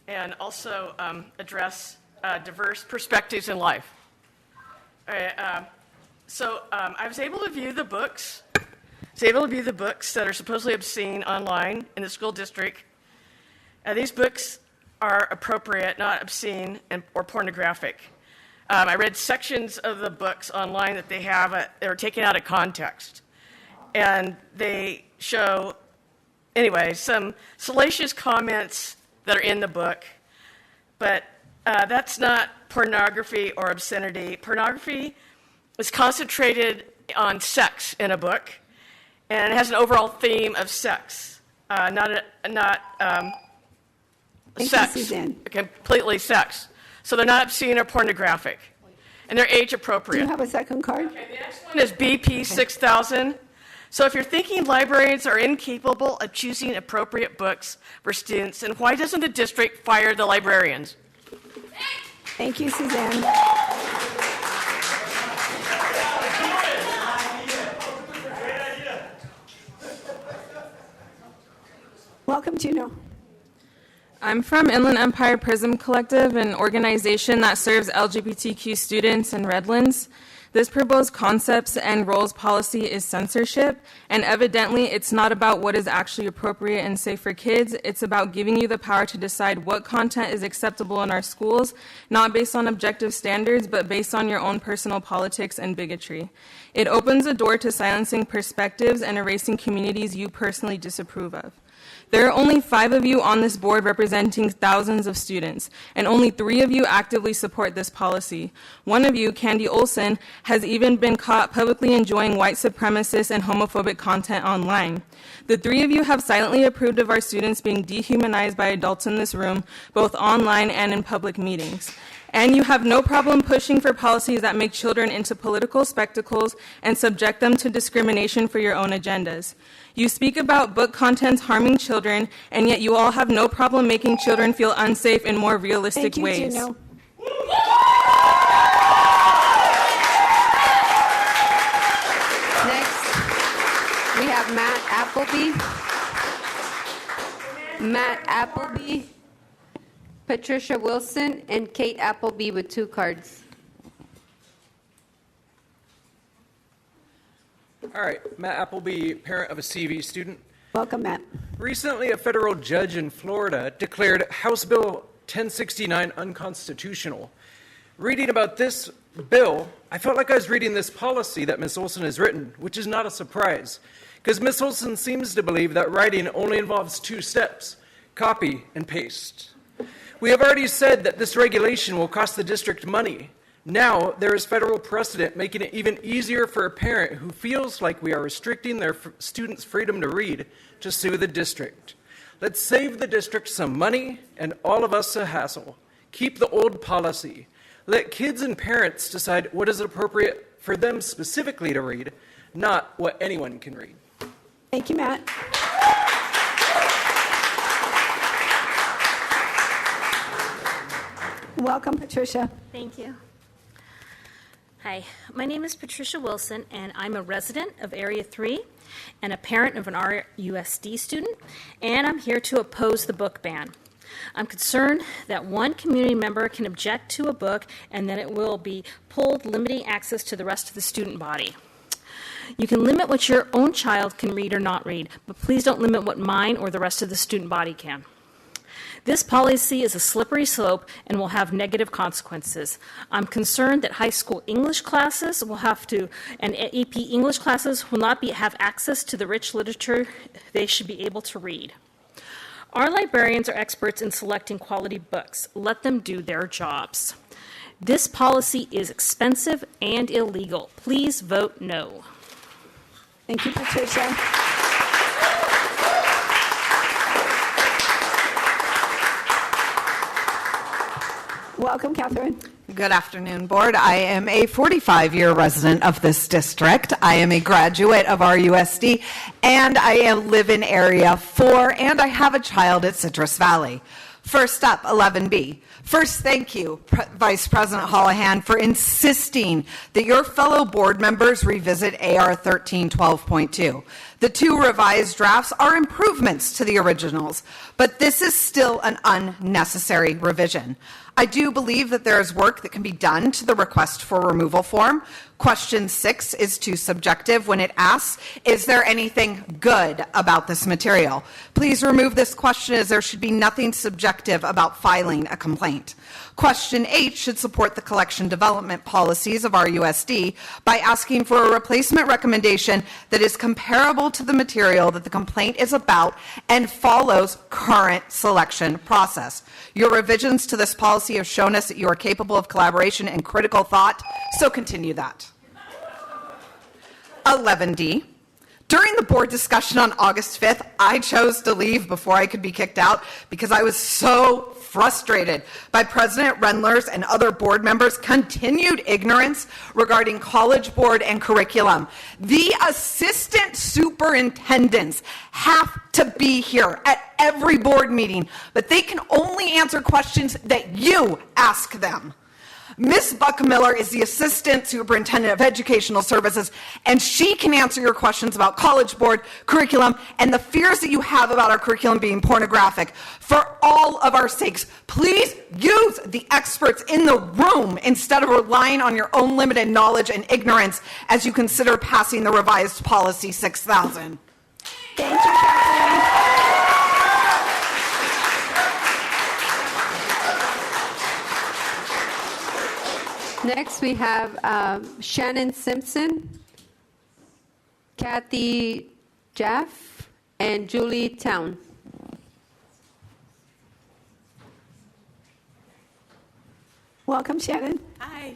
and also address diverse perspectives in life. All right, I was able to view the books. That are supposedly obscene online in the school district. These books are appropriate, not obscene or pornographic. I read sections of the books online that they have that are taken out of context. And they show, anyway, some salacious comments that are in the book. But that's not pornography or obscenity. Pornography is concentrated on sex in a book. And it has an overall theme of sex, not sex, completely sex. So they're not obscene or pornographic, and they're age appropriate. Do you have a second card? Okay, the next one is BP 6000. So if you're thinking librarians are incapable of choosing appropriate books for students, then why doesn't the district fire the librarians? Thank you, Suzanne. Welcome, Juno. I'm from Inland Empire Prism Collective, an organization that serves LGBTQ students in Redlands. This proposed concepts and roles policy is censorship, and evidently it's not about what is actually appropriate and safe for kids. It's about giving you the power to decide what content is acceptable in our schools, not based on objective standards, but based on your own personal politics and bigotry. It opens a door to silencing perspectives and erasing communities you personally disapprove of. There are only 5 of you on this board representing thousands of students, and only 3 of you actively support this policy. One of you, Candy Olson, has even been caught publicly enjoying white supremacist and homophobic content online. The 3 of you have silently approved of our students being dehumanized by adults in this room, both online and in public meetings. And you have no problem pushing for policies that make children into political spectacles and subject them to discrimination for your own agendas. You speak about book contents harming children, and yet you all have no problem making children feel unsafe in more realistic ways. Juno. Next, we have Matt Appleby, Patricia Wilson, and Kate Appleby with 2 cards. All right, Matt Appleby, parent of a CV student. Welcome, Matt. Recently, a federal judge in Florida declared House Bill 1069 unconstitutional. Reading about this bill, I felt like I was reading this policy that Ms. Olson has written, which is not a surprise, because Ms. Olson seems to believe that writing only involves 2 steps, copy and paste. We have already said that this regulation will cost the district money. Now, there is federal precedent making it even easier for a parent who feels like we are restricting their students' freedom to read to sue the district. Let's save the district some money and all of us a hassle. Keep the old policy. Let kids and parents decide what is appropriate for them specifically to read, not what anyone can read. Thank you, Matt. Welcome, Patricia. Thank you. Hi, my name is Patricia Wilson, and I'm a resident of Area 3 and a parent of an RUSD student, and I'm here to oppose the book ban. I'm concerned that one community member can object to a book and then it will be pulled, limiting access to the rest of the student body. You can limit what your own child can read or not read, but please don't limit what mine or the rest of the student body can. This policy is a slippery slope and will have negative consequences. I'm concerned that high school English classes will have to, and AP English classes will not have access to the rich literature they should be able to read. Our librarians are experts in selecting quality books. Let them do their jobs. This policy is expensive and illegal. Please vote no. Thank you, Patricia. Welcome, Catherine. Good afternoon, Board. I am a 45-year resident of this district. I am a graduate of RUSD, and I live in Area 4, and I have a child at Citrus Valley. First up, 11B. First, thank you, Vice President Holohan, for insisting that your fellow board members revisit AR 1312.2. The two revised drafts are improvements to the originals, but this is still an unnecessary revision. I do believe that there is work that can be done to the request for removal form. Question 6 is too subjective when it asks, is there anything good about this material? Please remove this question, as there should be nothing subjective about filing a complaint. Question 8 should support the collection development policies of RUSD by asking for a replacement recommendation that is comparable to the material that the complaint is about and follows current selection process. Your revisions to this policy have shown us that you are capable of collaboration and critical thought, so continue that. 11D. During the board discussion on August 5th, I chose to leave before I could be kicked out because I was so frustrated by President Rendler's and other board members' continued ignorance regarding College Board and curriculum. The assistant superintendents have to be here at every board meeting, but they can only answer questions that you ask them. Ms. Buckmiller is the Assistant Superintendent of Educational Services, and she can answer your questions about College Board, curriculum, and the fears that you have about our curriculum being pornographic. For all of our sakes, please use the experts in the room instead of relying on your own limited knowledge and ignorance as you consider passing the revised Policy 6000. Thank you, Catherine. Next, we have Shannon Simpson, Kathy Jaff, and Julie Town. Welcome, Shannon. Hi.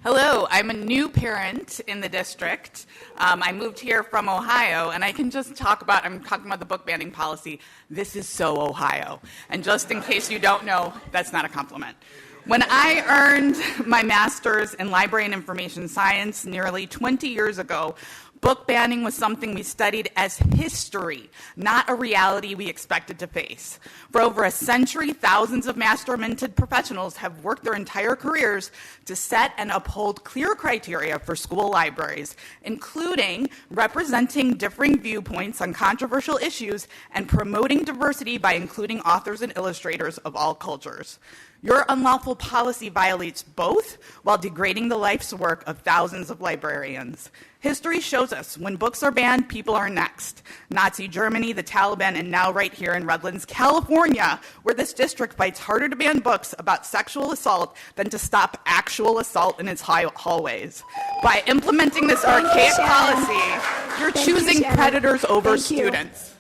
Hello, I'm a new parent in the district. I moved here from Ohio, and I can just I'm talking about the book banning policy. This is so Ohio. And just in case you don't know, that's not a compliment. When I earned my master's in library and information science nearly 20 years ago, book banning was something we studied as history, not a reality we expected to face. For over a century, thousands of master-minted professionals have worked their entire careers to set and uphold clear criteria for school libraries, including representing differing viewpoints on controversial issues and promoting diversity by including authors and illustrators of all cultures. Your unlawful policy violates both while degrading the life's work of thousands of librarians. History shows us when books are banned, people are next. Nazi Germany, the Taliban, and now right here in Redlands, California, where this district fights harder to ban books about sexual assault than to stop actual assault in its hallways. By implementing this archaic policy, you're choosing predators over students.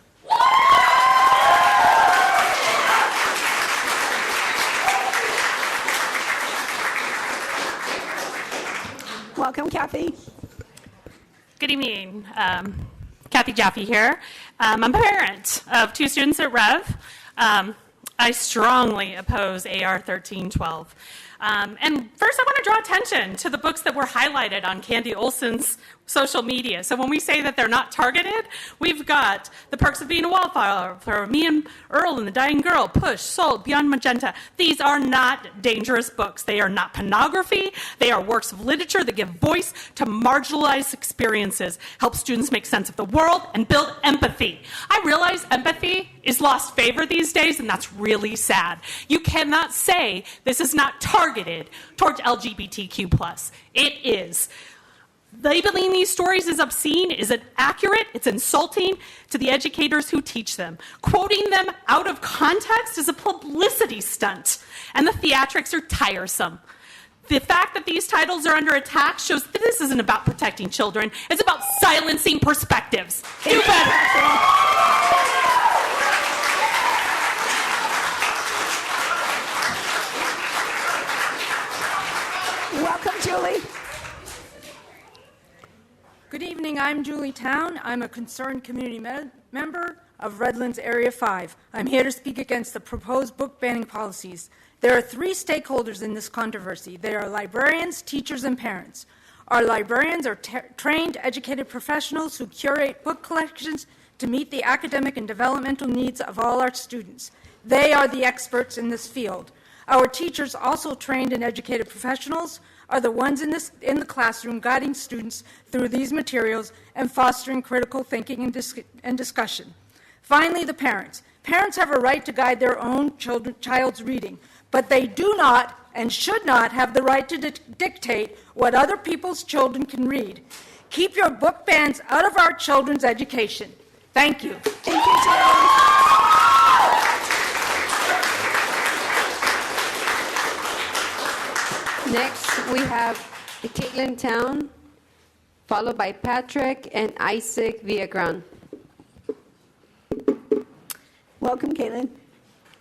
Welcome, Kathy. Good evening. Kathy Jaffe here. I'm a parent of two students at Rev. I strongly oppose AR 1312. And first, I want to draw attention to the books that were highlighted on Candy Olson's social media. So when we say that they're not targeted, we've got The Perks of Being a Wallflower, Me and Earl and the Dying Girl, Push, Sold, Beyond Magenta. These are not dangerous books. They are not pornography. They are works of literature that give voice to marginalized experiences, help students make sense of the world, and build empathy. I realize empathy is lost favor these days, and that's really sad. You cannot say this is not targeted towards LGBTQ+. It is. Labeling these stories as obscene is inaccurate, it's insulting to the educators who teach them. Quoting them out of context is a publicity stunt, and the theatrics are tiresome. The fact that these titles are under attack shows that this isn't about protecting children, it's about silencing perspectives. Do better. Welcome, Julie. Good evening, I'm Julie Town. I'm a concerned community member. of Redlands Area 5. I'm here to speak against the proposed book banning policies. There are three stakeholders in this controversy. They are librarians, teachers, and parents. Our librarians are trained, educated professionals who curate book collections to meet the academic and developmental needs of all our students. They are the experts in this field. Our teachers, also trained and educated professionals, are the ones in the classroom guiding students through these materials and fostering critical thinking and discussion. Finally, the parents. Parents have a right to guide their own child's reading, but they do not and should not have the right to dictate what other people's children can read. Keep your book bans out of our children's education. Thank you. Thank you, Terry. Next, we have Caitlin Town, followed by Patrick and Isaac Villagran. Welcome, Caitlin.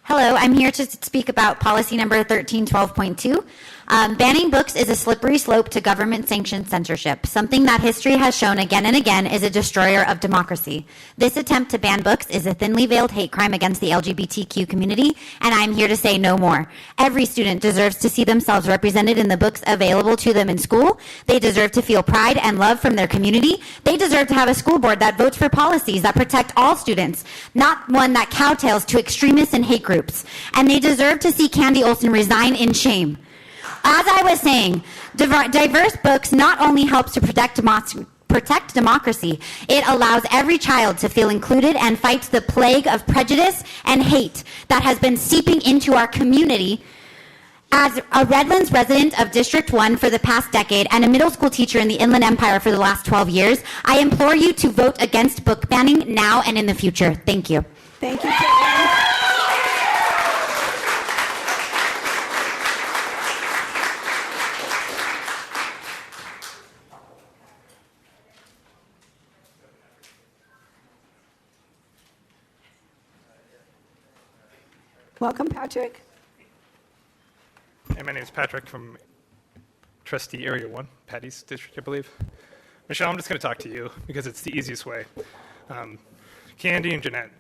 Hello, I'm here to speak about policy number 1312.2. Banning books is a slippery slope to government-sanctioned censorship, something that history has shown again and again is a destroyer of democracy. This attempt to ban books is a thinly veiled hate crime against the LGBTQ community, and I'm here to say no more. Every student deserves to see themselves represented in the books available to them in school. They deserve to feel pride and love from their community. They deserve to have a school board that votes for policies that protect all students, not one that kowtows to extremists and hate groups. And they deserve to see Candy Olson resign in shame. As I was saying, diverse books not only helps to protect democracy, it allows every child to feel included and fights the plague of prejudice and hate that has been seeping into our community. As a Redlands resident of District 1 for the past decade and a middle school teacher in the Inland Empire for the last 12 years, I implore you to vote against book banning now and in the future. Thank you. Thank you, Caitlin. Welcome, Patrick. Hey, my name is Patrick from Trustee Area 1, Patty's district, I believe. Michelle, I'm just going to talk to you because it's the easiest way. Candy and Jeanette,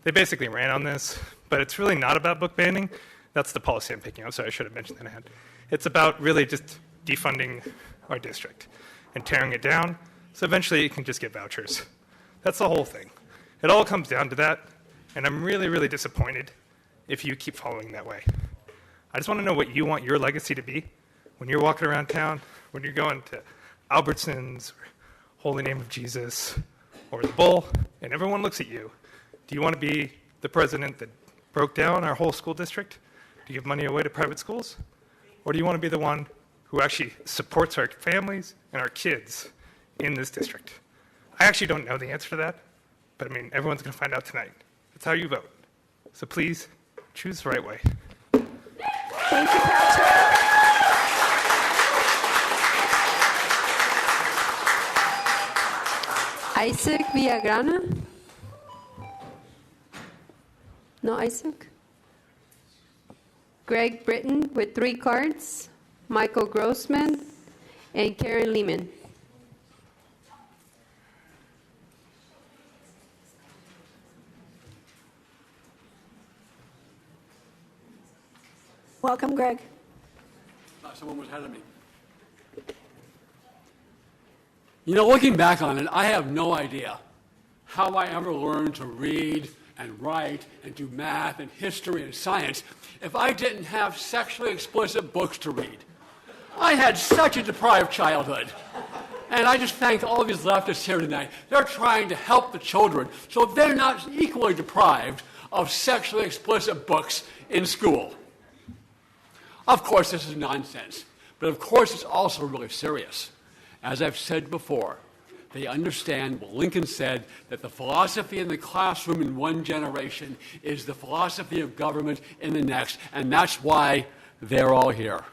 they basically ran on this, but it's really not about book banning. That's the policy I'm picking up, so I should have mentioned that ahead. It's about really just defunding our district and tearing it down, so eventually it can just get vouchers. That's the whole thing. It all comes down to that, and I'm really, really disappointed if you keep following that way. I just want to know what you want your legacy to be when you're walking around town, when you're going to Albertsons, or Holy Name of Jesus, or the Bull, and everyone looks at you. Do you want to be the president that broke down our whole school district to give money away to private schools? Or do you want to be the one who actually supports our families and our kids in this district? I actually don't know the answer to that, but I mean, everyone's going to find out tonight. That's how you vote. So please, choose the right way. Thank you, Patrick. Isaac Villagrana? No Isaac? Greg Britton with 3 cards, Michael Grossman, and Karen Lehman. Welcome, Greg. Someone was ahead of me. You know, looking back on it, I have no idea how I ever learned to read and write and do math and history and science if I didn't have sexually explicit books to read. I had such a deprived childhood. And I just thank all of these leftists here tonight. They're trying to help the children so they're not equally deprived of sexually explicit books in school. Of course, this is nonsense, but of course it's also really serious. As I've said before, they understand what Lincoln said, that the philosophy in the classroom in one generation is the philosophy of government in the next, and that's why they're all here.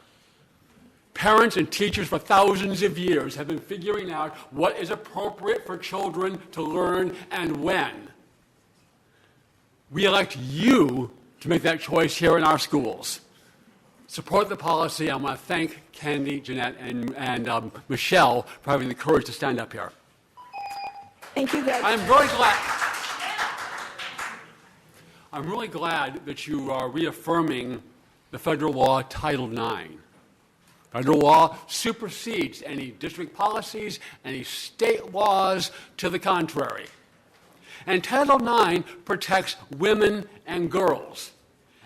Parents and teachers for thousands of years have been figuring out what is appropriate for children to learn and when. We elect you to make that choice here in our schools. Support the policy. I want to thank Candy, Jeanette, and Michelle for having the courage to stand up here. Thank you, Greg. I'm very glad. I'm really glad that you are reaffirming the federal law, Title IX. Federal law supersedes any district policies, any state laws to the contrary. And Title IX protects women and girls.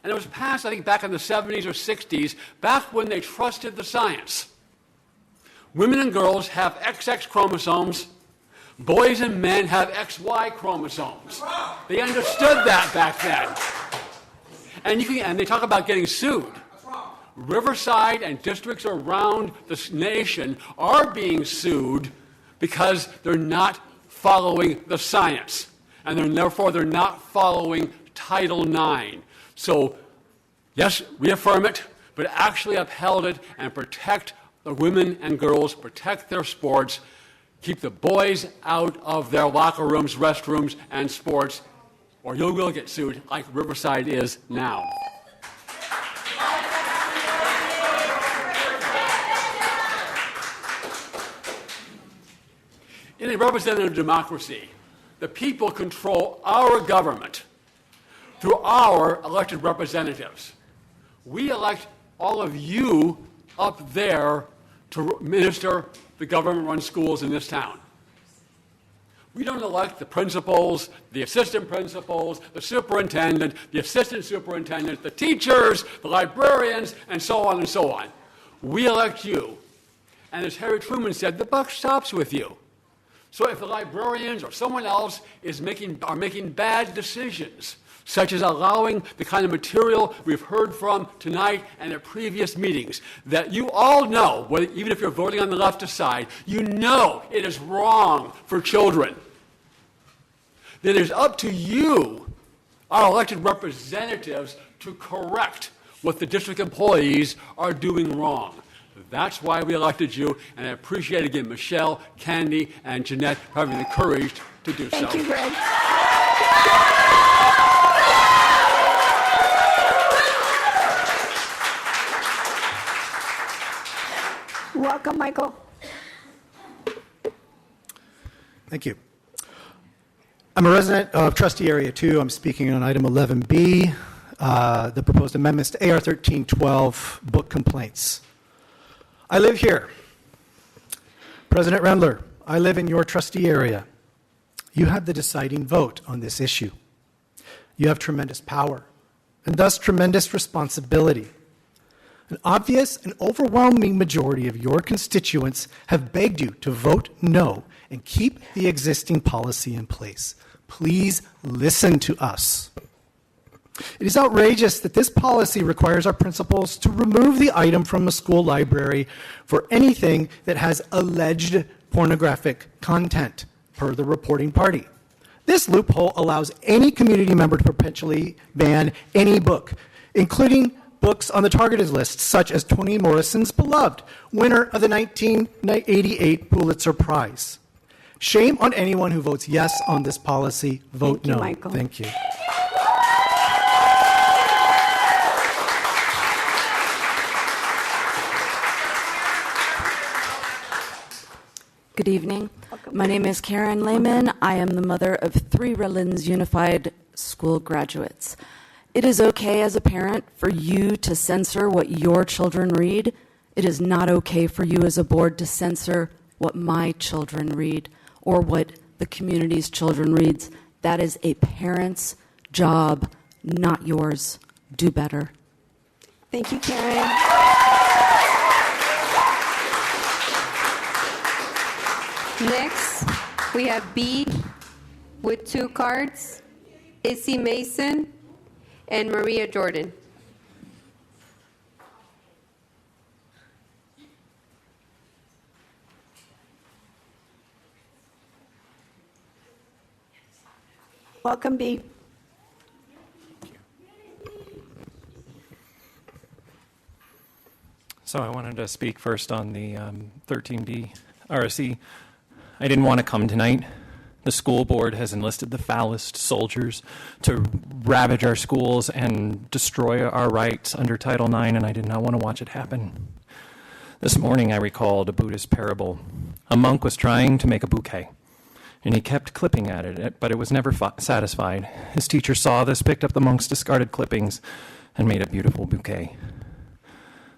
And it was passed, I think, back in the 70s or 60s, back when they trusted the science. Women and girls have XX chromosomes. Boys and men have XY chromosomes. They understood that back then. And they talk about getting sued. Riverside and districts around the nation are being sued because they're not following the science. And therefore, they're not following Title IX. So, yes, reaffirm it, but actually upheld it and protect the women and girls, protect their sports, keep the boys out of their locker rooms, restrooms, and sports, or you will get sued like Riverside is now. In a representative democracy, the people control our government through our elected representatives. We elect all of you up there to minister the government-run schools in this town. We don't elect the principals, the assistant principals, the superintendent, the assistant superintendent, the teachers, the librarians, and so on and so on. We elect you. And as Harry Truman said, the buck stops with you. So if the librarians or someone else are making bad decisions, such as allowing the kind of material we've heard from tonight and at previous meetings, that you all know, even if you're voting on the leftist side, you know it is wrong for children. Then it is up to you, our elected representatives, to correct what the district employees are doing wrong. That's why we elected you, and I appreciate again Michelle, Candy, and Jeanette for having the courage to do so. Thank you, Greg. Welcome, Michael. Thank you. I'm a resident of Trustee Area 2. I'm speaking on item 11B, the proposed amendments to AR 1312 book complaints. I live here. President Rendler, I live in your trustee area. You have the deciding vote on this issue. You have tremendous power and thus tremendous responsibility. An obvious and overwhelming majority of your constituents have begged you to vote no and keep the existing policy in place. Please listen to us. It is outrageous that this policy requires our principals to remove the item from a school library for anything that has alleged pornographic content, per the reporting party. This loophole allows any community member to perpetually ban any book, including books on the targeted list, such as Toni Morrison's Beloved, winner of the 1988 Pulitzer Prize. Shame on anyone who votes yes on this policy. Vote Thank you, no. Michael. Thank you. Good evening. My name is Karen Lehman. I am the mother of 3 Redlands Unified School graduates. It is okay as a parent for you to censor what your children read. It is not okay for you as a board to censor what my children read or what the community's children reads. That is a parent's job, not yours. Do better. Thank you, Karen. Next, we have B with 2 cards, Issy Mason and Maria Jordan. Welcome, B. So I wanted to speak first on the 13B RSE. I didn't want to come tonight. The school board has enlisted the foulest soldiers to ravage our schools and destroy our rights under Title IX, and I did not want to watch it happen. This morning I recalled a Buddhist parable. A monk was trying to make a bouquet. And he kept clipping at it, but it was never satisfied. His teacher saw this, picked up the monk's discarded clippings, and made a beautiful bouquet.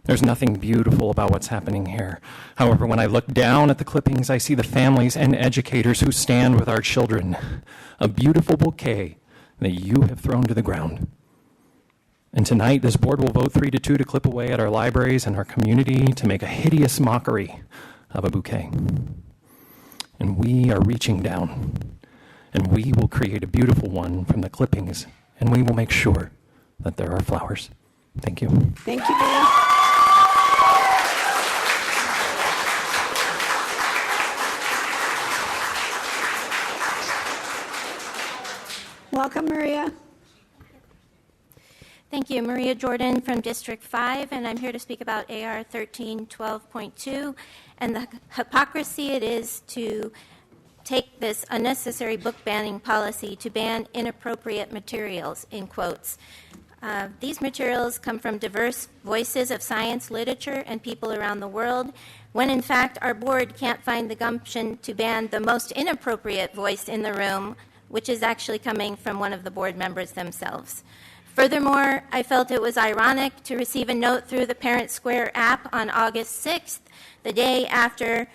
There's nothing beautiful about what's happening here. However, when I look down at the clippings, I see the families and educators who stand with our children. A beautiful bouquet that you have thrown to the ground. And tonight, this board will vote 3-2 to clip away at our libraries and our community to make a hideous mockery of a bouquet. And we are reaching down, and we will create a beautiful one from the clippings, and we will make sure that there are flowers. Thank you. Thank you, Maria. Welcome, Maria. Thank you. Maria Jordan from District 5, and I'm here to speak about AR 1312.2 and the hypocrisy it is to take this unnecessary book banning policy to ban inappropriate materials, in quotes. These materials come from diverse voices of science, literature, and people around the world, when in fact our board can't find the gumption to ban the most inappropriate voice in the room, which is actually coming from one of the board members themselves. Furthermore, I felt it was ironic to receive a note through the Parent Square app on August 6th, the day after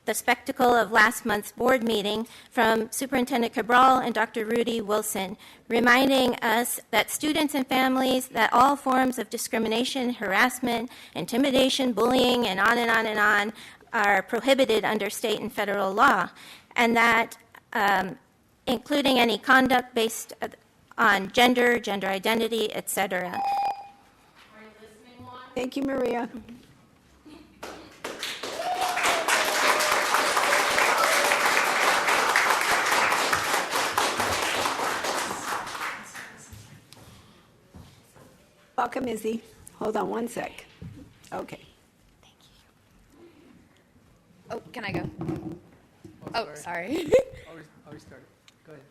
the spectacle of last month's board meeting, from Superintendent Cabral and Dr. Rudy Wilson, reminding us that students and families, that all forms of discrimination, harassment, intimidation, bullying, and on and on and on are prohibited under state and federal law, and that including any conduct based on gender, gender identity, etc. Thank you, Maria. Welcome, Izzy. Hold on one sec. Okay. Oh, can I go? Oh, sorry. Always start. Go ahead.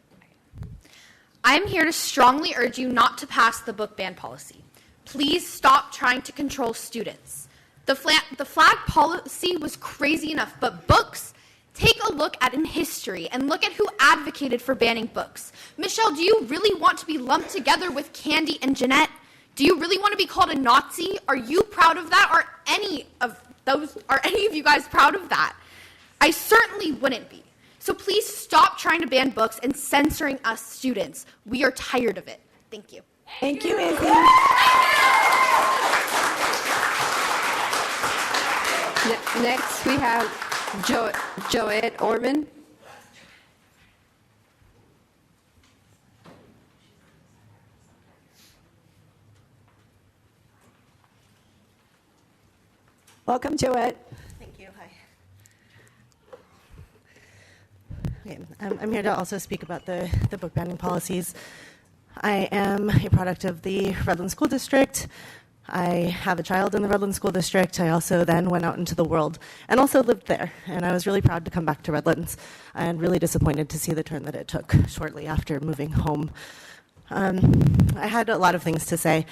I'm here to strongly urge you not to pass the book ban policy. Please stop trying to control students. The flag policy was crazy enough, but books? Take a look at in history and look at who advocated for banning books. Michelle, do you really want to be lumped together with Candy and Jeanette? Do you really want to be called a Nazi? Are you proud of that? Are any of you guys proud of that? I certainly wouldn't be. So please stop trying to ban books and censoring us students. We are tired of it. Thank you. Thank you, Izzy. Next, we have Joette Orman. Welcome, Joette. Thank you. Hi. Okay, I'm here to also speak about the book banning policies. I am a product of the Redlands School District. I have a child in the Redlands School District. I also then went out into the world and also lived there. And I was really proud to come back to Redlands and really disappointed to see the turn that it took shortly after moving home. I had a lot of things to say.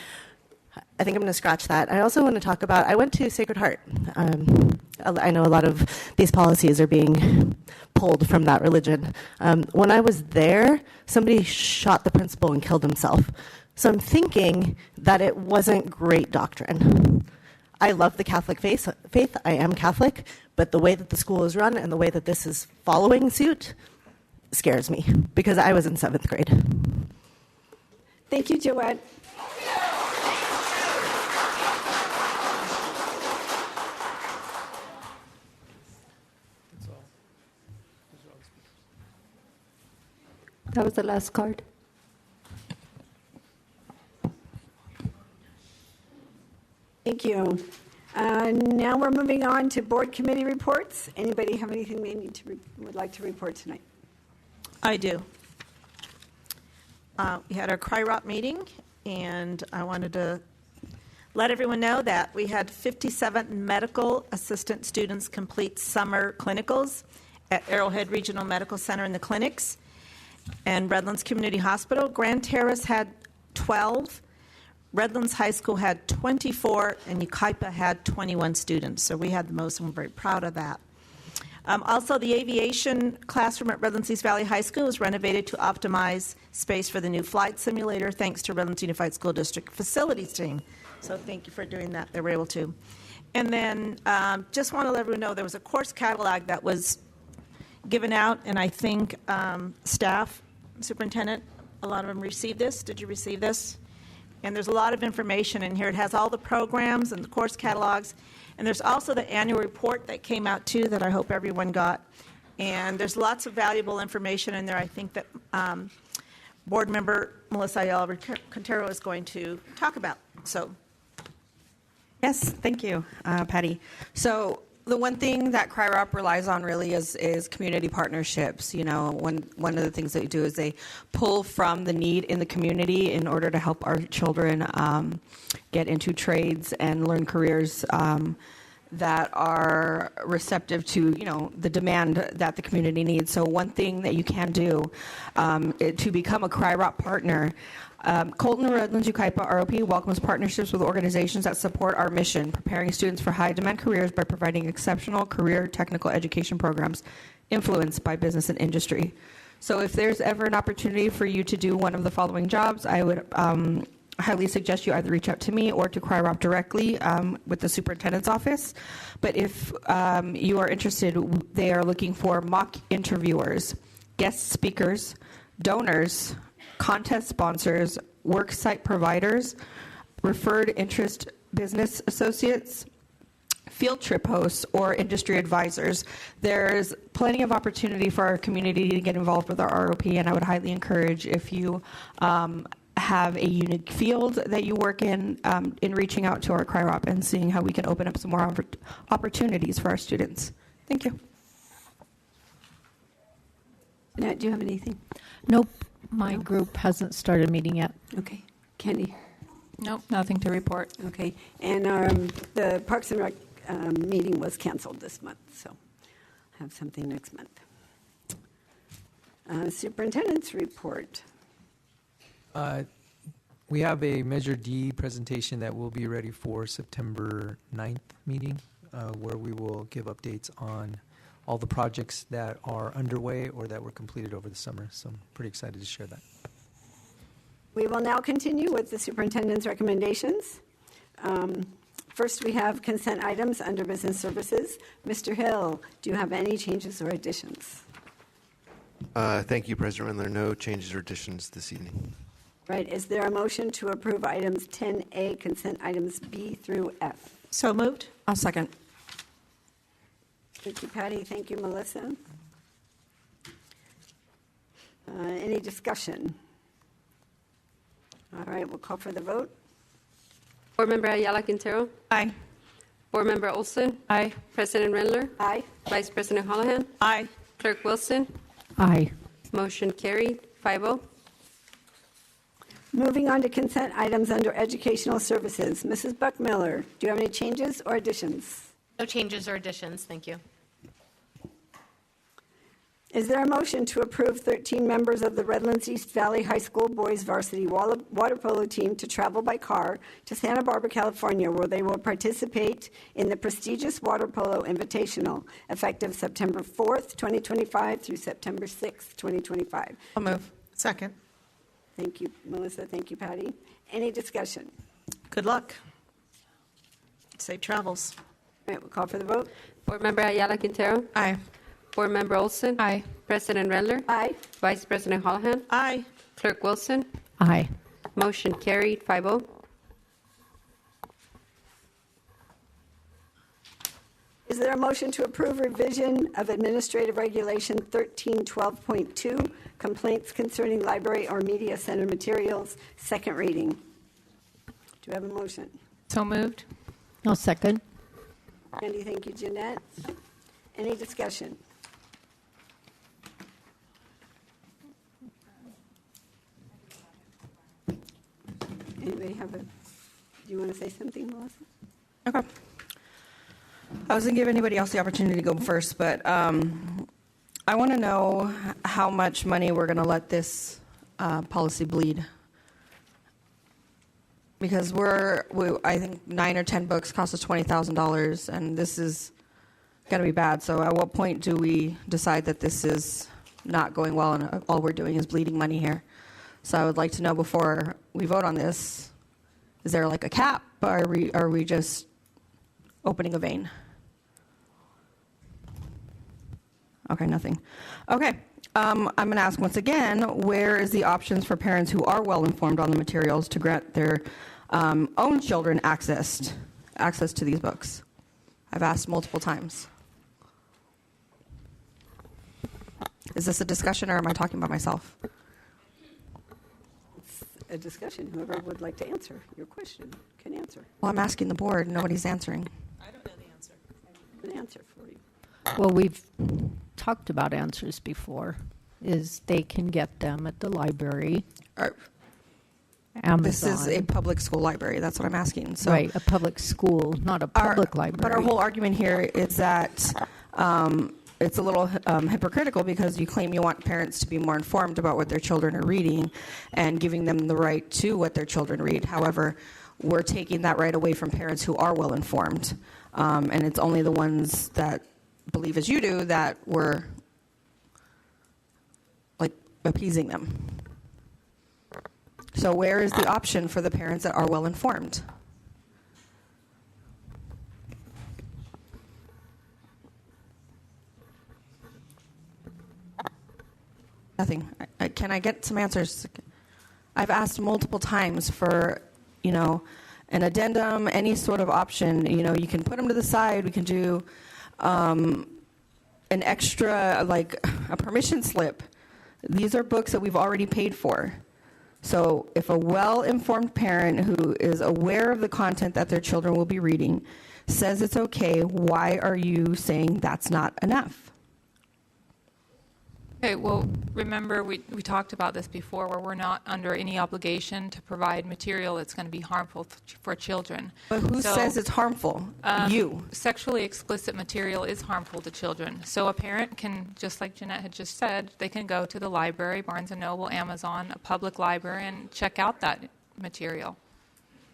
I think I'm going to scratch that. I also want to talk about, I went to Sacred Heart. I know a lot of these policies are being pulled from that religion. When I was there, somebody shot the principal and killed himself. So I'm thinking that it wasn't great doctrine. I love the Catholic faith. I am Catholic, but the way that the school is run and the way that this is following suit scares me because I was in 7th grade. Thank you, Joette. That was the last card. Thank you. Now we're moving on to board committee reports. Anybody have anything they would like to report tonight? I do. We had our CRIROP meeting, and I wanted to let everyone know that we had 57 medical assistant students complete summer clinicals at Arrowhead Regional Medical Center in the clinics, and Redlands Community Hospital. Grand Terrace had 12. Redlands High School had 24, and Yucaipa had 21 students. So we had the most, and we're very proud of that. Also, the aviation classroom at Redlands East Valley High School was renovated to optimize space for the new flight simulator, thanks to Redlands Unified School District facilities team. So thank you for doing that. They were able to. And then just want to let everyone know there was a course catalog that was given out, and I think staff, superintendent, a lot of them received this. Did you receive this? And there's a lot of information in here. It has all the programs and the course catalogs. And there's also the annual report that came out too that I hope everyone got. And there's lots of valuable information in there. I think that board member Melissa Ayala Quintero is going to talk about. So. Yes, thank you, Patty. So the one thing that CRIROP relies on really is community partnerships. You know, one of the things that we do is they pull from the need in the community in order to help our children get into trades and learn careers that are receptive to, you know, the demand that the community needs. So one thing that you can do to become a CRIROP partner, Colton Redlands UKIPA ROP welcomes partnerships with organizations that support our mission, preparing students for high-demand careers by providing exceptional career technical education programs influenced by business and industry. So if there's ever an opportunity for you to do one of the following jobs, I would highly suggest you either reach out to me or to CRIROP directly with the superintendent's office. But if you are interested, they are looking for mock interviewers, guest speakers, donors, contest sponsors, work site providers, referred interest business associates, field trip hosts, or industry advisors. There's plenty of opportunity for our community to get involved with our ROP, and I would highly encourage, if you have a unique field that you work in reaching out to our CRIROP and seeing how we can open up some more opportunities for our students. Thank you. Annette, do you have anything? Nope. My group hasn't started meeting yet. Okay. Candy? Nope, nothing to report. Okay. And the Parks and Rec meeting was canceled this month, so I'll have something next month. Superintendent's report. We have a Measure D presentation that will be ready for September 9th meeting, where we will give updates on all the projects that are underway or that were completed over the summer. So I'm pretty excited to share that. We will now continue with the superintendent's recommendations. First, we have consent items under business services. Mr. Hill, do you have any changes or additions? Thank you, President Rendler. No changes or additions this evening. Right. Is there a motion to approve items 10A, consent items B through F? So moved. I'll second. Thank you, Patty. Thank you, Melissa. Any discussion? All right, we'll call for the vote. Board Member Ayala Quintero. Aye. Board Member Olson. Aye. President Rendler. Aye. Vice President Holohan. Aye. Clerk Wilson. Aye. Motion carried, 5-0. Moving on to consent items under educational services. Mrs. Buckmiller, do you have any changes or additions? No changes or additions, thank you. Is there a motion to approve 13 members of the Redlands East Valley High School boys varsity water polo team to travel by car to Santa Barbara, California, where they will participate in the prestigious Water Polo Invitational, effective September 4th, 2025 through September 6th, 2025? I'll move. Second. Thank you, Melissa. Thank you, Patty. Any discussion? Good luck. Safe travels. All right, we'll call for the vote. Board Member Ayala Quintero. Aye. Board Member Olson. Aye. President Rendler. Aye. Vice President Holohan. Aye. Clerk Wilson. Aye. Motion carried, 5-0. Is there a motion to approve revision of Administrative Regulation 1312.2, complaints concerning library or media center materials, second reading? Do you have a motion? So moved. I'll second. Andy, thank you, Jeanette. Any discussion? Anybody have do you want to say something, Melissa? Okay. I was going to give anybody else the opportunity to go first, but I want to know how much money we're going to let this policy bleed. Because I think 9 or 10 books cost us $20,000, and this is got to be bad. So at what point do we decide that this is not going well and all we're doing is bleeding money here? So I would like to know before we vote on this, is there like a cap? Or are we just opening a vein? Okay, nothing. Okay, I'm going to ask once again, where is the options for parents who are well informed on the materials to grant their own children access to these books? I've asked multiple times. Is this a discussion or am I talking about myself? It's a discussion. Whoever would like to answer your question can answer. Well, I'm asking the board. Nobody's answering. I don't know the answer. I have an answer for you. Well, we've talked about answers before, is they can get them at the library. Amazon. This is a public school library. That's what I'm asking. So right, a public school, not a public library. But our whole argument here is that it's a little hypocritical because you claim you want parents to be more informed about what their children are reading and giving them the right to what their children read. However, we're taking that right away from parents who are well informed. And it's only the ones that believe as you do that we're like appeasing them. So where is the option for the parents that are well informed? Nothing. Can I get some answers? I've asked multiple times for, an addendum, any sort of option. You can put them to the side. We can do an extra, like a permission slip. These are books that we've already paid for. So if a well-informed parent who is aware of the content that their children will be reading says it's okay, why are you saying that's not enough? Okay, well, remember, we talked about this before, where we're not under any obligation to provide material that's going to be harmful for children. But who says it's harmful? You. Sexually explicit material is harmful to children. So a parent can, just like Jeanette had just said, they can go to the library, Barnes & Noble, Amazon, a public library, and check out that material.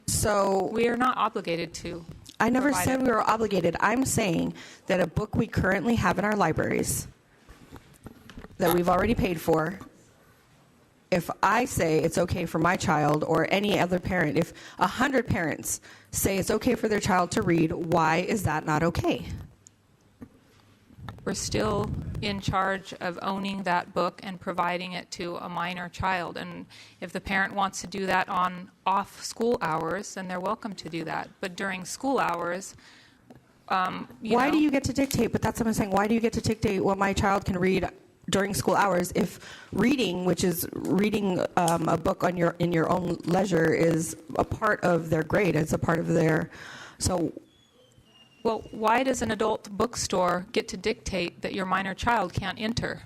So we are not obligated to. I never said we were obligated. I'm saying that a book we currently have in our libraries that we've already paid for, if I say it's okay for my child or any other parent, if 100 parents say it's okay for their child to read, why is that not okay? We're still in charge of owning that book and providing it to a minor child. And if the parent wants to do that on off school hours, then they're welcome to do that. But during school hours, why do you get to dictate? But that's what I'm saying. Why do you get to dictate what my child can read during school hours if reading, which is reading a book in your own leisure, is a part of their grade? It's a part of their Well, why does an adult bookstore get to dictate that your minor child can't enter?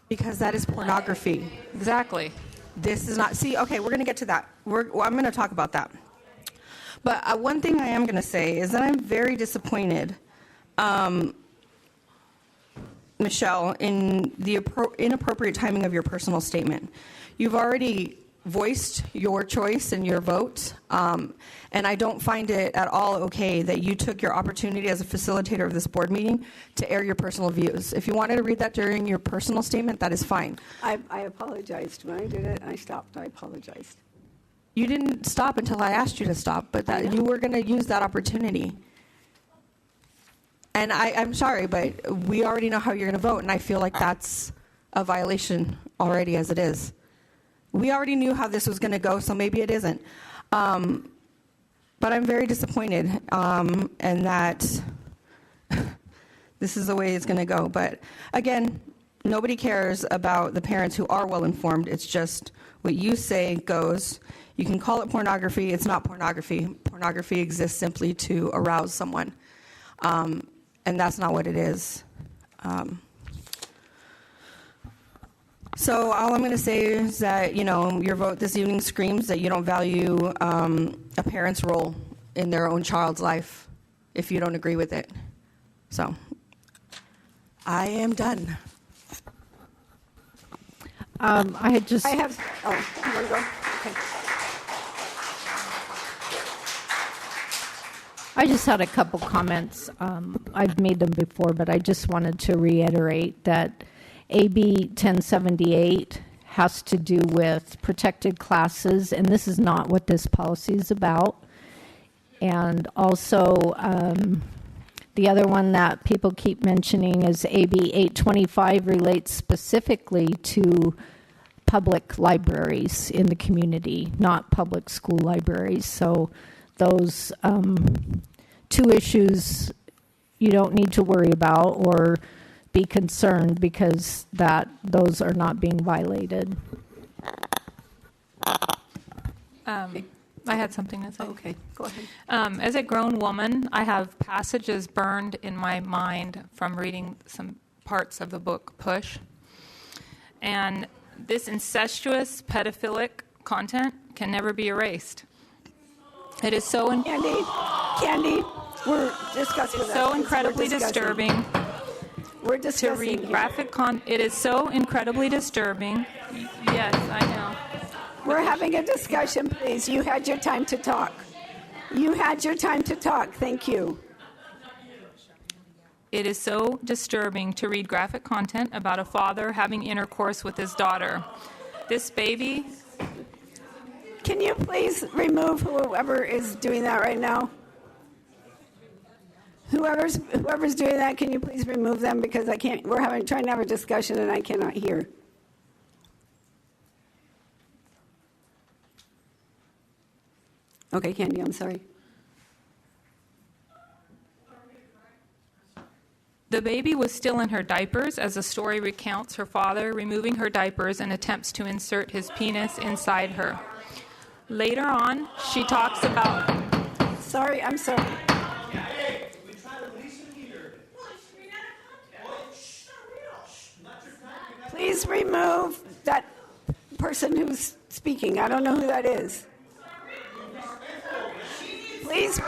Because that is pornography. Exactly. This is not. See, okay, we're going to get to that. I'm going to talk about that. But one thing I am going to say is that I'm very disappointed, Michelle, in the inappropriate timing of your personal statement. You've already voiced your choice and your vote, and I don't find it at all okay that you took your opportunity as a facilitator of this board meeting to air your personal views. If you wanted to read that during your personal statement, that is fine. I apologized. When I did it, I stopped. I apologized. You didn't stop until I asked you to stop, but that you were going to use that opportunity. And I'm sorry, but we already know how you're going to vote, and I feel like that's a violation already as it is. We already knew how this was going to go, so maybe it isn't. But I'm very disappointed and that this is the way it's going to go. But again, nobody cares about the parents who are well informed. It's just what you say goes. You can call it pornography. It's not pornography. Pornography exists simply to arouse someone. And that's not what it is. So all I'm going to say is that, your vote this evening screams that you don't value a parent's role in their own child's life if you don't agree with it. So I am done. I have, you want to go? Okay. I just had a couple comments. I've made them before, but I just wanted to reiterate that AB 1078 has to do with protected classes, and this is not what this policy is about. And also, the other one that people keep mentioning is AB 825 relates specifically to public libraries in the community, not public school libraries. So those two issues you don't need to worry about or be concerned because those are not being violated. I had something to say. Okay, go ahead. As a grown woman, I have passages burned in my mind from reading some parts of the book Push. And this incestuous, pedophilic content can never be erased. It is so... Candy, we're discussing that. So incredibly disturbing. We're discussing to read graphic It is so incredibly disturbing. Yes, I know. We're having a discussion, please. You had your time to talk. You had your time to talk. Thank you. It is so disturbing to read graphic content about a father having intercourse with his daughter. This baby... Can you please remove whoever is doing that right now? Whoever's doing that, can you please remove them because I can't. We're trying to have a discussion and I cannot hear. Okay, Candy, I'm sorry. The baby was still in her diapers as the story recounts her father removing her diapers and attempts to insert his penis inside her. Later on, she talks about... Sorry, I'm sorry. Please remove that person who's speaking. I don't know who that is. Please.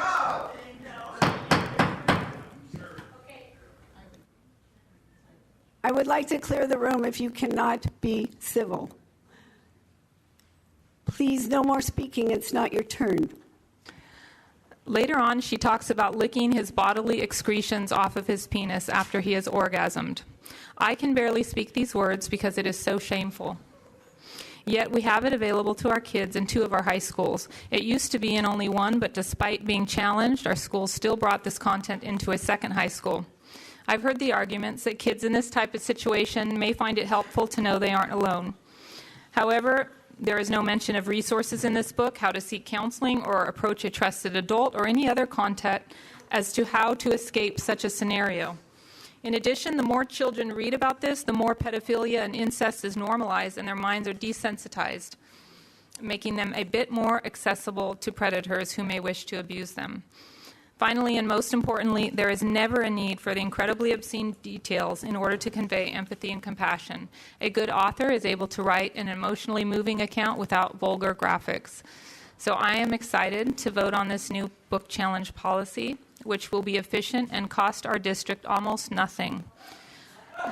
I would like to clear the room if you cannot be civil. Please, no more speaking. It's not your turn. Later on, she talks about licking his bodily excretions off of his penis after he has orgasmed. I can barely speak these words because it is so shameful. Yet we have it available to our kids in 2 of our high schools. It used to be in only 1, but despite being challenged, our schools still brought this content into a 2nd high school. I've heard the arguments that kids in this type of situation may find it helpful to know they aren't alone. However, there is no mention of resources in this book, how to seek counseling or approach a trusted adult or any other contact as to how to escape such a scenario. In addition, the more children read about this, the more pedophilia and incest is normalized and their minds are desensitized, making them a bit more accessible to predators who may wish to abuse them. Finally, and most importantly, there is never a need for the incredibly obscene details in order to convey empathy and compassion. A good author is able to write an emotionally moving account without vulgar graphics. So I am excited to vote on this new book challenge policy, which will be efficient and cost our district almost nothing.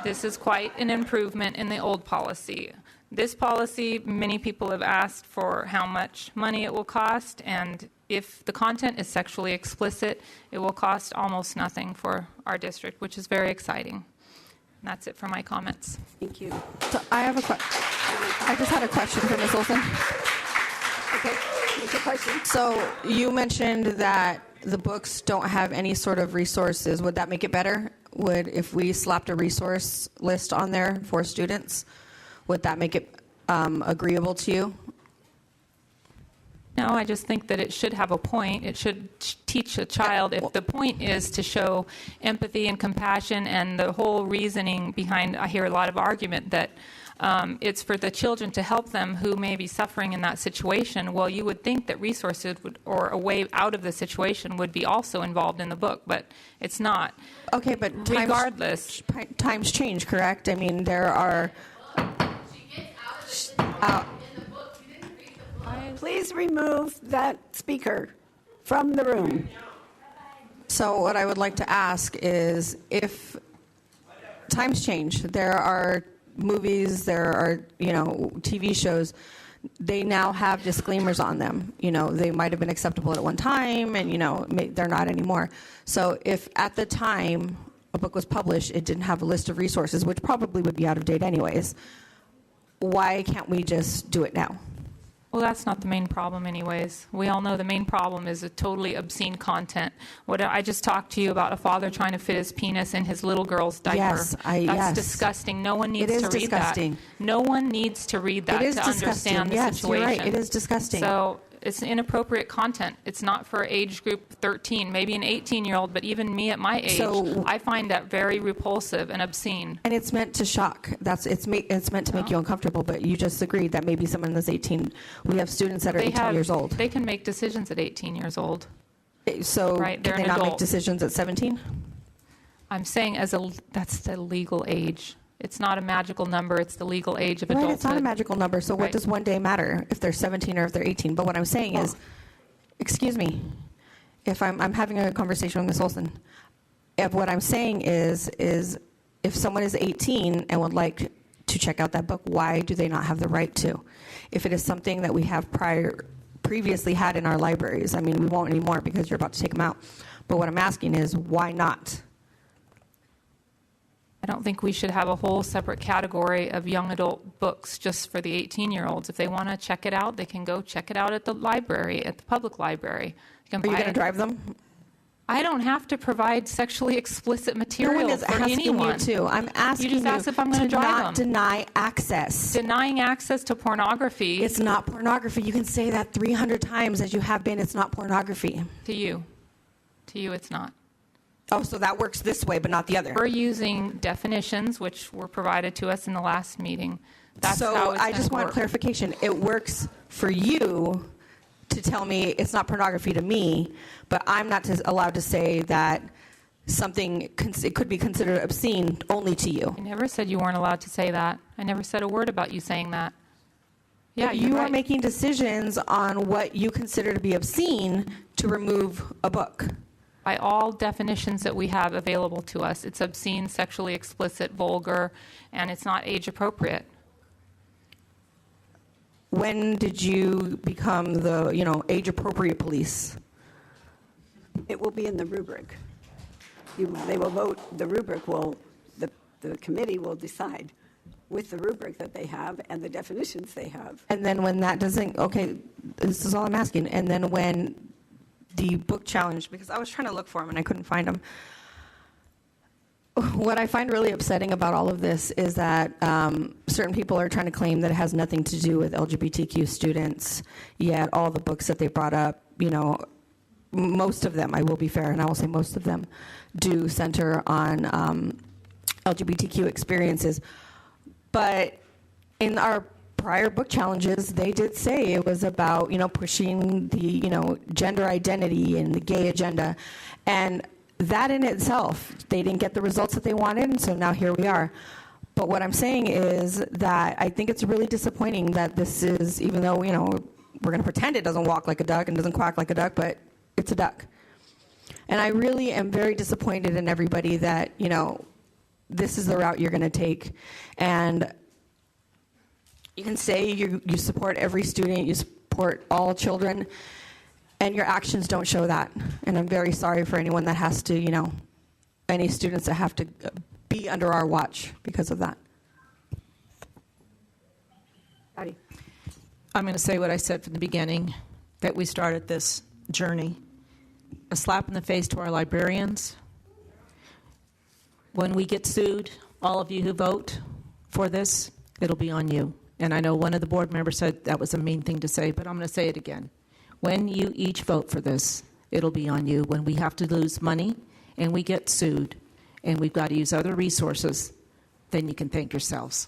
This is quite an improvement in the old policy. This policy, many people have asked for how much money it will cost, and if the content is sexually explicit, it will cost almost nothing for our district, which is very exciting. And that's it for my comments. Thank you. So I have a question. I just had a question for Ms. Olson. Okay, what's your question? So you mentioned that the books don't have any sort of resources. Would that make it better? If we slapped a resource list on there for students, would that make it agreeable to you? No, I just think that it should have a point. It should teach a child. If the point is to show empathy and compassion and the whole reasoning behind, I hear a lot of argument that it's for the children to help them who may be suffering in that situation. Well, you would think that resources or a way out of the situation would be also involved in the book, but it's not. Okay, but regardless, times change, correct? I mean, there are... Please remove that speaker from the room. So what I would like to ask is, if times change, there are movies, there are, TV shows they now have disclaimers on them. You know, they might have been acceptable at one time, and, you know, they're not anymore. So if at the time a book was published, it didn't have a list of resources, which probably would be out of date anyways, why can't we just do it now? Well, that's not the main problem anyways. We all know the main problem is a totally obscene content. What I just talked to you about, a father trying to fit his penis in his little girl's diaper. Yes, that's disgusting. No one needs to read disgusting. that. No one needs to read that to understand the yes, situation. You're right. It is disgusting. So it's inappropriate content. It's not for age group 13, maybe an 18-year-old, but even me at my age, I find that very repulsive and obscene. And it's meant to shock. It's meant to make you uncomfortable, but you just agreed that maybe someone that's 18, we have students that are 18 years old. They can make decisions at 18 years old. So right, can they not make decisions at 17? I'm saying that's the legal age. It's not a magical number. It's the legal age of adulthood. Right, it's not a magical number. So what does one day matter if they're 17 or if they're 18? But what I'm saying is, excuse me, if I'm having a conversation with Ms. Olson, if what I'm saying is if someone is 18 and would like to check out that book, why do they not have the right to? If it is something that we have previously had in our libraries, I mean, we won't anymore because you're about to take them out. But what I'm asking is, why not? I don't think we should have a whole separate category of young adult books just for the 18-year-olds. If they want to check it out, they can go check it out at the library, at the public library. Are you going to drive them? I don't have to provide sexually explicit material for anyone. You to. I'm asking you just asked if I'm going to drive not them. Deny access. Denying access to pornography. It's not pornography. You can say that 300 times as you have been. It's not pornography. To you, it's not. Oh, so that works this way, but not the other. We're using definitions, which were provided to us in the last meeting. That's so how it's I just want clarification. It works for you to tell me it's not pornography to me, but I'm not allowed to say that something it could be considered obscene only to you. I never said you weren't allowed to say that. I never said a word about you saying that. Yeah, you right. are making decisions on what you consider to be obscene to remove a book. By all definitions that we have available to us, it's obscene, sexually explicit, vulgar, and it's not age appropriate. When did you become the, age appropriate police? It will be in the rubric. They will vote, the rubric will, the committee will decide with the rubric that they have and the definitions they have. And then when that doesn't, okay, this is all I'm asking, and then when the book challenge, because I was trying to look for them and I couldn't find them. What I find really upsetting about all of this is that certain people are trying to claim that it has nothing to do with LGBTQ students, yet all the books that they brought up, most of them, I will be fair, and I will say most of them, do center on LGBTQ experiences. But in our prior book challenges, they did say it was about, pushing the, gender identity and the gay agenda. And that in itself, they didn't get the results that they wanted, and so now here we are. But what I'm saying is that I think it's really disappointing that this is, even though, we're going to pretend it doesn't walk like a duck and doesn't quack like a duck, but it's a duck. And I really am very disappointed in everybody that, this is the route you're going to take. And you can say you support every student, you support all children, and your actions don't show that. And I'm very sorry for anyone that has to, any students that have to be under our watch because of that. Patty. I'm going to say what I said from the beginning, that we started this journey. A slap in the face to our librarians. When we get sued, all of you who vote for this, it'll be on you. And I know one of the board members said that was a mean thing to say, but I'm going to say it again. When you each vote for this, it'll be on you. When we have to lose money and we get sued and we've got to use other resources, then you can thank yourselves.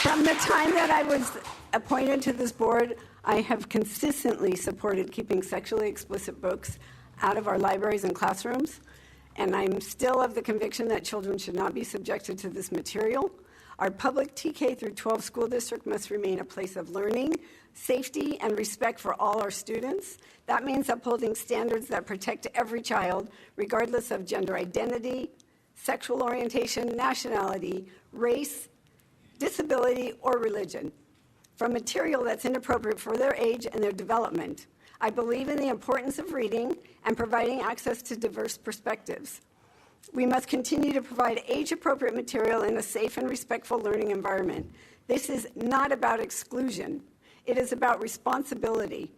From the time that I was appointed to this board, I have consistently supported keeping sexually explicit books out of our libraries and classrooms, and I'm still of the conviction that children should not be subjected to this material. Our public TK through 12 school district must remain a place of learning, safety, and respect for all our students. That means upholding standards that protect every child, regardless of gender identity, sexual orientation, nationality, race, disability, or religion from material that's inappropriate for their age and their development. I believe in the importance of reading and providing access to diverse perspectives. We must continue to provide age-appropriate material in a safe and respectful learning environment. This is not about exclusion. It is about responsibility.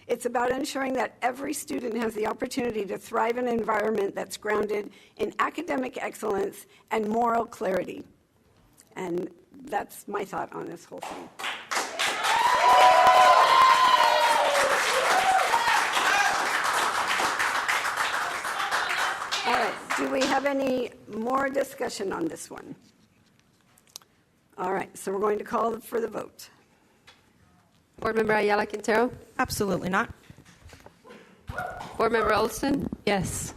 It's about ensuring that every student has the opportunity to thrive in an environment that's grounded in academic excellence and moral clarity. And that's my thought on this whole thing. All right, do we have any more discussion on this one? All right, so we're going to call for the vote. Board Member Ayala Quintero? Absolutely not. Board Member Olson? Yes.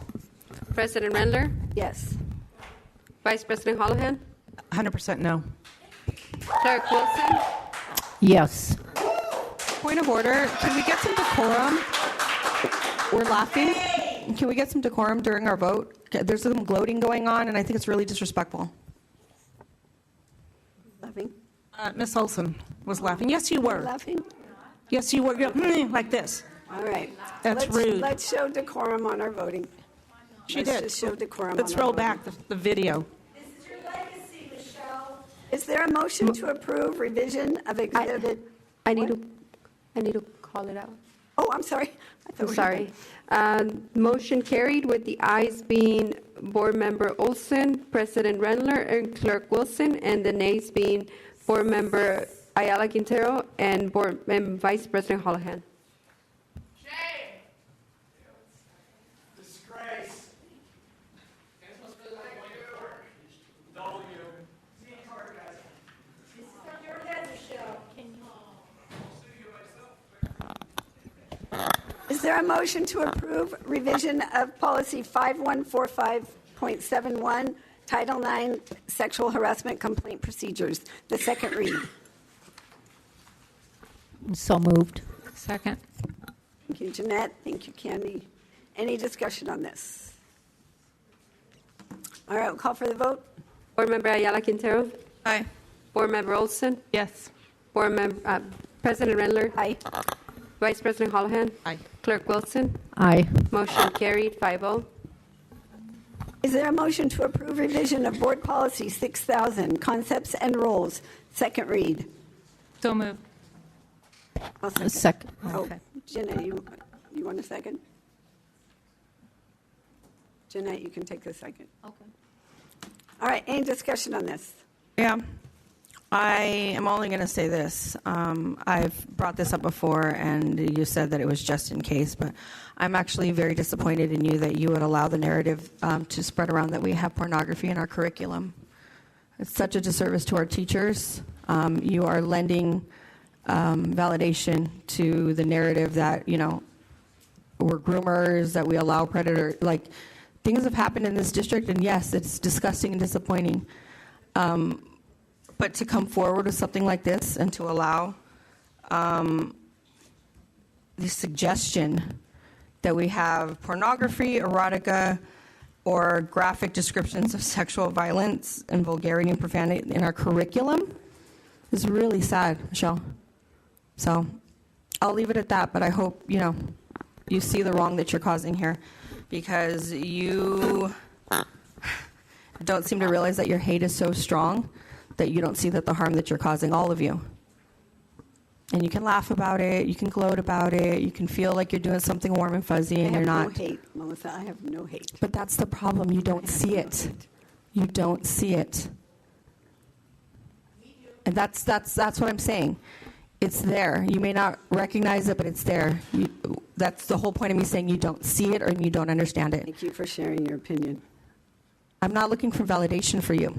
President Rendler? Yes. Vice President Holohan? 100% no. Clerk Wilson? Yes. Point of order. Can we get some decorum? We're laughing. Can we get some decorum during our vote? There's some gloating going on, and I think it's really disrespectful. Laughing? Ms. Olson was laughing. Yes, you were. Laughing? Yes, you were. Like this. All right. That's rude. Let's show decorum on our voting. She Let's did. just show decorum Let's on our roll voting. back the video. Is there a motion to approve revision of exhibit? I need to call it out. Oh, I'm sorry. I thought I'm we sorry. had- Motion carried with the ayes being Board Member Olson, President Rendler, and Clerk Wilson, and the nays being Board Member Ayala Quintero and Vice President Holohan. Disgrace. Is there a motion to approve revision of policy 5145.71, Title IX, sexual harassment complaint procedures, the second read? So moved. Second. Thank you, Jeanette. Thank you, Candy. Any discussion on this? All right, we'll call for the vote. Board Member Ayala Quintero? Aye. Board Member Olson? Yes. Board Member, President Rendler? Aye. Vice President Holohan? Aye. Clerk Wilson? Aye. Motion carried, 5-0. Is there a motion to approve revision of Board Policy 6000, concepts and roles, second read? So moved. I'll second. Second. Oh, Jeanette, you want a second? Jeanette, you can take the second. Okay. All right, any discussion on this? Yeah. I am only going to say this. I've brought this up before, and you said that it was just in case, but I'm actually very disappointed in you that you would allow the narrative to spread around that we have pornography in our curriculum. It's such a disservice to our teachers. You are lending validation to the narrative that, we're groomers, that we allow predator, like, things have happened in this district, and yes, it's disgusting and disappointing. But to come forward with something like this and to allow the suggestion that we have pornography, erotica, or graphic descriptions of sexual violence and vulgarity and profanity in our curriculum is really sad, Michelle. So I'll leave it at that, but I hope, you see the wrong that you're causing here, because you don't seem to realize that your hate is so strong that you don't see that the harm that you're causing, all of you. And you can laugh about it, you can gloat about it, you can feel like you're doing something warm and fuzzy, and you're not. I have no hate, Melissa. I have no hate. But that's the problem. You don't see it. You don't see it. And that's what I'm saying. It's there. You may not recognize it, but it's there. That's the whole point of me saying you don't see it or you don't understand it. Thank you for sharing your opinion. I'm not looking for validation for you.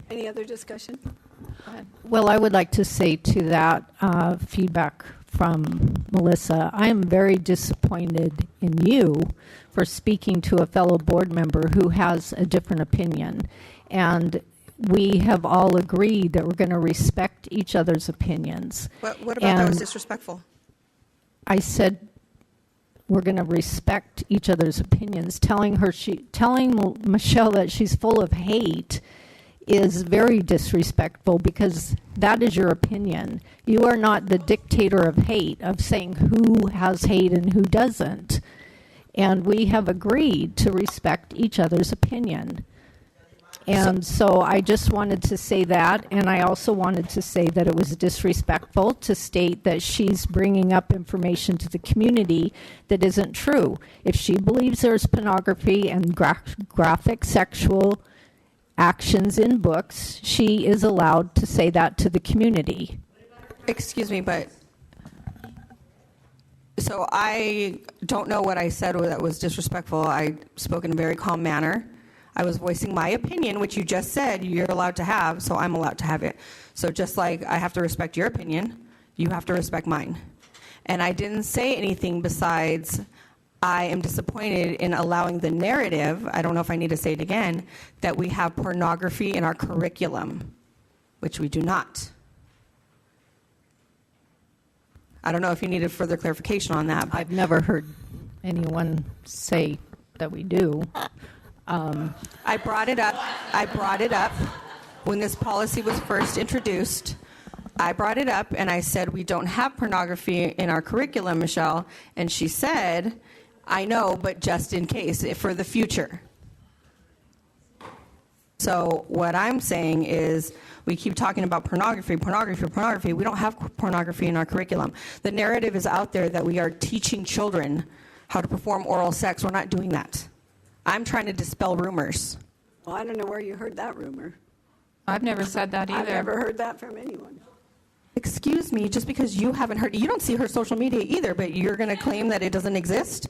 Any other discussion? Well, I would like to say to that feedback from Melissa, I am very disappointed in you for speaking to a fellow board member who has a different opinion. And we have all agreed that we're going to respect each other's opinions. What about that was disrespectful? I said, we're going to respect each other's opinions. Telling Michelle that she's full of hate is very disrespectful because that is your opinion. You are not the dictator of hate, of saying who has hate and who doesn't. And we have agreed to respect each other's opinion. And so I just wanted to say that, and I also wanted to say that it was disrespectful to state that she's bringing up information to the community that isn't true. If she believes there's pornography and graphic sexual actions in books, she is allowed to say that to the community. Excuse me, but so I don't know what I said that was disrespectful. I spoke in a very calm manner. I was voicing my opinion, which you just said you're allowed to have, so I'm allowed to have it. So just like I have to respect your opinion, you have to respect mine. And I didn't say anything besides I am disappointed in allowing the narrative, I don't know if I need to say it again, that we have pornography in our curriculum, which we do not. I don't know if you needed further clarification on that. I've never heard anyone say that we do. I brought it up when this policy was first introduced. I brought it up and I said, we don't have pornography in our curriculum, Michelle. And she said, I know, but just in case, for the future. So what I'm saying is we keep talking about pornography. We don't have pornography in our curriculum. The narrative is out there that we are teaching children how to perform oral sex. We're not doing that. I'm trying to dispel rumors. Well, I don't know where you heard that rumor. I've never said that either. I've never heard that from anyone. Excuse me, just because you haven't heard, you don't see her social media either, but you're going to claim that it doesn't exist?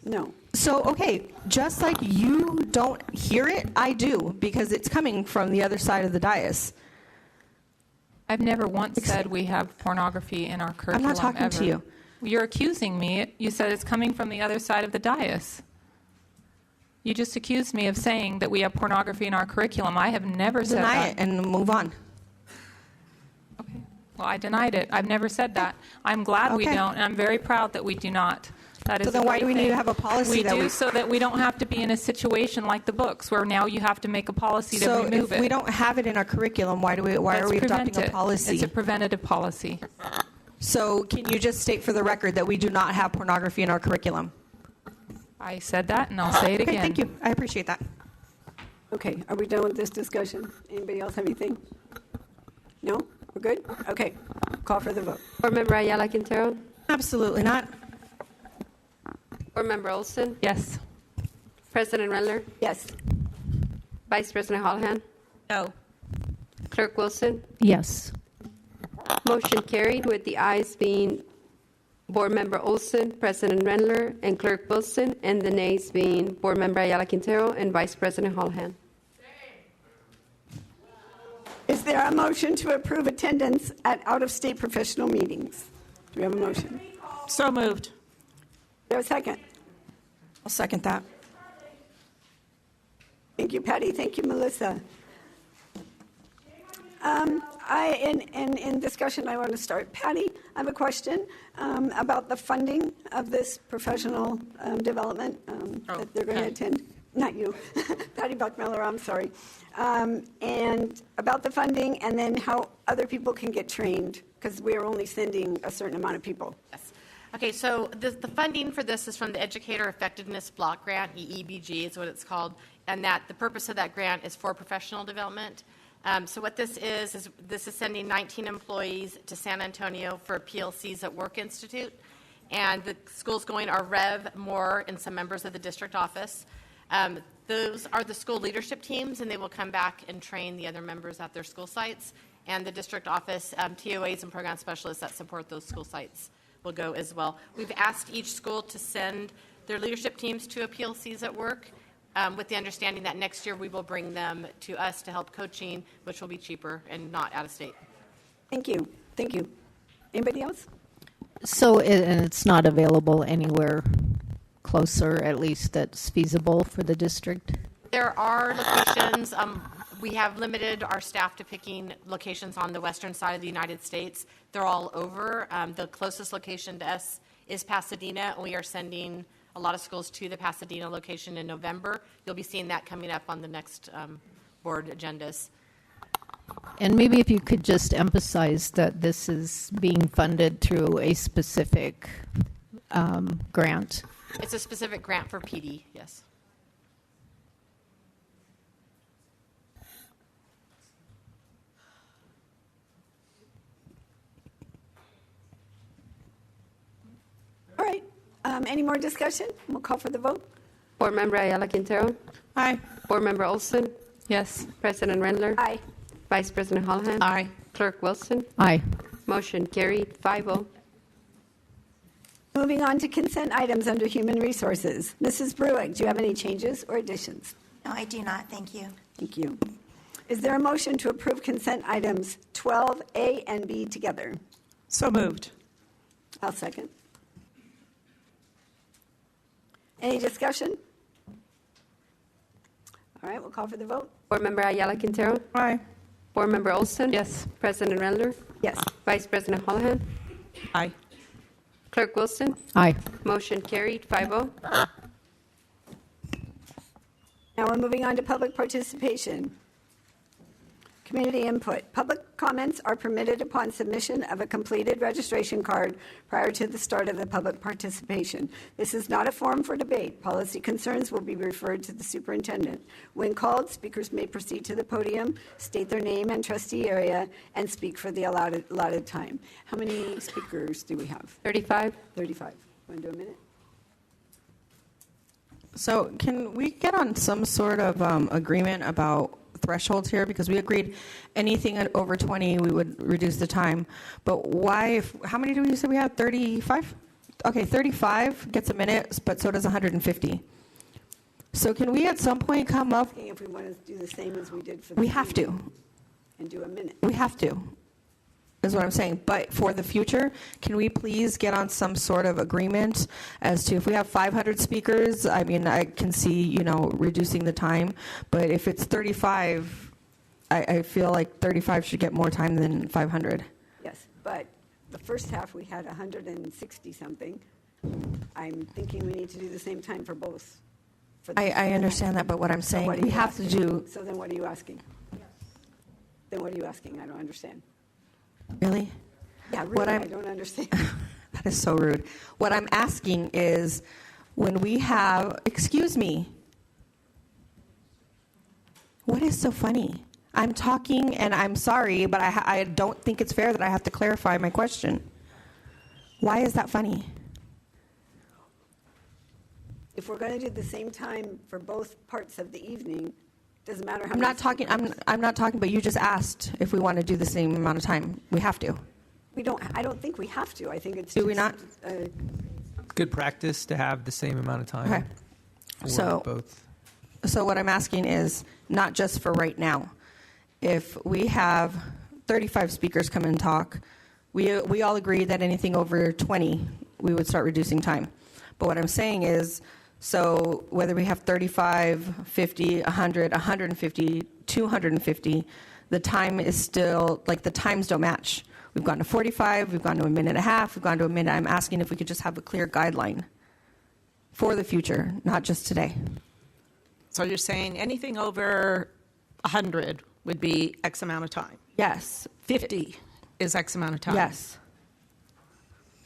No. So, okay, just like you don't hear it, I do, because it's coming from the other side of the dais. I've never once said we have pornography in our curriculum. I'm not talking ever. to you. You're accusing me. You said it's coming from the other side of the dais. You just accused me of saying that we have pornography in our curriculum. I have never said that. Deny it and move on. Okay. Well, I denied it. I've never said that. I'm glad we don't, and I'm very proud that we do not. That is So then a why great do we need thing. to have a policy We that do we- so that we don't have to be in a situation like the books where now you have to make a policy to So remove if it. we don't have it in our curriculum, why are we adopting a policy? It's a preventative policy. So can you just state for the record that we do not have pornography in our curriculum? I said that, and I'll say it Okay, again. thank you. I appreciate that. Okay, are we done with this discussion? Anybody else have anything? No? We're good? Okay, call for the vote. Board Member Ayala Quintero? Absolutely not. Board Member Olson? Yes. President Rendler? Yes. Vice President Holohan? No. Clerk Wilson? Yes. Motion carried with the ayes being Board Member Olson, President Rendler, and Clerk Wilson, and the nays being Board Member Ayala Quintero and Vice President Holohan. Is there a motion to approve attendance at out-of-state professional meetings? Do we have a motion? So moved. Is there a second? I'll second that. Thank you, Patty. Thank you, Melissa. In discussion, I want to start. Patty, I have a question about the funding of this professional development that they're going to attend. Not you, Patty Buckmiller, I'm sorry. And about the funding and then how other people can get trained, because we are only sending a certain amount of people. Yes. Okay, so the funding for this is from the Educator Effectiveness Block Grant, EEBG is what it's called, and that the purpose of that grant is for professional development. So what this is this is sending 19 employees to San Antonio for PLCs at Work Institute, and the schools going are Rev, Moore, and some members of the district office. Those are the school leadership teams, and they will come back and train the other members at their school sites, and the district office, TOAs and program specialists that support those school sites will go as well. We've asked each school to send their leadership teams to a PLCs at Work, with the understanding that next year we will bring them to us to help coaching, which will be cheaper and not out of state. Thank you. Thank you. Anybody else? So, and it's not available anywhere closer, at least that's feasible for the district? There are locations. We have limited our staff to picking locations on the western side of the United States. They're all over. The closest location to us is Pasadena, and we are sending a lot of schools to the Pasadena location in November. You'll be seeing that coming up on the next board agendas. And maybe if you could just emphasize that this is being funded through a specific grant. It's a specific grant for PD, yes. All right. Any more discussion? We'll call for the vote. Board Member Ayala Quintero. Aye. Board Member Olson. Yes. President Rendler. Aye. Vice President Holohan. Aye. Clerk Wilson. Aye. Motion carried 5-0. Moving on to consent items under Human Resources. Mrs. Bruick, do you have any changes or additions? No, I do not. Thank you. Thank you. Is there a motion to approve consent items 12A and B together? So moved. I'll second. Any discussion? All right, we'll call for the vote. Board Member Ayala Quintero. Aye. Board Member Olson. Yes. President Rendler. Yes. Vice President Holohan. Aye. Clerk Wilson. Aye. Motion carried 5-0. Now we're moving on to public participation. Community input. Public comments are permitted upon submission of a completed registration card prior to the start of the public participation. This is not a forum for debate. Policy concerns will be referred to the superintendent. When called, speakers may proceed to the podium, state their name and trustee area, and speak for the allotted time. How many speakers do we have? 35. 35. Want to do a minute? So can we get on some sort of agreement about thresholds here? Because we agreed anything over 20, we would reduce the time. But why, how many do we say we have? 35? Okay, 35 gets a minute, but so does 150. So can we at some point come up? If we want to do the same as we did for the We have to. and do a minute. We have to, is what I'm saying. But for the future, can we please get on some sort of agreement as to if we have 500 speakers, I mean, I can see, reducing the time. But if it's 35, I feel like 35 should get more time than 500. Yes, but the first half, we had 160-something. I'm thinking we need to do the same time for both. I understand that, but what I'm saying, we have to do. So then what are you asking? Then what are you asking? I don't understand. Really? Yeah, really, I don't understand. That is so rude. What I'm asking is when we have, excuse me, what is so funny? I'm talking and I'm sorry, but I don't think it's fair that I have to clarify my question. Why is that funny? If we're going to do the same time for both parts of the evening, doesn't matter how I'm many not talking, I'm not talking, but you just asked if we want to do the same amount of time. We have to. I don't think we have to. I think it's Do just, we not? Good practice to have the same amount of time. Okay. For So- both. So what I'm asking is not just for right now. If we have 35 speakers come and talk, we all agree that anything over 20, we would start reducing time. But what I'm saying is, so whether we have 35, 50, 100, 150, 250, the time is still, like the times don't match. We've gone to 45, we've gone to a minute and a half, we've gone to a minute. I'm asking if we could just have a clear guideline for the future, not just today. So you're saying anything over 100 would be X amount of time? Yes. 50 is X amount of time? Yes.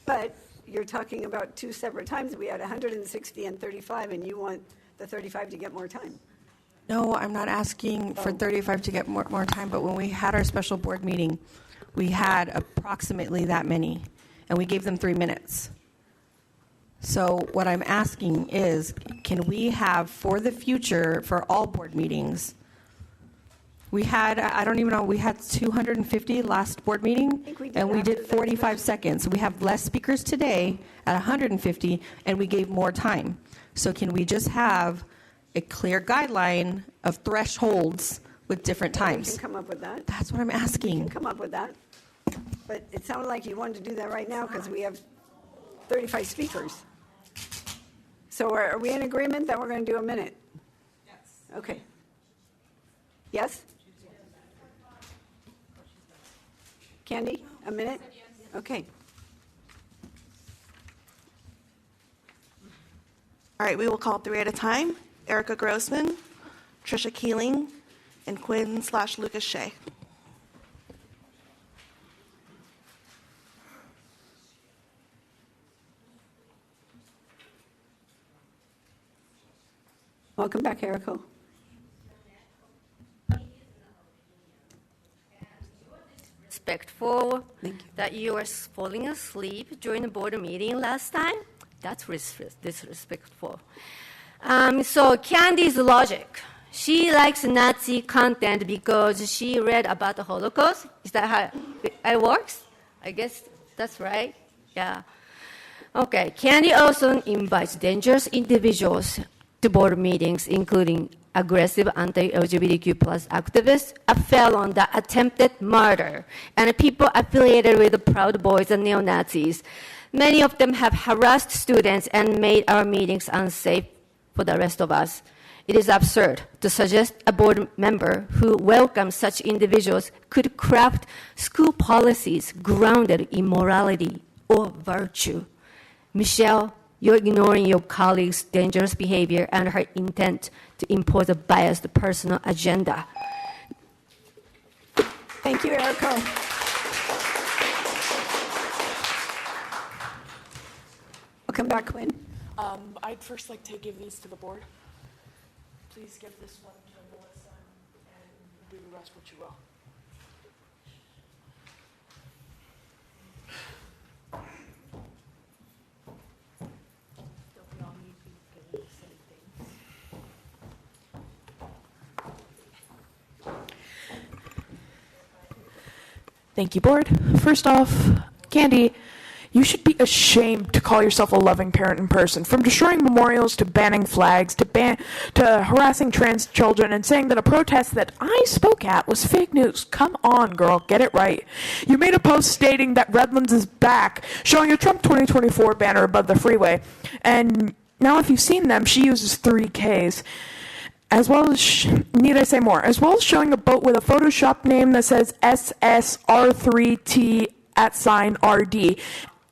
But you're talking about two separate times. We had 160 and 35, and you want the 35 to get more time. No, I'm not asking for 35 to get more time, but when we had our special board meeting, we had approximately that many, and we gave them 3 minutes. So what I'm asking is, can we have for the future, for all board meetings, we had, I don't even know, we had 250 last board meeting, and we did 45 seconds. We have less speakers today at 150, and we gave more time. So can we just have a clear guideline of thresholds with different We times? can come up with that. That's what I'm asking. We can come up with that. But it sounded like you wanted to do that right now because we have 35 speakers. So are we in agreement that we're going to do a minute? Yes. Okay. Yes? Candy, a minute? Okay. All right, we will call 3 at a time. Erica Grossman, Trisha Keeling, and Quinn/Lucas Shea. Welcome back, Erica. Respectful that you were falling asleep during the board meeting last time. That's disrespectful. So Candy's logic. She likes Nazi content because she read about the Holocaust. Is that how it works? I guess that's right. Yeah. Okay. Candy also invites dangerous individuals to board meetings, including aggressive anti-LGBTQ plus activists, a felon that attempted murder, and people affiliated with the Proud Boys and neo-Nazis. Many of them have harassed students and made our meetings unsafe for the rest of us. It is absurd to suggest a board member who welcomes such individuals could craft school policies grounded in morality or virtue. Michelle, you're ignoring your colleague's dangerous behavior and her intent to impose a biased personal agenda. Thank you, Erica. Welcome back, Quinn. I'd first like to give these to the board. Please give this one to Melissa and do the rest what you will. Thank you, board. First off, Candy, you should be ashamed to call yourself a loving parent in person. From destroying memorials to banning flags to harassing trans children and saying that a protest that I spoke at was fake news. Come on, girl, get it right. You made a post stating that Redlands is back, showing a Trump 2024 banner above the freeway. And now if you've seen them, she uses 3 Ks. As well as, need I say more? As well as showing a boat with a Photoshop name that says SSR3T@RD.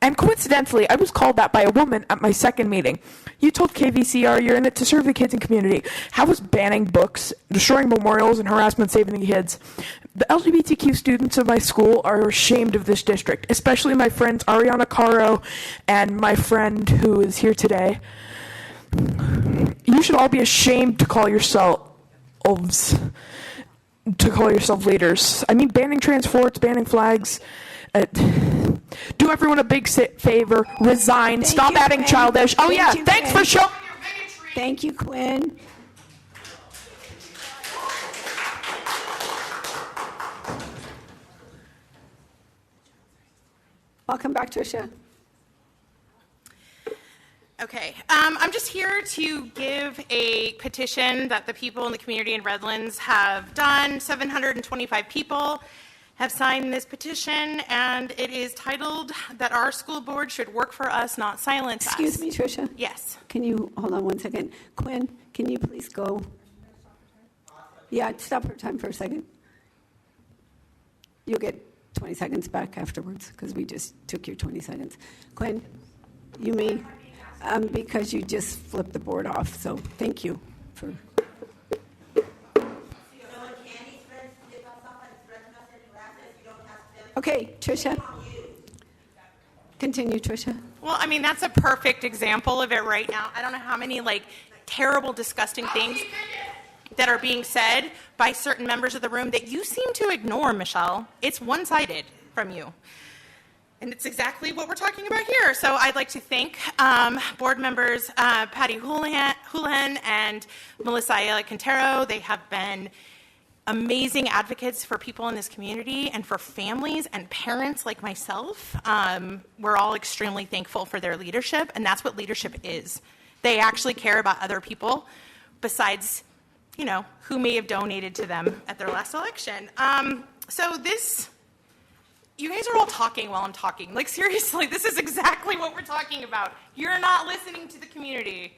And coincidentally, I was called that by a woman at my second meeting. You told KVCR you're in it to serve the kids and community. How is banning books, destroying memorials, and harassment saving the kids? The LGBTQ students of my school are ashamed of this district, especially my friends Ariana Caro and my friend who is here today. You should all be ashamed to call yourselves leaders. I mean, banning trans forts, banning flags. Do everyone a big favor. Resign. Stop adding childish. Oh yeah, thanks for showing your bigotry. Thank you, Quinn. Welcome back, Tricia. Okay, I'm just here to give a petition that the people in the community in Redlands have done. 725 people have signed this petition, and it is titled that our school board should work for us, not silence us. Excuse me, Tricia? Yes. Can you, hold on one second. Quinn, can you please go? Yeah, stop her time for a second. You'll get 20 seconds back afterwards, because we just took your 20 seconds. Quinn, you may... because you just flipped the board off, so thank you for... Okay, Tricia. Continue, Tricia. Well, I mean, that's a perfect example of it right now. I don't know how many, terrible, disgusting things that are being said by certain members of the room that you seem to ignore, Michelle. It's one-sided from you. And it's exactly what we're talking about here. So I'd like to thank board members Patty Houlihan and Melissa Ayala Quintero. They have been amazing advocates for people in this community and for families and parents like myself. We're all extremely thankful for their leadership, and that's what leadership is. They actually care about other people besides, who may have donated to them at their last election. You guys are all talking while I'm talking. Seriously, this is exactly what we're talking about. You're not listening to the community.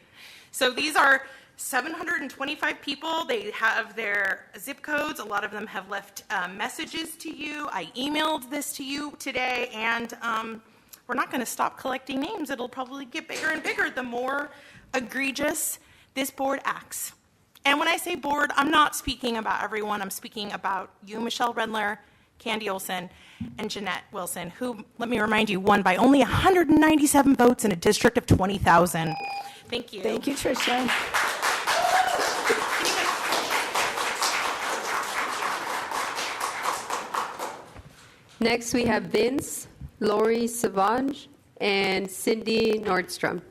So these are 725 people. They have their zip codes. A lot of them have left messages to you. I emailed this to you today, and we're not going to stop collecting names. It'll probably get bigger and bigger the more egregious this board acts. And when I say board, I'm not speaking about everyone. I'm speaking about you, Michelle Rendler, Candy Olson, and Jeanette Wilson, who, let me remind you, won by only 197 votes in a district of 20,000. Thank you. Thank you, Tricia. Next, we have Vince, Lori Savange, and Cindy Nordstrom.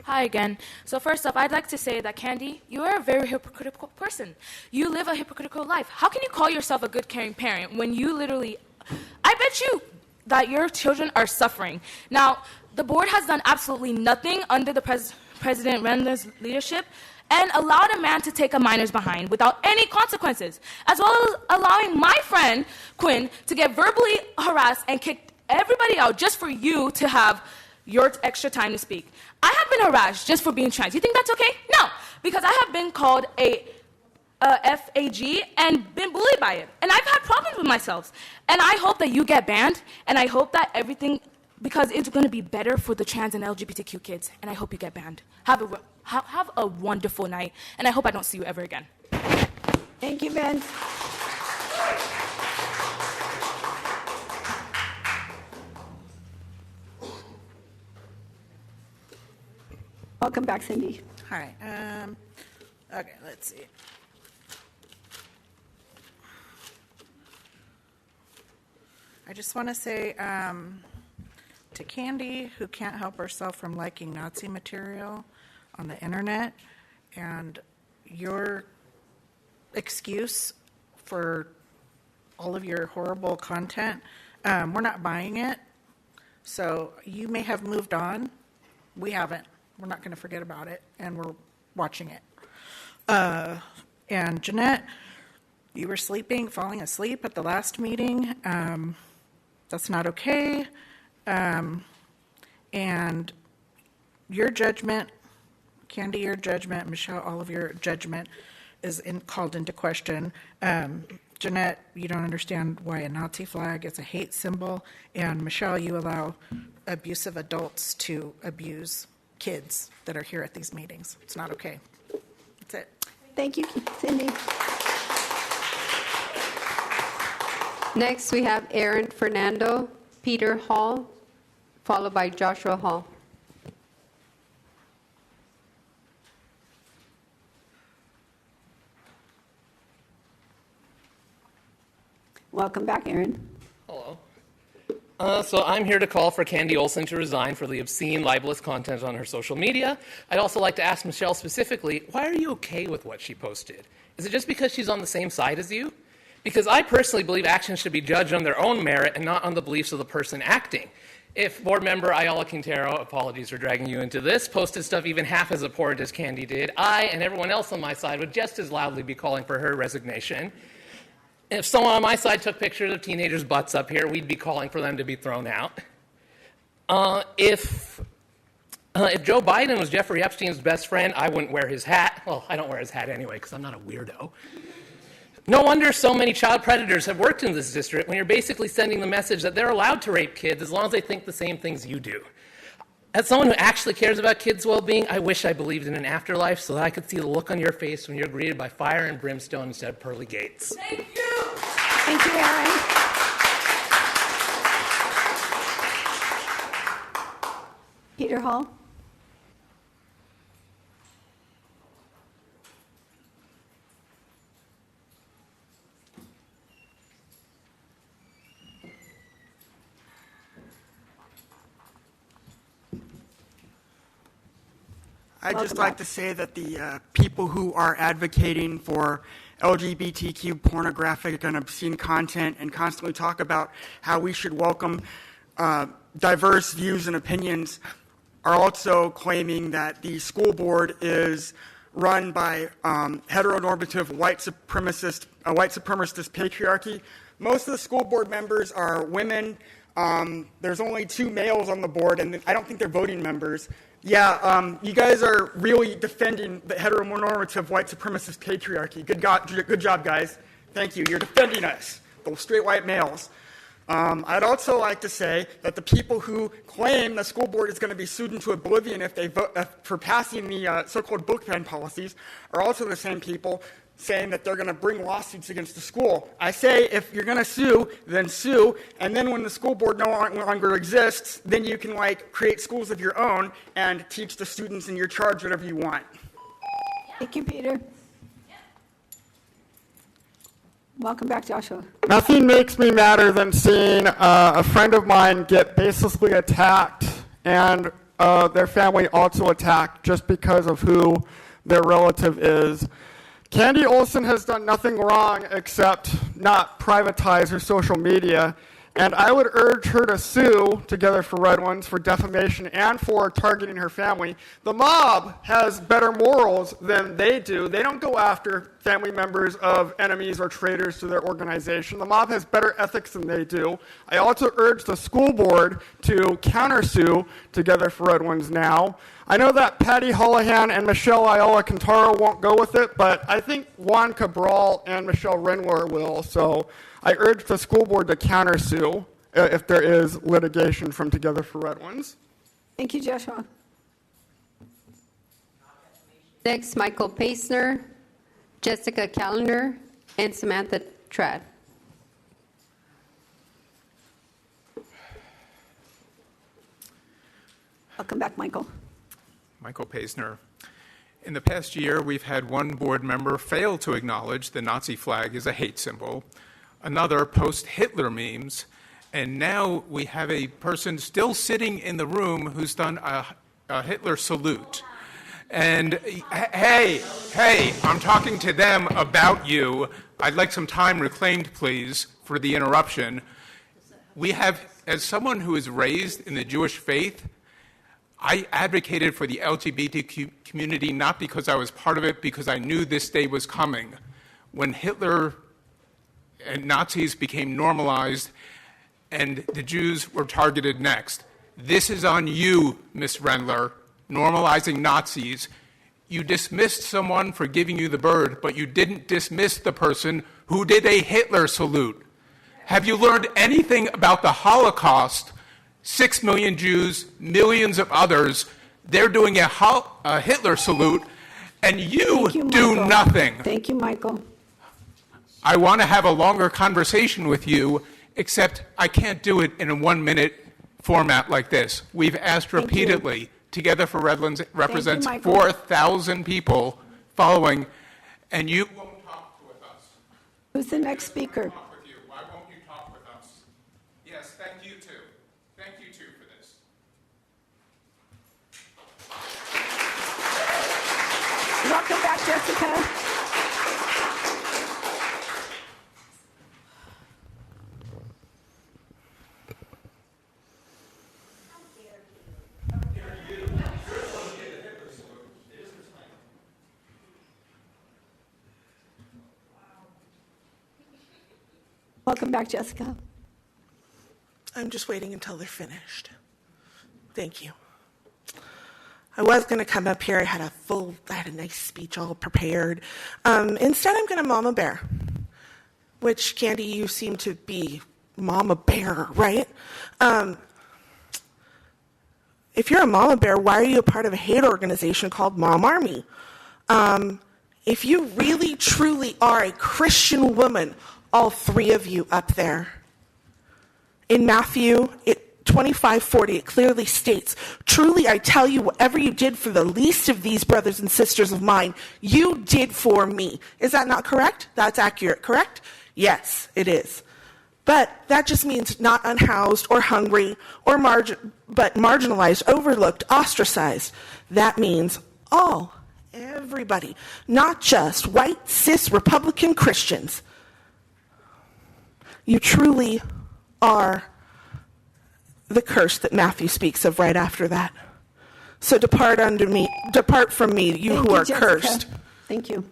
Hi again. So first up, I'd like to say that Candy, you are a very hypocritical person. You live a hypocritical life. How can you call yourself a good caring parent when you literally, I bet you that your children are suffering. Now, the board has done absolutely nothing under the President Rendler's leadership and allowed a man to take a minor's behind without any consequences, as well as allowing my friend Quinn to get verbally harassed and kicked everybody out just for you to have your extra time to speak. I have been harassed just for being trans. You think that's okay? No, because I have been called a FAG and been bullied by it. And I've had problems with myself. And I hope that you get banned, and I hope that everything, because it's going to be better for the trans and LGBTQ kids, and I hope you get banned. Have a wonderful night, and I hope I don't see you ever again. Thank you, Vince. Welcome back, Cindy. Hi. Okay, let's see. I just want to say to Candy, who can't help herself from liking Nazi material on the internet, and your excuse for all of your horrible content, we're not buying it. So you may have moved on. We haven't. We're not going to forget about it, and we're watching it. And Jeanette, you were falling asleep at the last meeting. That's not okay. And your judgment, Candy, your judgment, Michelle, all of your judgment is called into question. Jeanette, you don't understand why a Nazi flag is a hate symbol. And Michelle, you allow abusive adults to abuse kids that are here at these meetings. It's not okay. That's it. Thank you, Cindy. Next, we have Aaron Fernando, Peter Hall, followed by Joshua Hall. Welcome back, Aaron. Hello. So I'm here to call for Candy Olson to resign for the obscene, libelous content on her social media. I'd also like to ask Michelle specifically, why are you okay with what she posted? Is it just because she's on the same side as you? Because I personally believe actions should be judged on their own merit and not on the beliefs of the person acting. If board member Ayala Quintero, apologies for dragging you into this, posted stuff even half as abhorrent as Candy did, I and everyone else on my side would just as loudly be calling for her resignation. If someone on my side took pictures of teenagers' butts up here, we'd be calling for them to be thrown out. If Joe Biden was Jeffrey Epstein's best friend, I wouldn't wear his hat. Well, I don't wear his hat anyway because I'm not a weirdo. No wonder so many child predators have worked in this district when you're basically sending the message that they're allowed to rape kids as long as they think the same things you do. As someone who actually cares about kids' well-being, I wish I believed in an afterlife so that I could see the look on your face when you're greeted by fire and brimstone instead of pearly gates. Thank you. Thank you, Aaron. Peter Hall. I'd just like to say that the people who are advocating for LGBTQ pornographic and obscene content and constantly talk about how we should welcome diverse views and opinions are also claiming that the school board is run by heteronormative white supremacist patriarchy. Most of the school board members are women. There's only 2 males on the board, and I don't think they're voting members. Yeah, you guys are really defending the heteronormative white supremacist patriarchy. Good job, guys. Thank you. You're defending us, the straight white males. I'd also like to say that the people who claim the school board is going to be sued into oblivion if they vote for passing the so-called book ban policies are also the same people saying that they're going to bring lawsuits against the school. I say if you're going to sue, then sue, and then when the school board no longer exists, then you can create schools of your own and teach the students in your charge whatever you want. Thank you, Peter. Welcome back, Joshua. Nothing makes me madder than seeing a friend of mine get baselessly attacked and their family also attacked just because of who their relative is. Candy Olson has done nothing wrong except not privatize her social media, and I would urge her to sue Together for Redlands for defamation and for targeting her family. The mob has better morals than they do. They don't go after family members of enemies or traitors to their organization. The mob has better ethics than they do. I also urge the school board to countersue Together for Redlands now. I know that Patty Holohan and Michelle Ayala Cantaro won't go with it, but I think Juan Cabral and Michelle Renler will, so I urge the school board to countersue if there is litigation from Together for Redlands. Thank you, Joshua. Next, Michael Paisner, Jessica Callender, and Samantha Trad. Welcome back, Michael. Michael Paisner. In the past year, we've had one board member fail to acknowledge the Nazi flag is a hate symbol, another post Hitler memes, and now we have a person still sitting in the room who's done a Hitler salute. And hey, I'm talking to them about you. I'd like some time reclaimed, please, for the interruption. We have, as someone who is raised in the Jewish faith, I advocated for the LGBT community not because I was part of it, because I knew this day was coming. When Hitler and Nazis became normalized and the Jews were targeted next. This is on you, Ms. Rendler, normalizing Nazis. You dismissed someone for giving you the bird, but you didn't dismiss the person who did a Hitler salute. Have you learned anything about the Holocaust? 6 million Jews, millions of others, they're doing a Hitler salute, and you do nothing. Thank you, Michael. I want to have a longer conversation with you, except I can't do it in a 1-minute format like this. We've asked repeatedly. Together for Redlands represents 4,000 people following, and you won't talk with us. Who's the next speaker? Why won't you talk with us? Yes, thank you too. Thank you too for this. Welcome back, Jessica. Welcome back, Jessica. I'm just waiting until they're finished. Thank you. I was going to come up here. I had a nice speech all prepared. Instead, I'm going to Mama Bear, which, Candy, you seem to be Mama Bear, right? If you're a Mama Bear, why are you a part of a hate organization called Mom Army? If you really, truly are a Christian woman, all three of you up there, in Matthew 25:40, it clearly states, "Truly I tell you, whatever you did for the least of these brothers and sisters of mine, you did for me." Is that not correct? That's accurate, correct? Yes, it is. But that just means not unhoused or hungry or but marginalized, overlooked, ostracized. That means everybody, not just white, cis, Republican Christians. You truly are the curse that Matthew speaks of right after that. So depart from me, you who are Jessica. cursed. Thank you.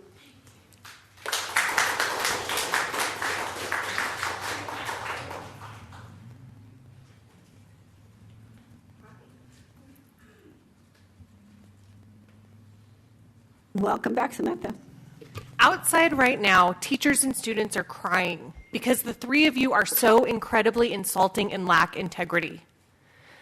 Welcome back, Samantha. outside right now, teachers and students are crying because the three of you are so incredibly insulting and lack integrity.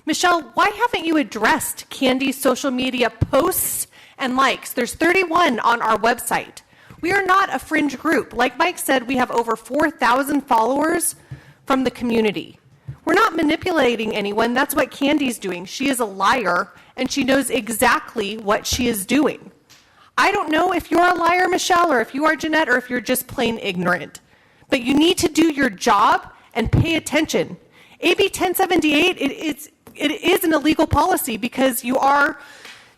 Michelle, why haven't you addressed Candy's social media posts and likes? There's 31 on our website. We are not a fringe group. Like Mike said, we have over 4,000 followers from the community. We're not manipulating anyone. That's what Candy's doing. She is a liar, and she knows exactly what she is doing. I don't know if you're a liar, Michelle, or if you are Jeanette, or if you're just plain ignorant. But you need to do your job and pay attention. AB 1078, it is an illegal policy because you are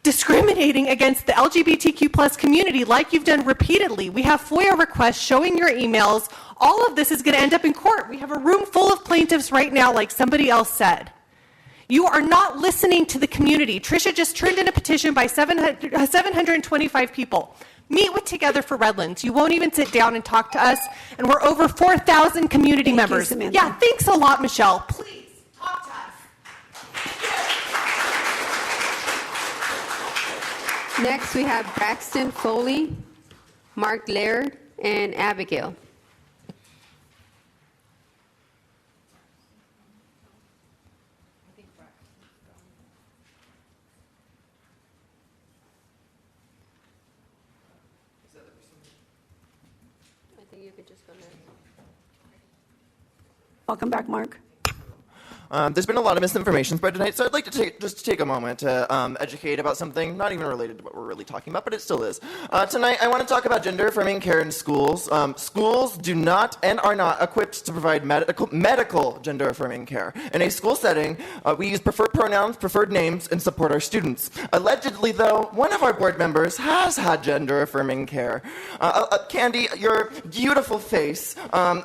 discriminating against the LGBTQ plus community like you've done repeatedly. We have FOIA requests showing your emails. All of this is going to end up in court. We have a room full of plaintiffs right now, like somebody else said. You are not listening to the community. Tricia just turned in a petition by 725 people. Meet with Together for Redlands. You won't even sit down and talk to us, and we're over 4,000 community members. Yeah, thanks a lot, Michelle. Please talk to us. Next, we have Braxton Foley, Mark Laird, and Abigail. I think you could just go next. Welcome back, Mark. There's been a lot of misinformation spread tonight, so I'd like to take a moment to educate about something not even related to what we're really talking about, but it still is. Tonight, I want to talk about gender-affirming care in schools. Schools do not and are not equipped to provide medical gender-affirming care. In a school setting, we use preferred pronouns, preferred names, and support our students. Allegedly, though, one of our board members has had gender-affirming care. Candy, your beautiful face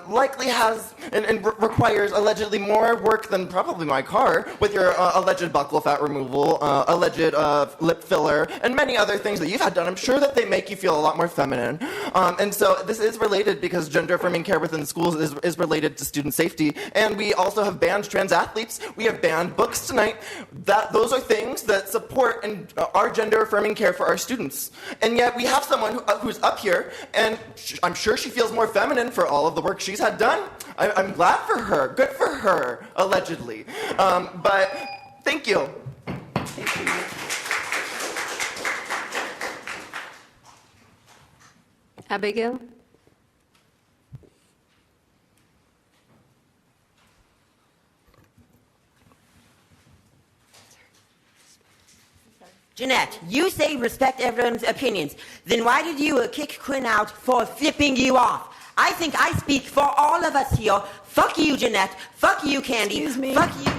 likely has and requires allegedly more work than probably my car, with your alleged buccal fat removal, alleged lip filler, and many other things that you've had done. I'm sure that they make you feel a lot more feminine. And so this is related because gender-affirming care within schools is related to student safety. And we also have banned trans athletes. We have banned books tonight. Those are things that support and our gender-affirming care for our students. And yet we have someone who's up here, and I'm sure she feels more feminine for all of the work she's had done. I'm glad for her. Good for her, allegedly. But thank you. Abigail? Jeanette, you say respect everyone's opinions. Then why did you kick Quinn out for flipping you off? I think I speak for all of us here. Fuck you, Jeanette. Fuck you, Candy. Excuse me. Fuck you.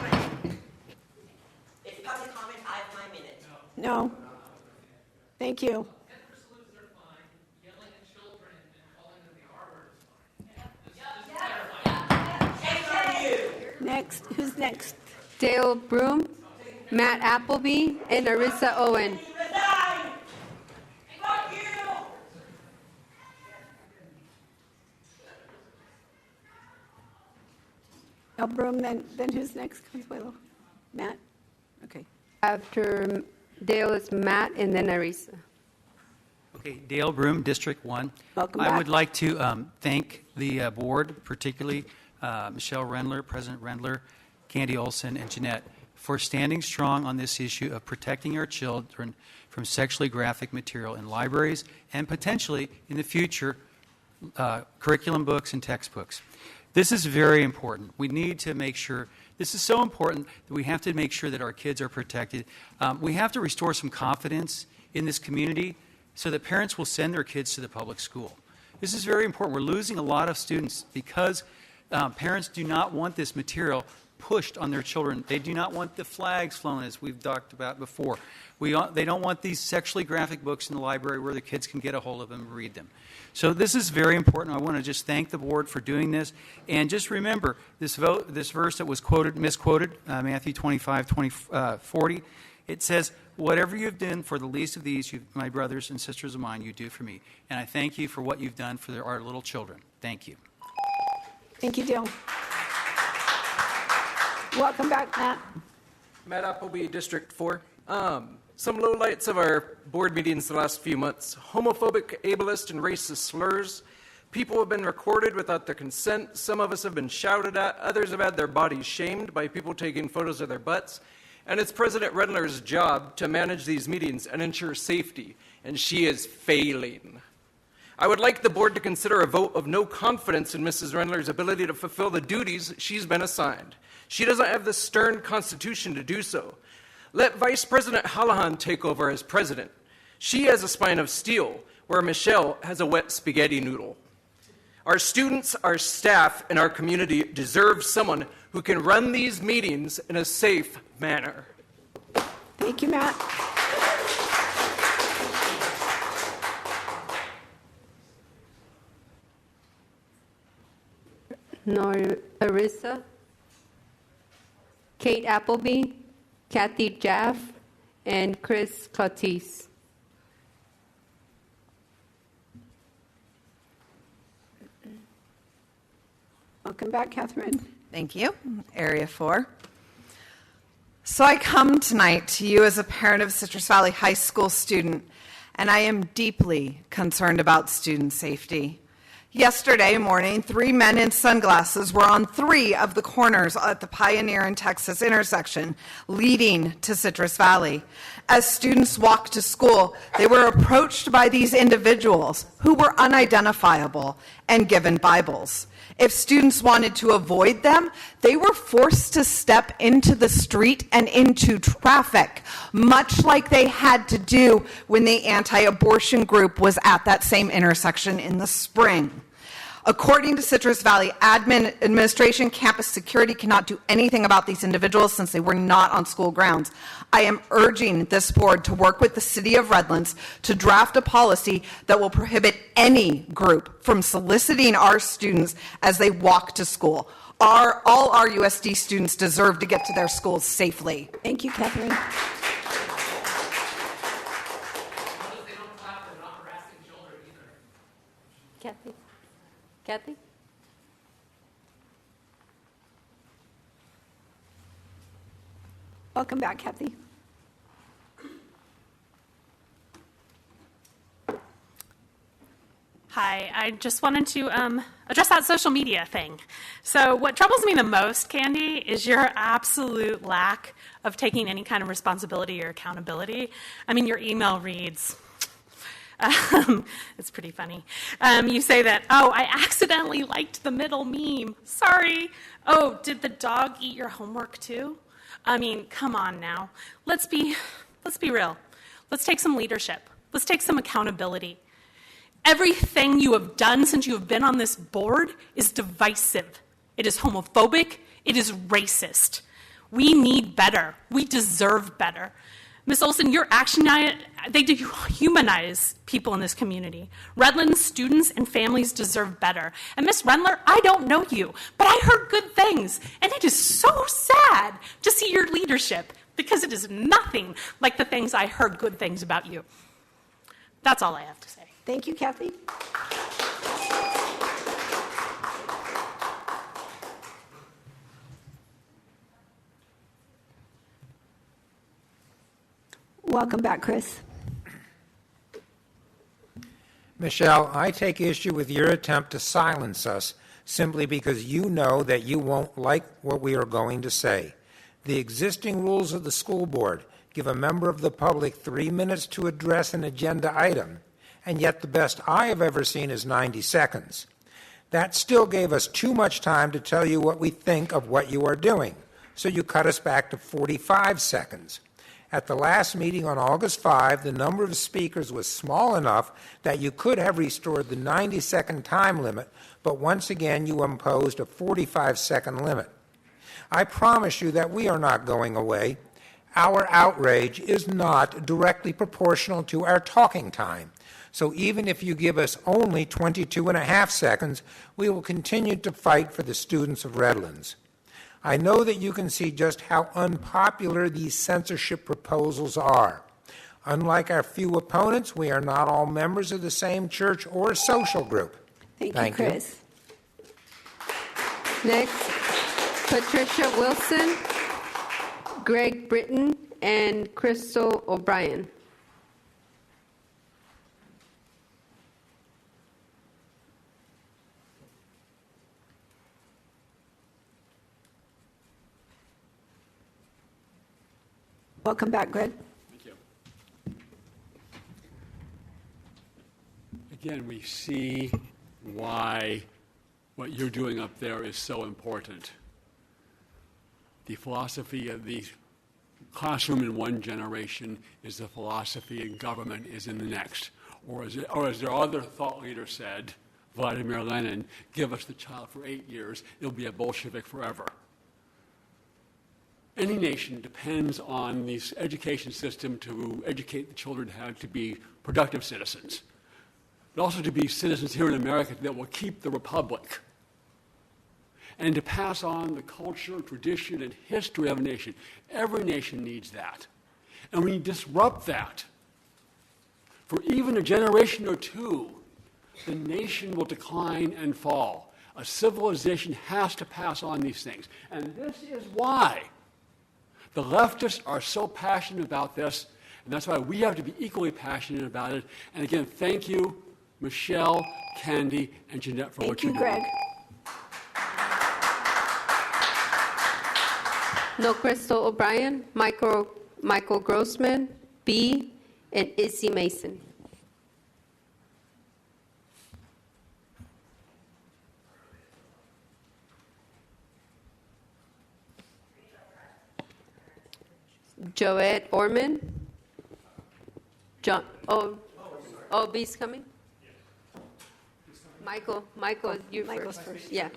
It's public comment. I have my minute. No. Thank you. Next. Who's next? Dale Broom, Matt Appleby, and Arissa Owen. Broom, then who's next? Consuelo. Matt? Okay. After Dale is Matt, and then Arissa. Okay, Dale Broom, District 1. Welcome I back. would like to thank the board, particularly Michelle Rendler, President Rendler, Candy Olson, and Jeanette, for standing strong on this issue of protecting our children from sexually graphic material in libraries and potentially, in the future, curriculum books and textbooks. This is very important. We need to make sure, this is so important that we have to make sure that our kids are protected. We have to restore some confidence in this community so that parents will send their kids to the public school. This is very important. We're losing a lot of students because parents do not want this material pushed on their children. They do not want the flags flown, as we've talked about before. They don't want these sexually graphic books in the library where the kids can get a hold of them and read them. So this is very important. I want to just thank the board for doing this. And just remember, this verse that was misquoted, Matthew 25:40, it says, "Whatever you've done for the least of these, my brothers and sisters of mine, you do for me." And I thank you for what you've done for our little children. Thank you. Thank you, Dale. Welcome back, Matt. Matt Appleby, District 4. Some lowlights of our board meetings the last few months: homophobic, ableist, and racist slurs. People have been recorded without their consent. Some of us have been shouted at. Others have had their bodies shamed by people taking photos of their butts. And it's President Redler's job to manage these meetings and ensure safety, and she is failing. I would like the board to consider a vote of no confidence in Mrs. Rendler's ability to fulfill the duties she's been assigned. She doesn't have the stern constitution to do so. Let Vice President Hallahan take over as president. She has a spine of steel, where Michelle has a wet spaghetti noodle. Our students, our staff, and our community deserve someone who can run these meetings in a safe manner. Thank you, Matt. Nor Arisa, Kate Appleby, Kathy Jaff, and Chris Cotis. Welcome back, Catherine. Thank you. Area 4. So I come tonight to you as a parent of Citrus Valley High School student, and I am deeply concerned about student safety. Yesterday morning, 3 men in sunglasses were on 3 of the corners at the Pioneer and Texas intersection leading to Citrus Valley. As students walked to school, they were approached by these individuals who were unidentifiable and given Bibles. If students wanted to avoid them, they were forced to step into the street and into traffic, much like they had to do when the anti-abortion group was at that same intersection in the spring. According to Citrus Valley administration, campus security cannot do anything about these individuals since they were not on school grounds. I am urging this board to work with the city of Redlands to draft a policy that will prohibit any group from soliciting our students as they walk to school. All our RUSD students deserve to get to their schools safely. Thank you, Catherine. Kathy? Welcome back, Kathy. Hi, I just wanted to address that social media thing. So what troubles me the most, Candy, is your absolute lack of taking any kind of responsibility or accountability. I mean, your email reads, it's pretty funny. You say that, oh, I accidentally liked the middle meme. Sorry. Oh, did the dog eat your homework too? I mean, come on now. Let's be real. Let's take some leadership. Let's take some accountability. Everything you have done since you have been on this board is divisive. It is homophobic. It is racist. We need better. We deserve better. Ms. Olson, your action, they dehumanize people in this community. Redlands students and families deserve better. And Ms. Rendler, I don't know you, but I heard good things. And it is so sad to see your leadership because it is nothing like the things I heard good things about you. That's all I have to say. Thank you, Kathy. Welcome back, Chris. Michelle, I take issue with your attempt to silence us simply because you know that you won't like what we are going to say. The existing rules of the school board give a member of the public 3 minutes to address an agenda item, and yet the best I have ever seen is 90 seconds. That still gave us too much time to tell you what we think of what you are doing, so you cut us back to 45 seconds. At the last meeting on August 5, the number of speakers was small enough that you could have restored the 90-second time limit, but once again you imposed a 45-second limit. I promise you that we are not going away. Our outrage is not directly proportional to our talking time. So even if you give us only 22.5 seconds, we will continue to fight for the students of Redlands. I know that you can see just how unpopular these censorship proposals are. Unlike our few opponents, we are not all members of the same church or social group. Thank you, Chris. Next, Patricia Wilson, Greg Britton, and Crystal O'Brien. Welcome back, Greg. Thank you. Again, we see why what you're doing up there is so important. The philosophy of the classroom in one generation is the philosophy in government is in the next. Or as their other thought leader said, Vladimir Lenin, give us the child for 8 years, it'll be a Bolshevik forever. Any nation depends on the education system to educate the children how to be productive citizens, but also to be citizens here in America that will keep the republic and to pass on the culture, tradition, and history of a nation. Every nation needs that. And when you disrupt that, for even a generation or two, the nation will decline and fall. A civilization has to pass on these things. And this is why the leftists are so passionate about this, and that's why we have to be equally passionate about it. And again, thank you, Michelle, Candy, and Jeanette for what you're doing. Thank you, Greg. No Crystal O'Brien, Michael Grossman, B, and Izzy Mason. Joette Orman. John. Oh, B's coming. Michael, you first. Yeah.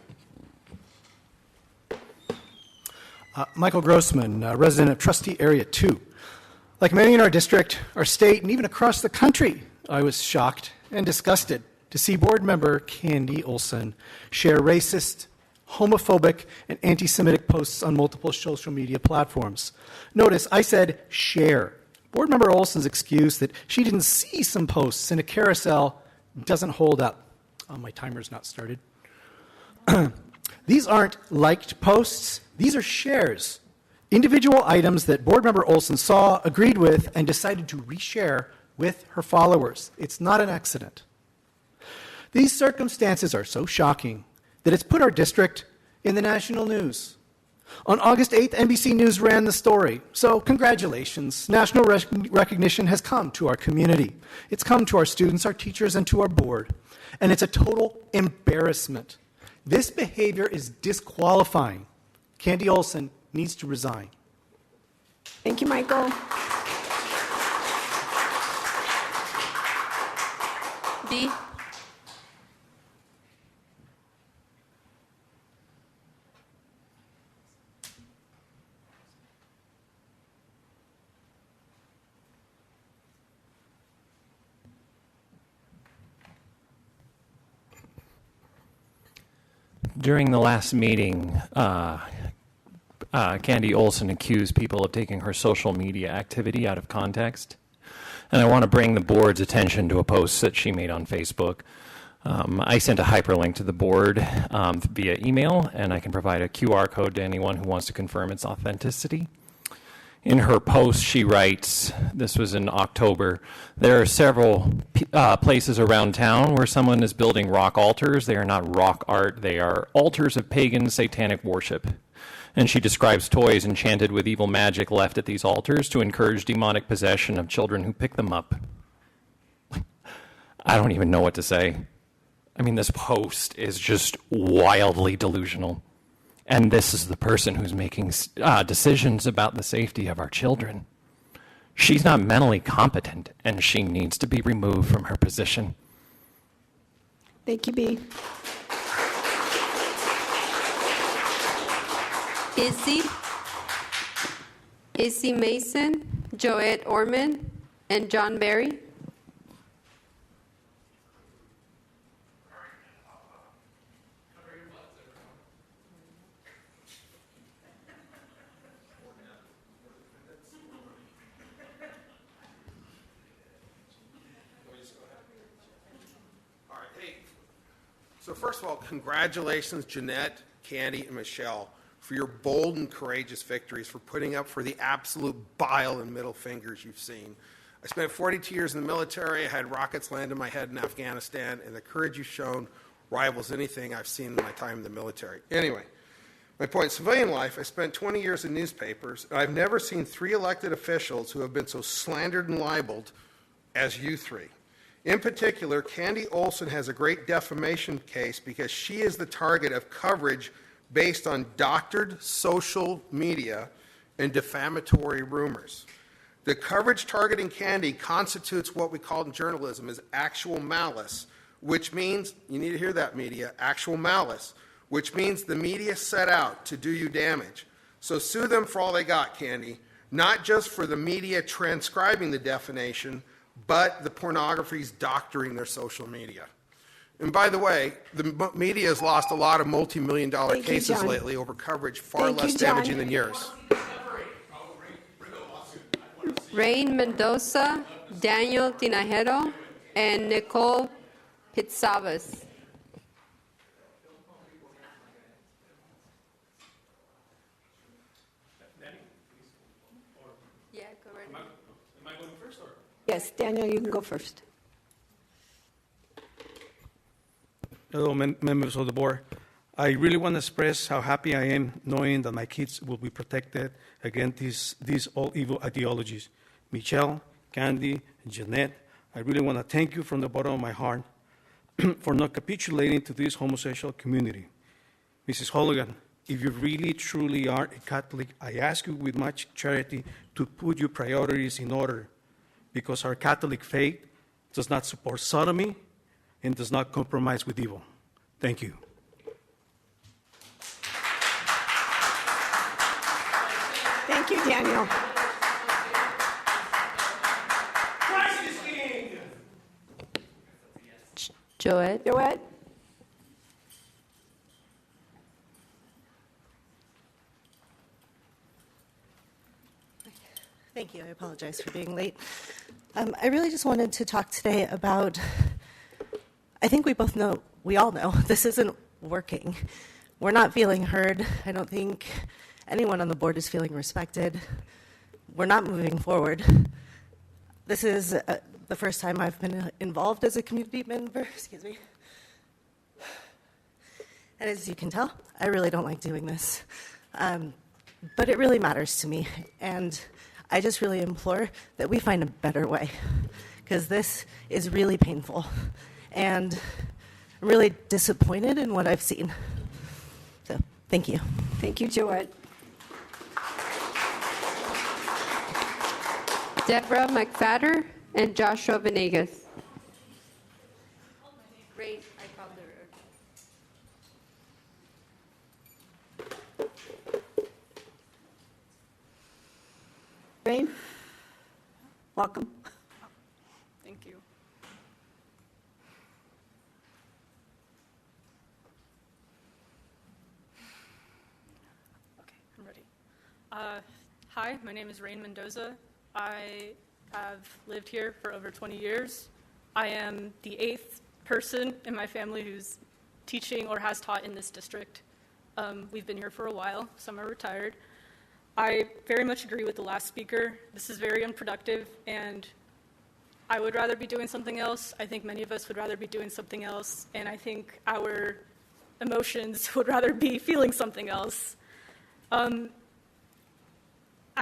Michael Grossman, resident of Trustee Area 2. Like many in our district, our state, and even across the country, I was shocked and disgusted to see board member Candy Olson share racist, homophobic, and anti-Semitic posts on multiple social media platforms. Notice, I said share. Board member Olson's excuse that she didn't see some posts in a carousel doesn't hold up. Oh, my timer's not started. These aren't liked posts. These are shares. Individual items that board member Olson saw, agreed with, and decided to reshare with her followers. It's not an accident. These circumstances are so shocking that it's put our district in the national news. On August 8th, NBC News ran the story. So congratulations. National recognition has come to our community. It's come to our students, our teachers, and to our board. And it's a total embarrassment. This behavior is disqualifying. Candy Olson needs to resign. Thank you, Michael. B. During the last meeting, Candy Olson accused people of taking her social media activity out of context. And I want to bring the board's attention to a post that she made on Facebook. I sent a hyperlink to the board via email, and I can provide a QR code to anyone who wants to confirm its authenticity. In her post, she writes, this was in October, there are several places around town where someone is building rock altars. They are not rock art. They are altars of pagan satanic worship. And she describes toys enchanted with evil magic left at these altars to encourage demonic possession of children who pick them up. I don't even know what to say. I mean, this post is just wildly delusional. And this is the person who's making decisions about the safety of our children. She's not mentally competent, and she needs to be removed from her position. Thank you, B. Izzy Mason, Joette Orman, and John Berry. So first of all, congratulations, Jeanette, Candy, and Michelle, for your bold and courageous victories, for putting up for the absolute bile and middle fingers you've seen. I spent 42 years in the military. I had rockets land in my head in Afghanistan, and the courage you've shown rivals anything I've seen in my time in the military. Anyway, my point, in civilian life, I spent 20 years in newspapers, and I've never seen 3 elected officials who have been so slandered and libeled as you 3. In particular, Candy Olson has a great defamation case because she is the target of coverage based on doctored social media and defamatory rumors. The coverage targeting Candy constitutes what we call in journalism as actual malice, which means, you need to hear that, media, actual malice, which means the media set out to do you damage. So sue them for all they got, Candy, not just for the media transcribing the defamation, but the pornography's doctoring their social media. And by the way, the media has lost a lot of multi-million-dollar cases lately over coverage far less damaging than yours. Rain Mendoza, Daniel Tinajero, and Nicole Pizzavas. Yeah, go right ahead. Am I going first or? Yes, Daniel, you can go first. Hello, members of the board. I really want to express how happy I am knowing that my kids will be protected against these all evil ideologies. Michelle, Candy, Jeanette, I really want to thank you from the bottom of my heart for not capitulating to this homosexual community. Mrs. Holligan, if you really truly are a Catholic, I ask you with much charity to put your priorities in order, because our Catholic faith does not support sodomy and does not compromise with evil. Thank you. Thank you, Daniel. Christ is King! Joette. Joette. Thank you. I apologize for being late. I really just wanted to talk today about, I think we all know, this isn't working. We're not feeling heard. I don't think anyone on the board is feeling respected. We're not moving forward. This is the first time I've been involved as a community member, excuse me. And as you can tell, I really don't like doing this. But it really matters to me. And I just really implore that we find a better way, because this is really painful. And I'm really disappointed in what I've seen. So, thank you. Thank you, Joette. Deborah McFadder and Joshua Venegas. Great, I called her. Rain, welcome. Thank you. Okay, I'm ready. Hi, my name is Rain Mendoza. I have lived here for over 20 years. I am the 8th person in my family who's teaching or has taught in this district. We've been here for a while. Some are retired. I very much agree with the last speaker. This is very unproductive, and I would rather be doing something else. I think many of us would rather be doing something else, and I think our emotions would rather be feeling something else. I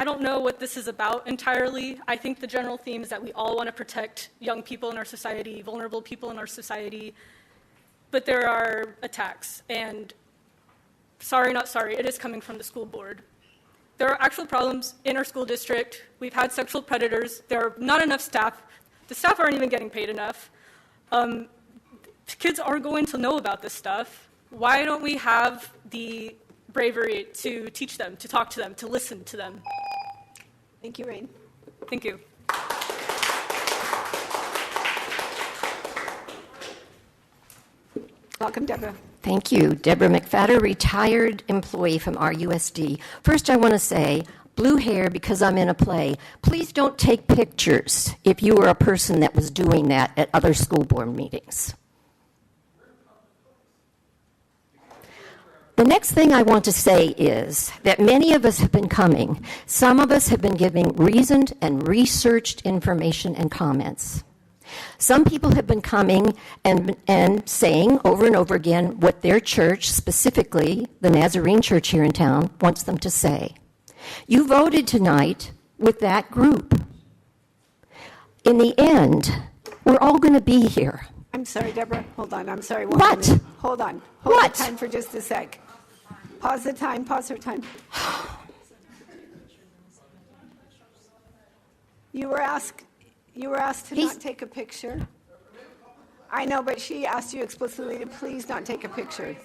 don't know what this is about entirely. I think the general theme is that we all want to protect young people in our society, vulnerable people in our society, but there are attacks, and sorry, not sorry, it is coming from the school board. There are actual problems in our school district. We've had sexual predators. There are not enough staff. The staff aren't even getting paid enough. Kids aren't going to know about this stuff. Why don't we have the bravery to teach them, to talk to them, to listen to them? Thank you, Rain. Thank you. Welcome, Deborah. Thank you. Deborah McFadder, retired employee from RUSD. First, I want to say, blue hair because I'm in a play. Please don't take pictures if you were a person that was doing that at other school board meetings. The next thing I want to say is that many of us have been coming. Some of us have been giving reasoned and researched information and comments. Some people have been coming and saying over and over again what their church, specifically the Nazarene church here in town, wants them to say. You voted tonight with that group. In the end, we're all going to be here. I'm sorry, Deborah. Hold on. I'm sorry. What? Hold on. Hold What? the time for just a sec. Pause the time. Pause her time. You were asked to not take a picture. I know, but she asked you explicitly to please not take a picture.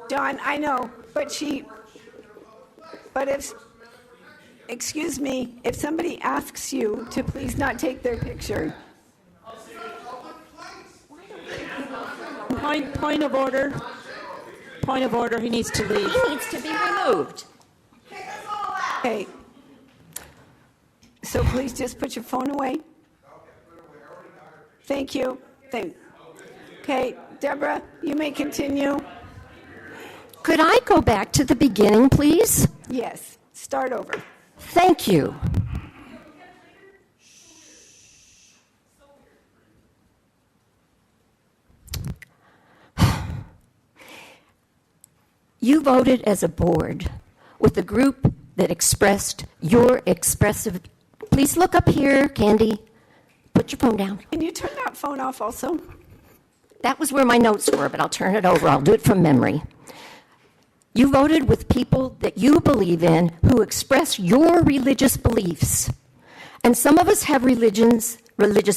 John, I know, but if, excuse me, if somebody asks you to please not take their picture. Point of order. Point of order. He needs to leave. He needs to be removed. Okay. So please just put your phone away. Thank you. Okay, Deborah, you may continue. Could I go back to the beginning, please? Yes, start over. Thank you. You voted as a board with a group that expressed your expressive. Please look up here, Candy. Put your phone down. Can you turn that phone off also? That was where my notes were, but I'll turn it over. I'll do it from memory. You voted with people that you believe in who express your religious beliefs. And some of us have religious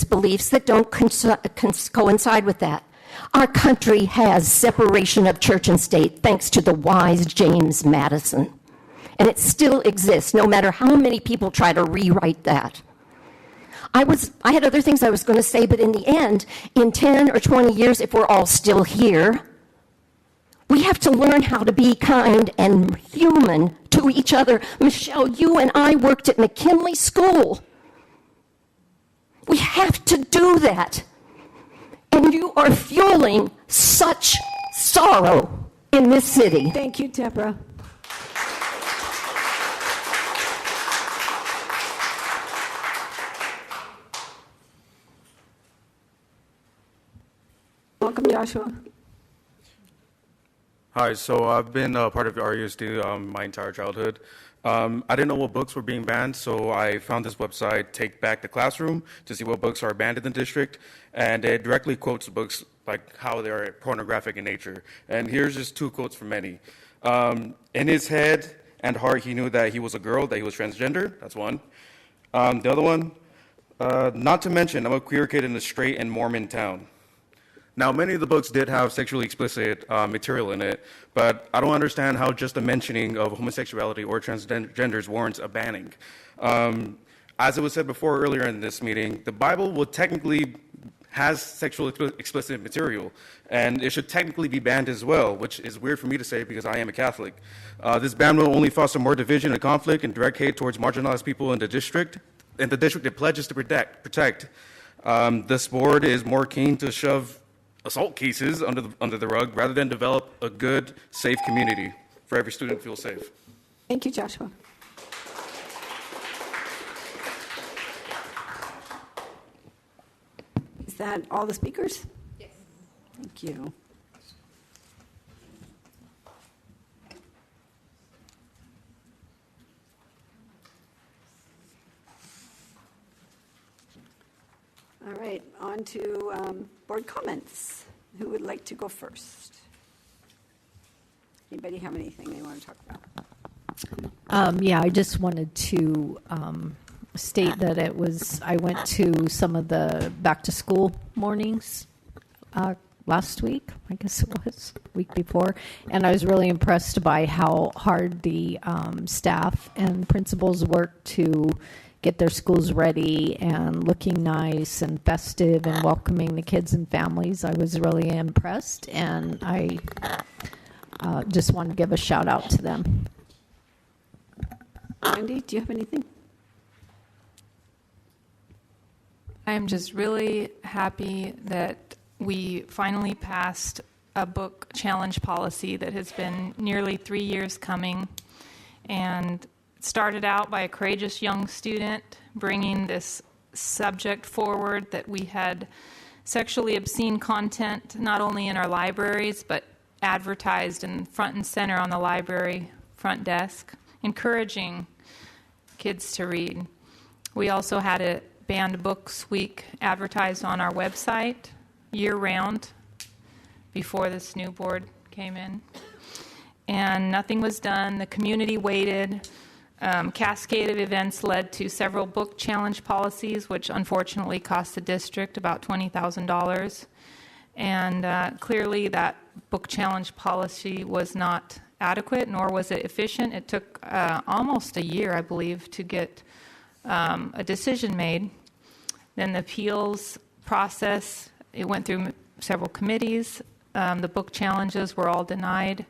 beliefs that don't coincide with that. Our country has separation of church and state thanks to the wise James Madison. And it still exists, no matter how many people try to rewrite that. I had other things I was going to say, but in the end, in 10 or 20 years, if we're all still here, we have to learn how to be kind and human to each other. Michelle, you and I worked at McKinley School. We have to do that. And you are fueling such sorrow in this city. Thank you, Deborah. Welcome, Joshua. Hi, so I've been part of the RUSD my entire childhood. I didn't know what books were being banned, so I found this website, Take Back the Classroom, to see what books are banned in the district, and it directly quotes books like how they're pornographic in nature. And here's just two quotes from many. In his head and heart, he knew that he was a girl, that he was transgender. That's one. The other one, not to mention, I'm a queer kid in a straight and Mormon town. Now, many of the books did have sexually explicit material in it, but I don't understand how just a mentioning of homosexuality or transgenders warrants a banning. As it was said before earlier in this meeting, the Bible will technically has sexually explicit material, and it should technically be banned as well, which is weird for me to say because I am a Catholic. This ban will only foster more division and conflict and direct hate towards marginalized people in the district it pledges to protect. This board is more keen to shove assault cases under the rug rather than develop a good, safe community for every student to feel safe. Thank you, Joshua. Is that all the speakers? Yes. Thank you. All right, on to board comments. Who would like to go first? Anybody have anything they want to talk about? Yeah, I just wanted to state that I went to some of the back to school mornings last week, I guess it was, week before, and I was really impressed by how hard the staff and principals worked to get their schools ready and looking nice and festive and welcoming the kids and families. I was really impressed, and I just want to give a shout out to them. Andy, do you have anything? I'm just really happy that we finally passed a book challenge policy that has been nearly 3 years coming, and it started out by a courageous young student bringing this subject forward, that we had sexually obscene content not only in our libraries but advertised and front and center on the library front desk, encouraging kids to read. We also had a banned books week advertised on our website year-round before this new board came in. And nothing was done. The community waited. Cascade of events led to several book challenge policies, which unfortunately cost the district about $20,000. And clearly that book challenge policy was not adequate, nor was it efficient. It took almost a year, I believe, to get a decision made. Then the appeals process, it went through several committees. The book challenges were all denied.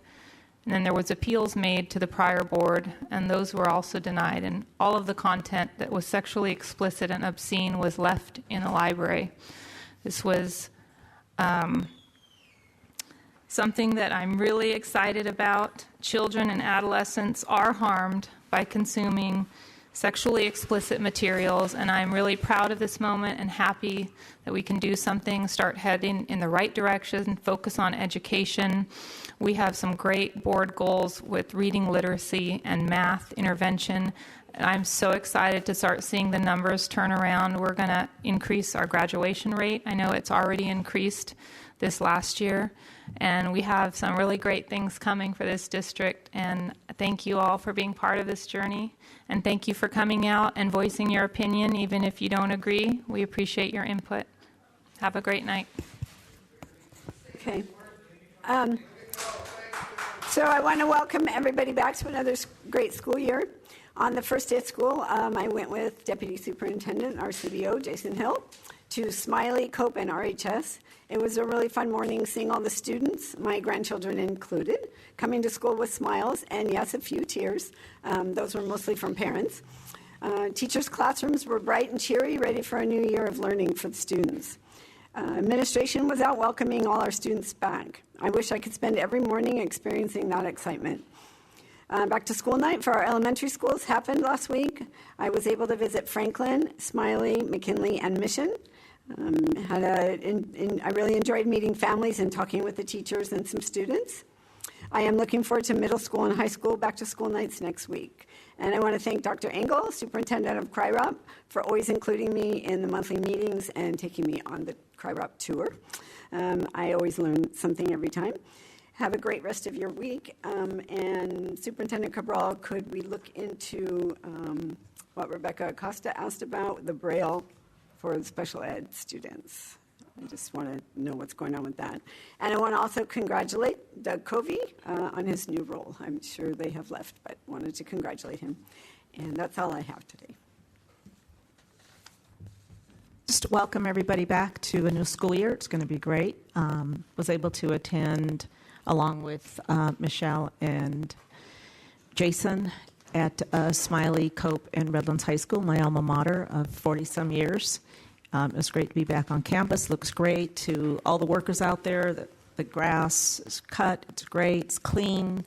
And then there was appeals made to the prior board, and those were also denied. And all of the content that was sexually explicit and obscene was left in the library. This was something that I'm really excited about. Children and adolescents are harmed by consuming sexually explicit materials, and I'm really proud of this moment and happy that we can do something, start heading in the right direction, focus on education. We have some great board goals with reading literacy and math intervention. I'm so excited to start seeing the numbers turn around. We're going to increase our graduation rate. I know it's already increased this last year, and we have some really great things coming for this district. And thank you all for being part of this journey, and thank you for coming out and voicing your opinion, even if you don't agree. We appreciate your input. Have a great night. Okay. So I want to welcome everybody back to another great school year. On the first day of school, I went with Deputy Superintendent, our CBO, Jason Hill, to Smiley, Cope, and RHS. It was a really fun morning seeing all the students, my grandchildren included, coming to school with smiles and, yes, a few tears. Those were mostly from parents. Teachers' classrooms were bright and cheery, ready for a new year of learning for the students. Administration was out welcoming all our students back. I wish I could spend every morning experiencing that excitement. Back to school night for our elementary schools happened last week. I was able to visit Franklin, Smiley, McKinley, and Mission. I really enjoyed meeting families and talking with the teachers and some students. I am looking forward to middle school and high school back to school nights next week. And I want to thank Dr. Engel, Superintendent of CRIROP, for always including me in the monthly meetings and taking me on the CRIROP tour. I always learn something every time. Have a great rest of your week. And Superintendent Cabral, could we look into what Rebecca Acosta asked about, the Braille for the special ed students? I just want to know what's going on with that. And I want to also congratulate Doug Covey on his new role. I'm sure they have left, but wanted to congratulate him. And that's all I have today. Just welcome everybody back to a new school year. It's going to be great. Was able to attend along with Michelle and Jason at Smiley, Cope, and Redlands High School, my alma mater of 40-some years. It was great to be back on campus. Looks great. To all the workers out there, the grass is cut. It's great. It's clean.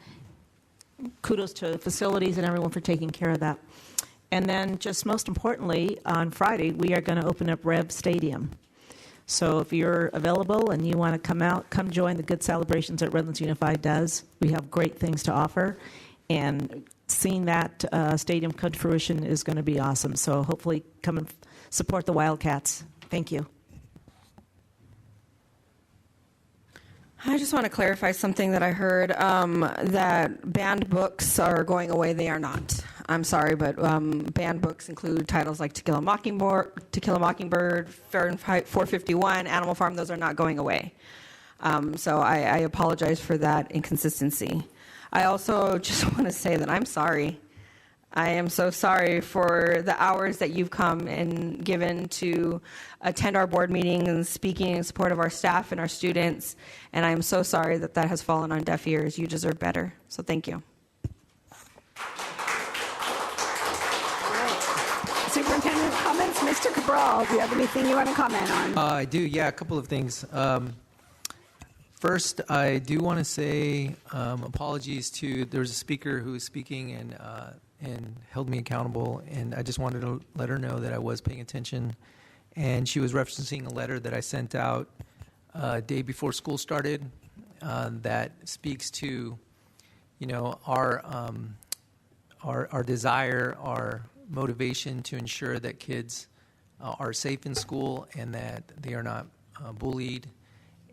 Kudos to facilities and everyone for taking care of that. And then just most importantly, on Friday, we are going to open up Rev Stadium. So if you're available and you want to come out, come join the good celebrations that Redlands Unified does. We have great things to offer. And seeing that stadium come to fruition is going to be awesome. So hopefully come and support the Wildcats. Thank you. I just want to clarify something that I heard, that banned books are going away. They are not. I'm sorry, but banned books include titles like To Kill a Mockingbird, Fahrenheit 451, Animal Farm. Those are not going away. So I apologize for that inconsistency. I also just want to say that I'm sorry. I am so sorry for the hours that you've come and given to attend our board meetings and speaking in support of our staff and our students. And I am so sorry that that has fallen on deaf ears. You deserve better. So thank you. Superintendent's comments. Mr. Cabral, do you have anything you want to comment on? I do, yeah, a couple of things. First, I do want to say apologies to, there was a speaker who was speaking and held me accountable, and I just wanted to let her know that I was paying attention. And she was referencing a letter that I sent out day before school started that speaks to, you know, our desire, our motivation to ensure that kids are safe in school and that they are not bullied.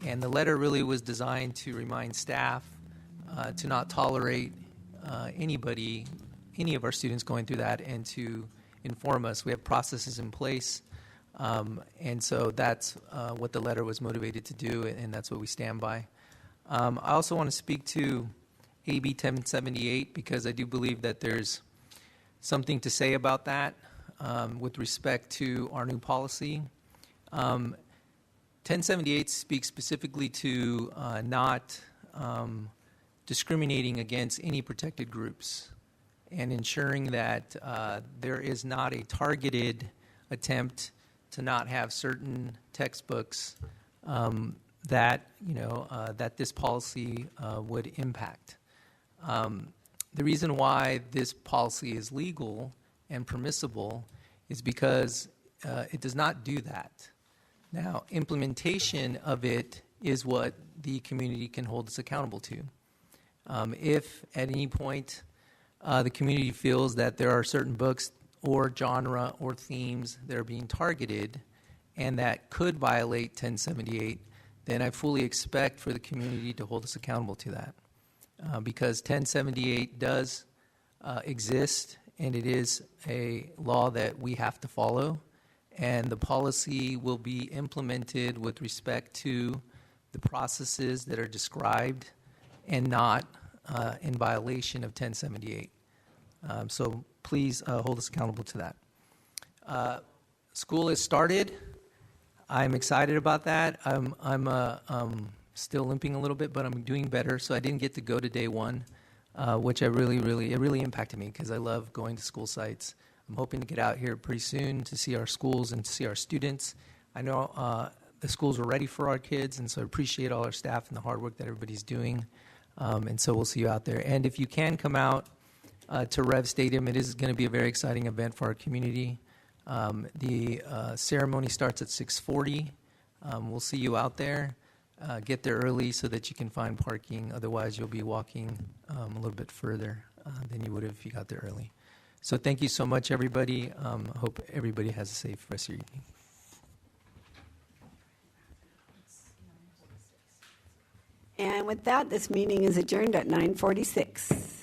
And the letter really was designed to remind staff to not tolerate anybody, any of our students going through that, and to inform us. We have processes in place, and so that's what the letter was motivated to do, and that's what we stand by. I also want to speak to AB 1078 because I do believe that there's something to say about that with respect to our new policy. 1078 speaks specifically to not discriminating against any protected groups and ensuring that there is not a targeted attempt to not have certain textbooks that, you know, that this policy would impact. The reason why this policy is legal and permissible is because it does not do that. Now, implementation of it is what the community can hold us accountable to. If at any point the community feels that there are certain books or genre or themes that are being targeted and that could violate 1078, then I fully expect for the community to hold us accountable to that. Because 1078 does exist, and it is a law that we have to follow, and the policy will be implemented with respect to the processes that are described and not in violation of 1078. So please hold us accountable to that. School has started. I'm excited about that. I'm still limping a little bit, but I'm doing better. So I didn't get to go to day one, which it really impacted me because I love going to school sites. I'm hoping to get out here pretty soon to see our schools and to see our students. I know the schools are ready for our kids, and so I appreciate all our staff and the hard work that everybody's doing. And so we'll see you out there. And if you can come out to Rev Stadium, it is going to be a very exciting event for our community. The ceremony starts at 6:40. We'll see you out there. Get there early so that you can find parking. Otherwise, you'll be walking a little bit further than you would have if you got there early. So thank you so much, everybody. I hope everybody has a safe rest of your evening. And with that, this meeting is adjourned at 9:46.